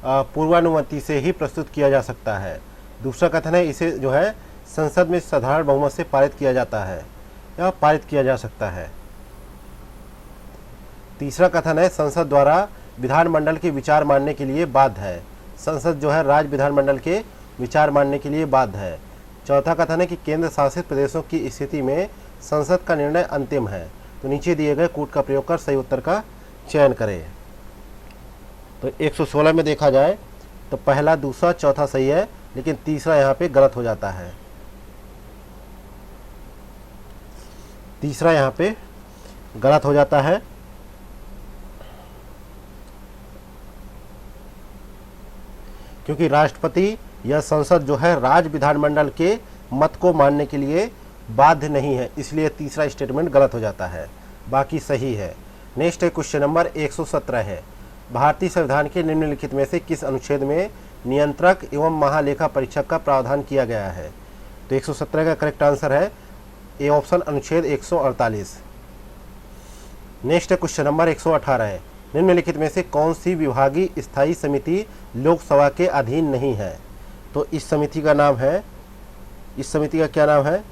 Speaker 1: पूर्वानुमति से ही प्रस्तुत किया जा सकता है। दूसरा कथन है इसे जो है संसद में साधारण बहुमत से पारित किया जाता है या पारित किया जा सकता है। तीसरा कथन है संसद द्वारा विधानमंडल के विचार मानने के लिए बाध्य है। संसद जो है राज्य विधानमंडल के विचार मानने के लिए बाध्य है। चौथा कथन है कि केंद्र शासित प्रदेशों की स्थिति में संसद का निर्णय अंतिम है। तो नीचे दिए गए कूट का प्रयोग कर सही उत्तर का चयन करें। तो 116 में देखा जाए तो पहला, दूसरा, चौथा सही है, लेकिन तीसरा यहाँ पे गलत हो जाता है। तीसरा यहाँ पे गलत हो जाता है, क्योंकि राष्ट्रपति या संसद जो है राज्य विधानमंडल के मत को मानने के लिए बाध्य नहीं है, इसलिए तीसरा स्टेटमेंट गलत हो जाता है, बाकी सही है। नेक्स्ट है क्वेश्चन नंबर 117 है, भारतीय संविधान के निम्नलिखित में से किस अनुच्छेद में नियंत्रक एवं महालेखा परीक्षक का प्रावधान किया गया है। तो 117 का करेक्ट आंसर है ए ऑप्शन, अनुच्छेद 148। नेक्स्ट है क्वेश्चन नंबर 118 है, निम्नलिखित में से कौन सी विभागीय स्थायी समिति लोकसभा के अधीन नहीं है। तो इस समिति का नाम है, इस समिति का क्या नाम है,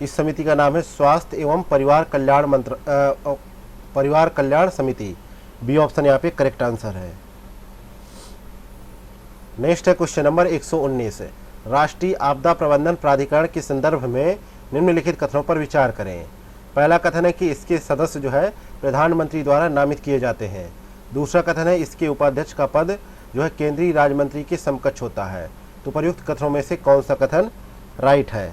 Speaker 1: इस समिति का नाम है स्वास्थ्य एवं परिवार कल्याण समिति। बी ऑप्शन यहाँ पे करेक्ट आंसर है। नेक्स्ट है क्वेश्चन नंबर 119 है, राष्ट्रीय आपदा प्रबंधन प्राधिकरण के संदर्भ में निम्नलिखित कथनों पर विचार करें। पहला कथन है कि इसके सदस्य जो है प्रधानमंत्री द्वारा नामित किए जाते हैं। दूसरा कथन है इसके उपाध्यक्ष का पद जो है केंद्रीय राज्य मंत्री के समकक्ष होता है। तो प्रयुक्त कथनों में से कौन सा कथन राइट है।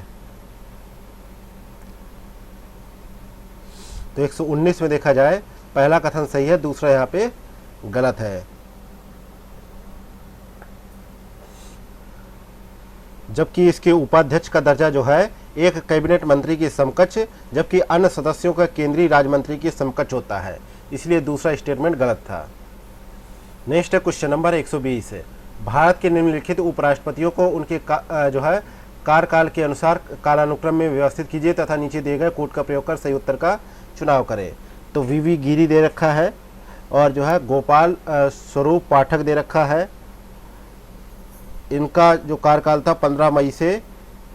Speaker 1: तो 119 में देखा जाए पहला कथन सही है, दूसरा यहाँ पे गलत है। जबकि इसके उपाध्यक्ष का दर्जा जो है एक कैबिनेट मंत्री के समकक्ष, जबकि अन्य सदस्यों का केंद्रीय राज्य मंत्री के समकक्ष होता है, इसलिए दूसरा स्टेटमेंट गलत था। नेक्स्ट है क्वेश्चन नंबर 120 है, भारत के निम्नलिखित उपराष्ट्रपतियों को उनके जो है कार्यकाल के अनुसार कालानुक्रम में व्यवस्थित कीजिए तथा नीचे दिए गए कोड का प्रयोग कर सही उत्तर का चुनाव करें। तो वीवी गिरी दे रखा है और जो है गोपाल स्वरूप पाठक दे रखा है। इनका जो कार्यकाल था 15 मई से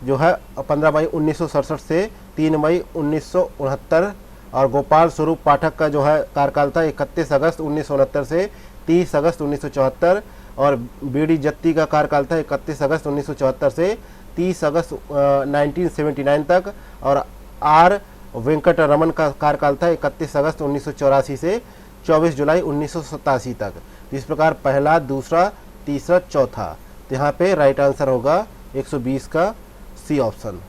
Speaker 1: जो है 15 मई 1967 से 3 मई 1969, और गोपाल स्वरूप पाठक का जो है कार्यकाल था 31 अगस्त 1969 से 30 अगस्त 1974, और बीडी जत्ती का कार्यकाल था 31 अगस्त 1974 से 30 अगस्त 1979 तक, और आर वेंकटरमन का कार्यकाल था 31 अगस्त 1984 से 24 जुलाई 1987 तक। इस प्रकार पहला, दूसरा, तीसरा, चौथा, तो यहाँ पे राइट आंसर होगा 120 का सी ऑप्शन।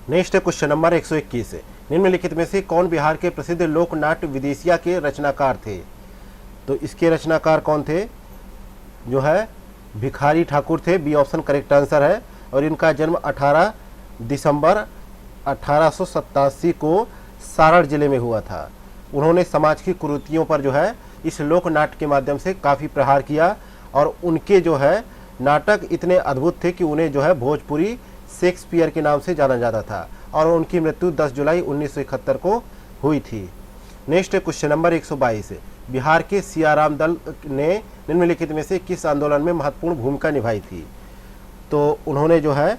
Speaker 1: नेक्स्ट है क्वेश्चन नंबर 121 है, निम्नलिखित में से कौन बिहार के प्रसिद्ध लोक नाट्य विदेशिया के रचनाकार थे। तो इसके रचनाकार कौन थे, जो है भिखारी ठाकुर थे। बी ऑप्शन करेक्ट आंसर है, और इनका जन्म 18 दिसंबर 1887 को सारण जिले में हुआ था। उन्होंने समाज की कुरीतियों पर जो है इस लोक नाट्य के माध्यम से काफ़ी प्रहार किया, और उनके जो है नाटक इतने अद्भुत थे कि उन्हें जो है भोजपुरी शेक्सपियर के नाम से जाना जाता था, और उनकी मृत्यु 10 जुलाई 1971 को हुई थी। नेक्स्ट है क्वेश्चन नंबर 122 है, बिहार के सियाराम दल ने निम्नलिखित में से किस आंदोलन में महत्वपूर्ण भूमिका निभाई थी। तो उन्होंने जो है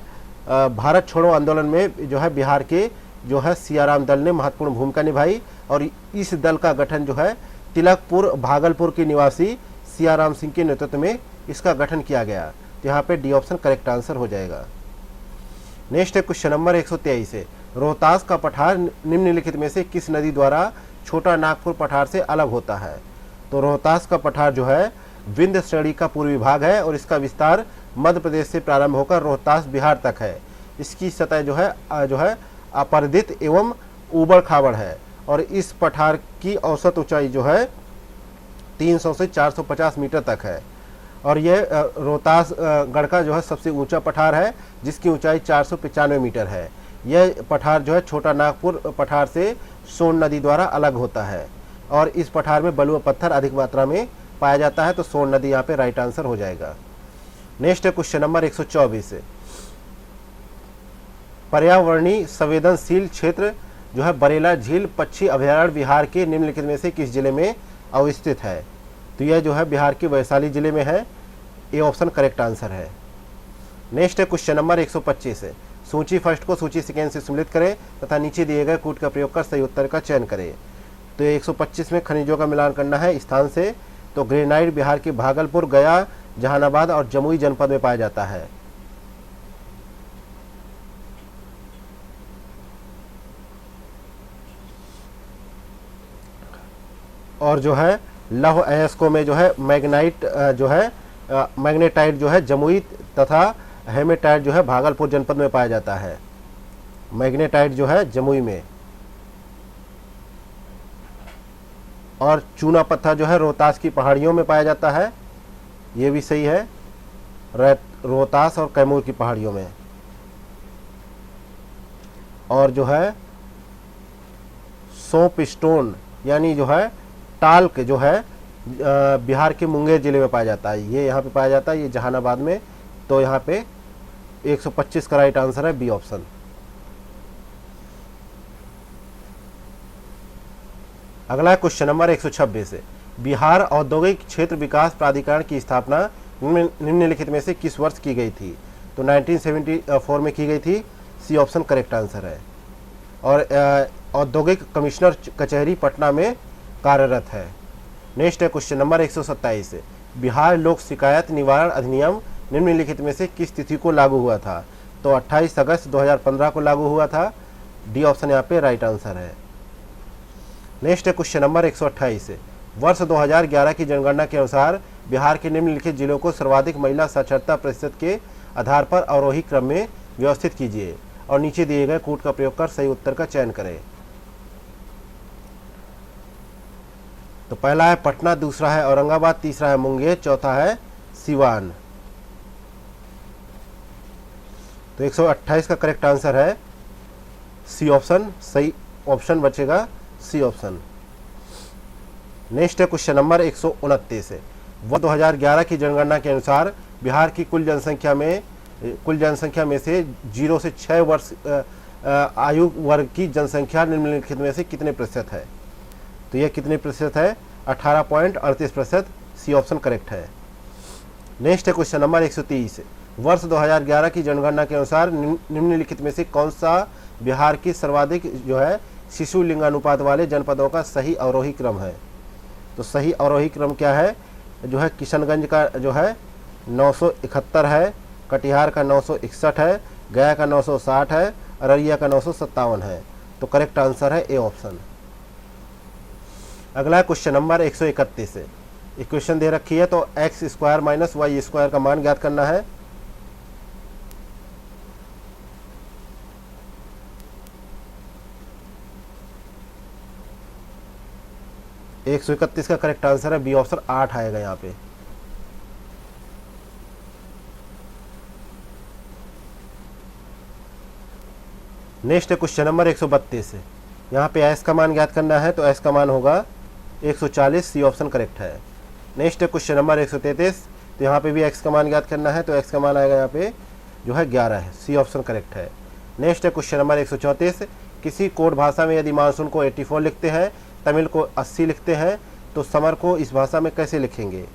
Speaker 1: भारत छोड़ो आंदोलन में जो है बिहार के जो है सियाराम दल ने महत्वपूर्ण भूमिका निभाई, और इस दल का गठन जो है तिलकपुर भागलपुर के निवासी सियाराम सिंह के नेतृत्व में इसका गठन किया गया। तो यहाँ पे डी ऑप्शन करेक्ट आंसर हो जाएगा। नेक्स्ट है क्वेश्चन नंबर 123 है, रोहतास का पठार निम्नलिखित में से किस नदी द्वारा छोटा नागपुर पठार से अलग होता है। तो रोहतास का पठार जो है विंध्य श्रेणी का पूर्वी भाग है, और इसका विस्तार मध्य प्रदेश से प्रारंभ होकर रोहतास बिहार तक है। इसकी सतह जो है अपरदित एवं ऊबड़ खाबड़ है, और इस पठार की औसत ऊंचाई जो है 300 से 450 मीटर तक है, और यह रोहतास गढ़ का जो है सबसे ऊंचा पठार है, जिसकी ऊंचाई 495 मीटर है। यह पठार जो है छोटा नागपुर पठार से सोन नदी द्वारा अलग होता है। और इस पठार में बलुआ पत्थर अधिक मात्रा में पाया जाता है, तो सोन नदी यहाँ पे राइट आंसर हो जाएगा। नेक्स्ट है क्वेश्चन नंबर 124। पर्यावरणीय संवेदनशील क्षेत्र जो है बरेला झील पक्षी अभयारण्य बिहार के निम्नलिखित में से किस जिले में अवस्थित है? तो यह जो है बिहार के वैशाली जिले में है। ए ऑप्शन करेक्ट आंसर है। नेक्स्ट है क्वेश्चन नंबर 125। सूची फर्स्ट को सूची सेकेंड से सम्मिलित करें तथा नीचे दिए गए कूट का प्रयोग कर सही उत्तर का चयन करें। तो 125 में खनिजों का मिलान करना है स्थान से। तो ग्रेनाइट बिहार के भागलपुर, गया, जहानाबाद और जमुई जनपद में पाया जाता है। और जो है लौह अयस्कों में जो है मैग्नाइट जो है मैग्नेटाइट जो है जमुई तथा हेमेटाइट जो है भागलपुर जनपद में पाया जाता है। मैग्नेटाइट जो है जमुई में, और चूना पत्थर जो है रोहतास की पहाड़ियों में पाया जाता है। ये भी सही है, रोहतास और कैमूर की पहाड़ियों में। और जो है सोप स्टोन यानी जो है टाल्क जो है बिहार के मुंगेर जिले में पाया जाता है। ये यहाँ पे पाया जाता है, ये जहानाबाद में। तो यहाँ पे 125 का राइट आंसर है बी ऑप्शन। अगला क्वेश्चन नंबर 126 है। बिहार औद्योगिक क्षेत्र विकास प्राधिकरण की स्थापना निम्नलिखित में से किस वर्ष की गई थी? तो 1974 में की गई थी। सी ऑप्शन करेक्ट आंसर है। और औद्योगिक कमिश्नर कचहरी पटना में कार्यरत है। नेक्स्ट है क्वेश्चन नंबर 127। बिहार लोक शिकायत निवारण अधिनियम निम्नलिखित में से किस तिथि को लागू हुआ था? तो 28 अगस्त 2015 को लागू हुआ था। डी ऑप्शन यहाँ पे राइट आंसर है। नेक्स्ट है क्वेश्चन नंबर 128। वर्ष 2011 की जनगणना के अनुसार बिहार के निम्नलिखित जिलों को सर्वाधिक महिला साक्षरता प्रतिशत के आधार पर अवरोही क्रम में व्यवस्थित कीजिए और नीचे दिए गए कूट का प्रयोग कर सही उत्तर का चयन करें। तो पहला है पटना, दूसरा है औरंगाबाद, तीसरा है मुंगेर, चौथा है सिवान। तो 128 का करेक्ट आंसर है सी ऑप्शन। सही ऑप्शन बचेगा सी ऑप्शन। नेक्स्ट है क्वेश्चन नंबर 129 है। वर्ष 2011 की जनगणना के अनुसार बिहार की कुल जनसंख्या में से 0 से 6 वर्ष आयु वर्ग की जनसंख्या निम्नलिखित में से कितने प्रतिशत है? तो यह कितने प्रतिशत है? 18.38%। सी ऑप्शन करेक्ट है। नेक्स्ट है क्वेश्चन नंबर 130। वर्ष 2011 की जनगणना के अनुसार निम्नलिखित में से कौन सा बिहार की सर्वाधिक जो है शिशु लिंगानुपात वाले जनपदों का सही अवरोही क्रम है? तो सही अवरोही क्रम क्या है? जो है किशनगंज का जो है 971 है, कटिहार का 961 है, गया का 960 है, अररिया का 957 है। तो करेक्ट आंसर है ए ऑप्शन। अगला क्वेश्चन नंबर 131 है। इक्वेशन दे रखी है, तो x square minus y square का मान ज्ञात करना है। एक 131 का करेक्ट आंसर है बी ऑप्शन 8 आएगा यहाँ पे। नेक्स्ट है क्वेश्चन नंबर 132 है। यहाँ पे एस का मान ज्ञात करना है, तो एस का मान होगा 140। सी ऑप्शन करेक्ट है। नेक्स्ट है क्वेश्चन नंबर 133। तो यहाँ पे भी एक्स का मान ज्ञात करना है, तो एक्स का मान आएगा यहाँ पे जो है 11 है। सी ऑप्शन करेक्ट है। नेक्स्ट है क्वेश्चन नंबर 134। किसी कोड भाषा में यदि मानसून को 84 लिखते हैं, तमिल को 80 लिखते हैं, तो समर को इस भाषा में कैसे लिखेंगे?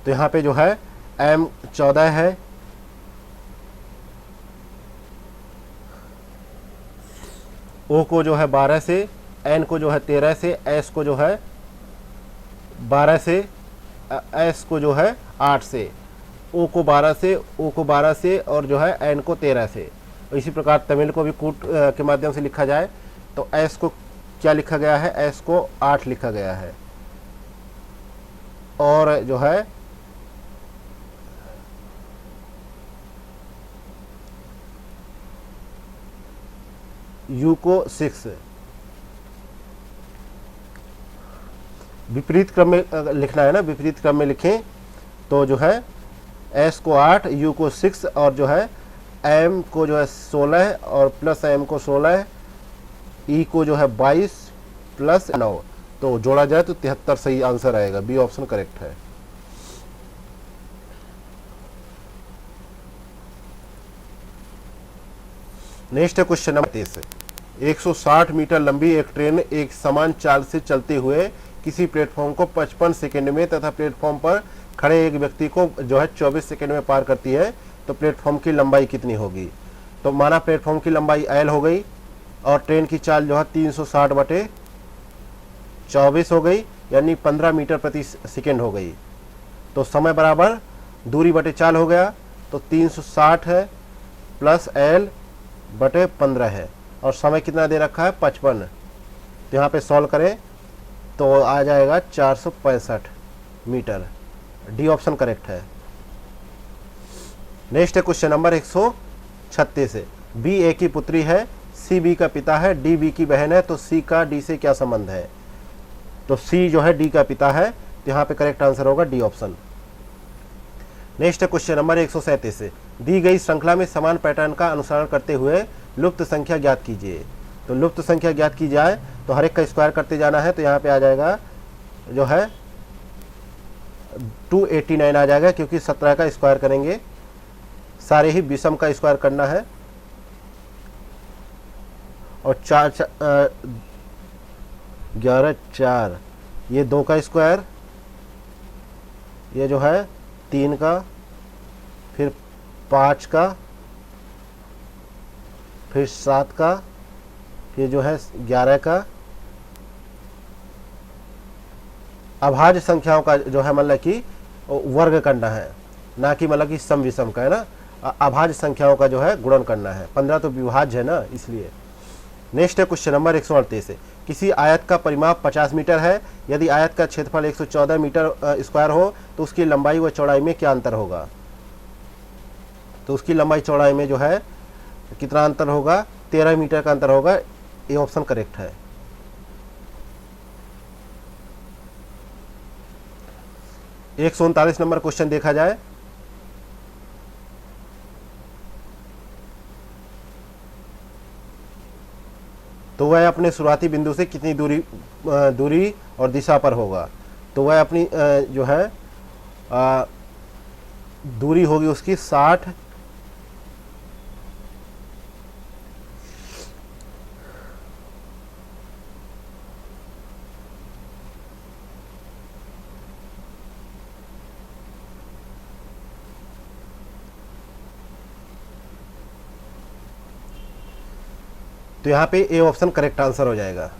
Speaker 1: तो यहाँ पे जो है एम 14 है, ओ को जो है 12 से, एन को जो है 13 से, एस को जो है 12 से, एस को जो है 8 से, ओ को 12 से, ओ को 12 से और जो है एन को 13 से। इसी प्रकार तमिल को भी कूट के माध्यम से लिखा जाए, तो एस को क्या लिखा गया है? एस को 8 लिखा गया है। और जो है यू को 6। विपरीत क्रम में लिखना है ना, विपरीत क्रम में लिखें तो जो है एस को 8, यू को 6 और जो है एम को जो है 16 और प्लस एम को 16, ई को जो है 22, प्लस 9, तो जोड़ा जाए तो 73 सही आंसर आएगा। बी ऑप्शन करेक्ट है। नेक्स्ट है क्वेश्चन नंबर 33। 160 मीटर लंबी एक ट्रेन एक समान चाल से चलते हुए किसी प्लेटफॉर्म को 55 सेकंड में तथा प्लेटफॉर्म पर खड़े एक व्यक्ति को जो है 24 सेकंड में पार करती है, तो प्लेटफॉर्म की लंबाई कितनी होगी? तो माना प्लेटफॉर्म की लंबाई L हो गई और ट्रेन की चाल जो है 360/24 हो गई, यानी 15 मीटर प्रति सेकेंड हो गई। तो समय बराबर दूरी बटे चाल हो गया, तो 360 है प्लस L बटे 15 है, और समय कितना दे रखा है 55। तो यहाँ पे सॉल्व करें तो आ जाएगा 465 मीटर। डी ऑप्शन करेक्ट है। नेक्स्ट है क्वेश्चन नंबर 136 है। बी ए की पुत्री है, सी बी का पिता है, डी बी की बहन है, तो सी का डी से क्या संबंध है? तो सी जो है डी का पिता है, तो यहाँ पे करेक्ट आंसर होगा डी ऑप्शन। नेक्स्ट है क्वेश्चन नंबर 137 है। दी गई श्रृंखला में समान पैटर्न का अनुसरण करते हुए लुप्त संख्या ज्ञात कीजिए। तो लुप्त संख्या ज्ञात की जाए तो हर एक का स्क्वायर करते जाना है, तो यहाँ पे आ जाएगा जो है 289 आ जाएगा, क्योंकि 17 का स्क्वायर करेंगे, सारे ही विषम का स्क्वायर करना है, और 11 4 ये 2 का स्क्वायर, ये जो है 3 का, फिर 5 का, फिर 7 का, फिर जो है 11 का। अभाज्य संख्याओं का जो है मतलब कि वर्ग करना है, ना कि मतलब कि सम विषम का, है ना। अभाज्य संख्याओं का जो है गुणन करना है। 15 तो विभाज्य है ना, इसलिए। नेक्स्ट है क्वेश्चन नंबर 138 है। किसी आयत का परिमाप 50 मीटर है, यदि आयत का क्षेत्रफल 114 मीटर स्क्वायर हो तो उसकी लंबाई व चौड़ाई में क्या अंतर होगा? तो उसकी लंबाई चौड़ाई में जो है कितना अंतर होगा? 13 मीटर का अंतर होगा। ये ऑप्शन करेक्ट है। एक 139 नंबर क्वेश्चन देखा जाए। तो वह अपने शुरुआती बिंदु से कितनी दूरी और दिशा पर होगा? तो वह अपनी जो है दूरी होगी उसकी 60 तो यहाँ पे ए ऑप्शन करेक्ट आंसर हो जाएगा।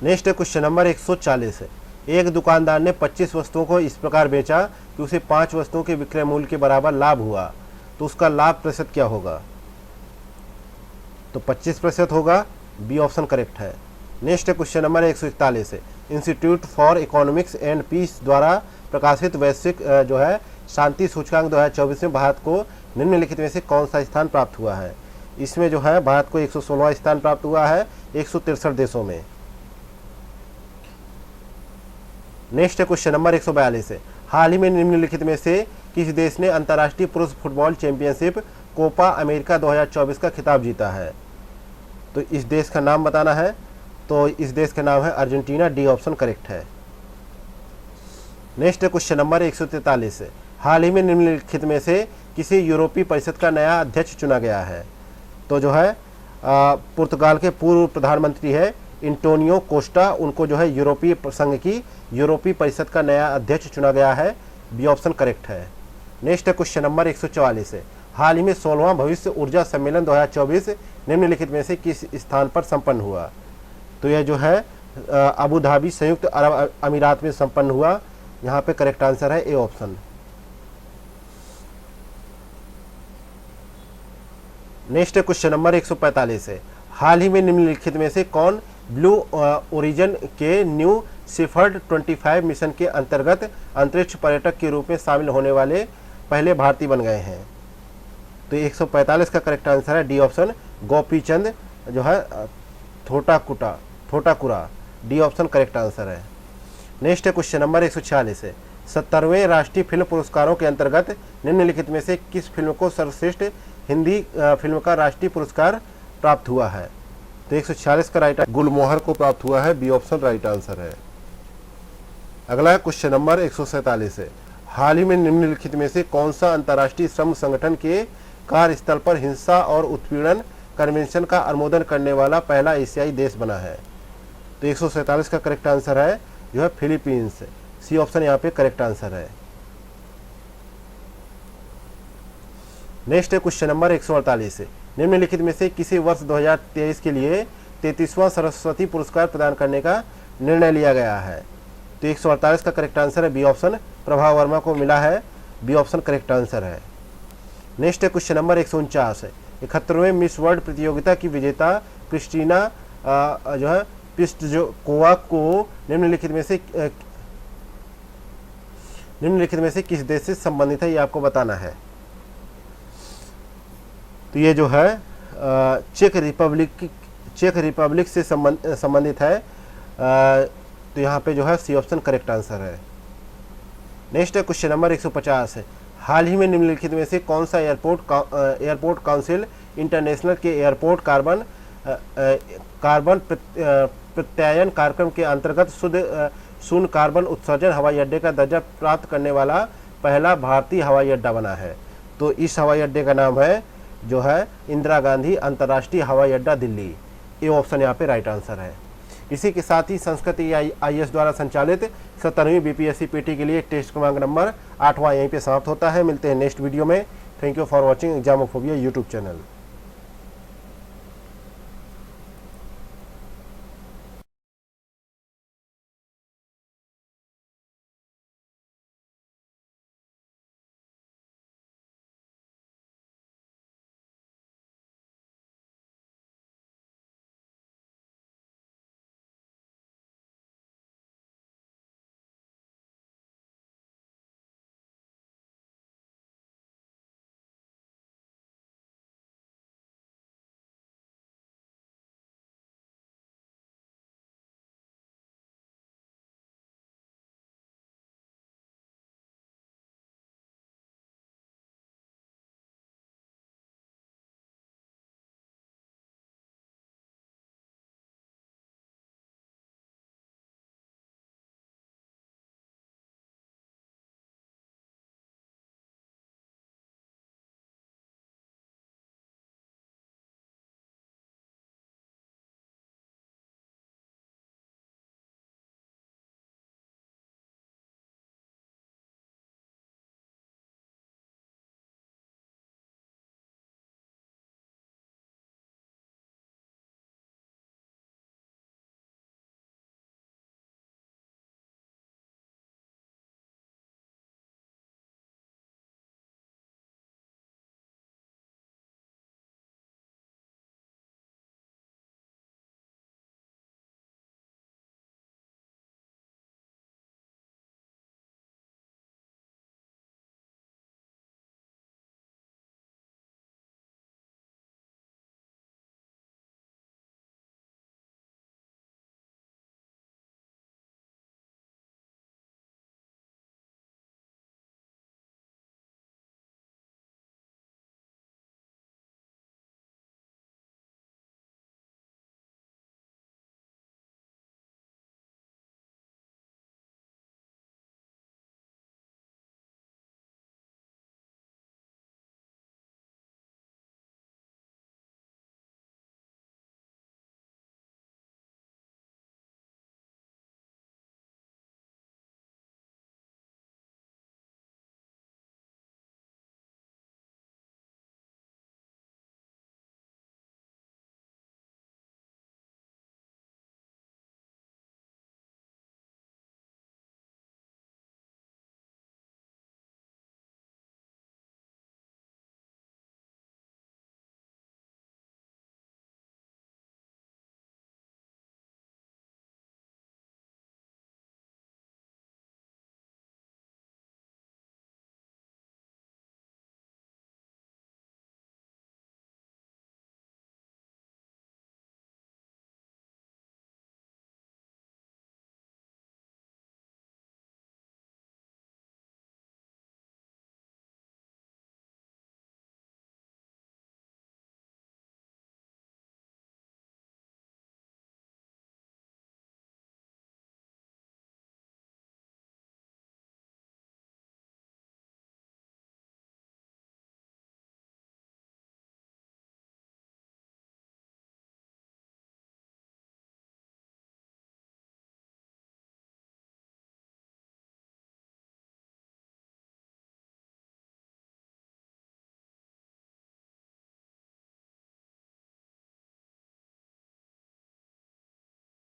Speaker 1: नेक्स्ट है क्वेश्चन नंबर 140 है। एक दुकानदार ने 25 वस्तुओं को इस प्रकार बेचा कि उसे 5 वस्तुओं के विक्रय मूल्य के बराबर लाभ हुआ, तो उसका लाभ प्रतिशत क्या होगा? तो 25% होगा। बी ऑप्शन करेक्ट है। नेक्स्ट है क्वेश्चन नंबर 141 है। Institute for economics and peace द्वारा प्रकाशित वैश्विक जो है शांति सूचकांक 2024 में भारत को निम्नलिखित में से कौन सा स्थान प्राप्त हुआ है? इसमें जो है भारत को 116वां स्थान प्राप्त हुआ है 163 देशों में। नेक्स्ट है क्वेश्चन नंबर 142 है। हाल ही में निम्नलिखित में से किस देश ने अंतर्राष्ट्रीय पुरुष फुटबॉल चैंपियनशिप कोपा अमेरिका 2024 का खिताब जीता है? तो इस देश का नाम बताना है। तो इस देश का नाम है अर्जेंटीना। डी ऑप्शन करेक्ट है। नेक्स्ट है क्वेश्चन नंबर 143 है। हाल ही में निम्नलिखित में से किसी यूरोपीय परिषद का नया अध्यक्ष चुना गया है? तो जो है पुर्तगाल के पूर्व प्रधानमंत्री है एंटोनियो कोस्टा, उनको जो है यूरोपीय संघ की यूरोपीय परिषद का नया अध्यक्ष चुना गया है। बी ऑप्शन करेक्ट है। नेक्स्ट है क्वेश्चन नंबर 144 है। हाल ही में 16वां भविष्य ऊर्जा सम्मेलन 2024 निम्नलिखित में से किस स्थान पर संपन्न हुआ? तो यह जो है अबू धाबी संयुक्त अरब अमीरात में संपन्न हुआ। यहाँ पे करेक्ट आंसर है A option. Next question number 145 है। हाल ही में निम्नलिखित में से कौन ब्लू ओरिजिन के न्यू शेफर्ड 25 मिशन के अंतर्गत अंतरिक्ष पर्यटक के रूप में शामिल होने वाले पहले भारतीय बन गए हैं? तो 145 का करेक्ट आंसर है डी ऑप्शन गोपीचंद जो है Thotakura. D option correct answer है। नेक्स्ट क्वेश्चन नंबर 146 है। 70वें राष्ट्रीय फिल्म पुरस्कारों के अंतर्गत निम्नलिखित में से किस फिल्म को सर्वश्रेष्ठ हिंदी फिल्म का राष्ट्रीय पुरस्कार प्राप्त हुआ है? तो 146 का राइट
Speaker 3: गुलमोहर को प्राप्त हुआ है, बी ऑप्शन राइट आंसर है।
Speaker 1: अगला है क्वेश्चन नंबर 147 है, हाल ही में निम्नलिखित में से कौन सा अंतर्राष्ट्रीय श्रम संगठन के कार्यस्थल पर हिंसा और उत्पीड़न कन्वेंशन का अनुमोदन करने वाला पहला एशियाई देश बना है? तो 147 का करेक्ट आंसर है जो है फिलीपींस, सी ऑप्शन यहाँ पे करेक्ट आंसर है। नेक्स्ट है क्वेश्चन नंबर 148 है, निम्नलिखित में से किसी वर्ष 2023 के लिए 33वां सरस्वती पुरस्कार प्रदान करने का निर्णय लिया गया है? तो 148 का करेक्ट आंसर है बी ऑप्शन, प्रभा वर्मा को मिला है, बी ऑप्शन करेक्ट आंसर है। नेक्स्ट है क्वेश्चन नंबर 149 है, 71वें मिस वर्ल्ड प्रतियोगिता की विजेता क्रिस्टीना जो है पिस्टकोवा को निम्नलिखित में से किस देश से संबंधित है, ये आपको बताना है। तो ये जो है चेक रिपब्लिक से संबंधित है, तो यहाँ पे जो है सी ऑप्शन करेक्ट आंसर है। नेक्स्ट है क्वेश्चन नंबर 150 है, हाल ही में निम्नलिखित में से कौन सा एयरपोर्ट काउंसिल इंटरनेशनल के एयरपोर्ट कार्बन प्रत्यायन कार्यक्रम के अंतर्गत शून्य कार्बन उत्सर्जन हवाई अड्डे का दर्जा प्राप्त करने वाला पहला भारतीय हवाई अड्डा बना है? तो इस हवाई अड्डे का नाम है जो है इंदिरा गांधी अंतर्राष्ट्रीय हवाई अड्डा दिल्ली, ये ऑप्शन यहाँ पे राइट आंसर है। इसी के साथ ही संस्कृत IAS द्वारा संचालित 17वीं BPSC PT के लिए टेस्ट क्रमांक नंबर 8वां यहीं पे समाप्त होता है। मिलते हैं नेक्स्ट वीडियो में। Thank you for watching Examophobia YouTube channel.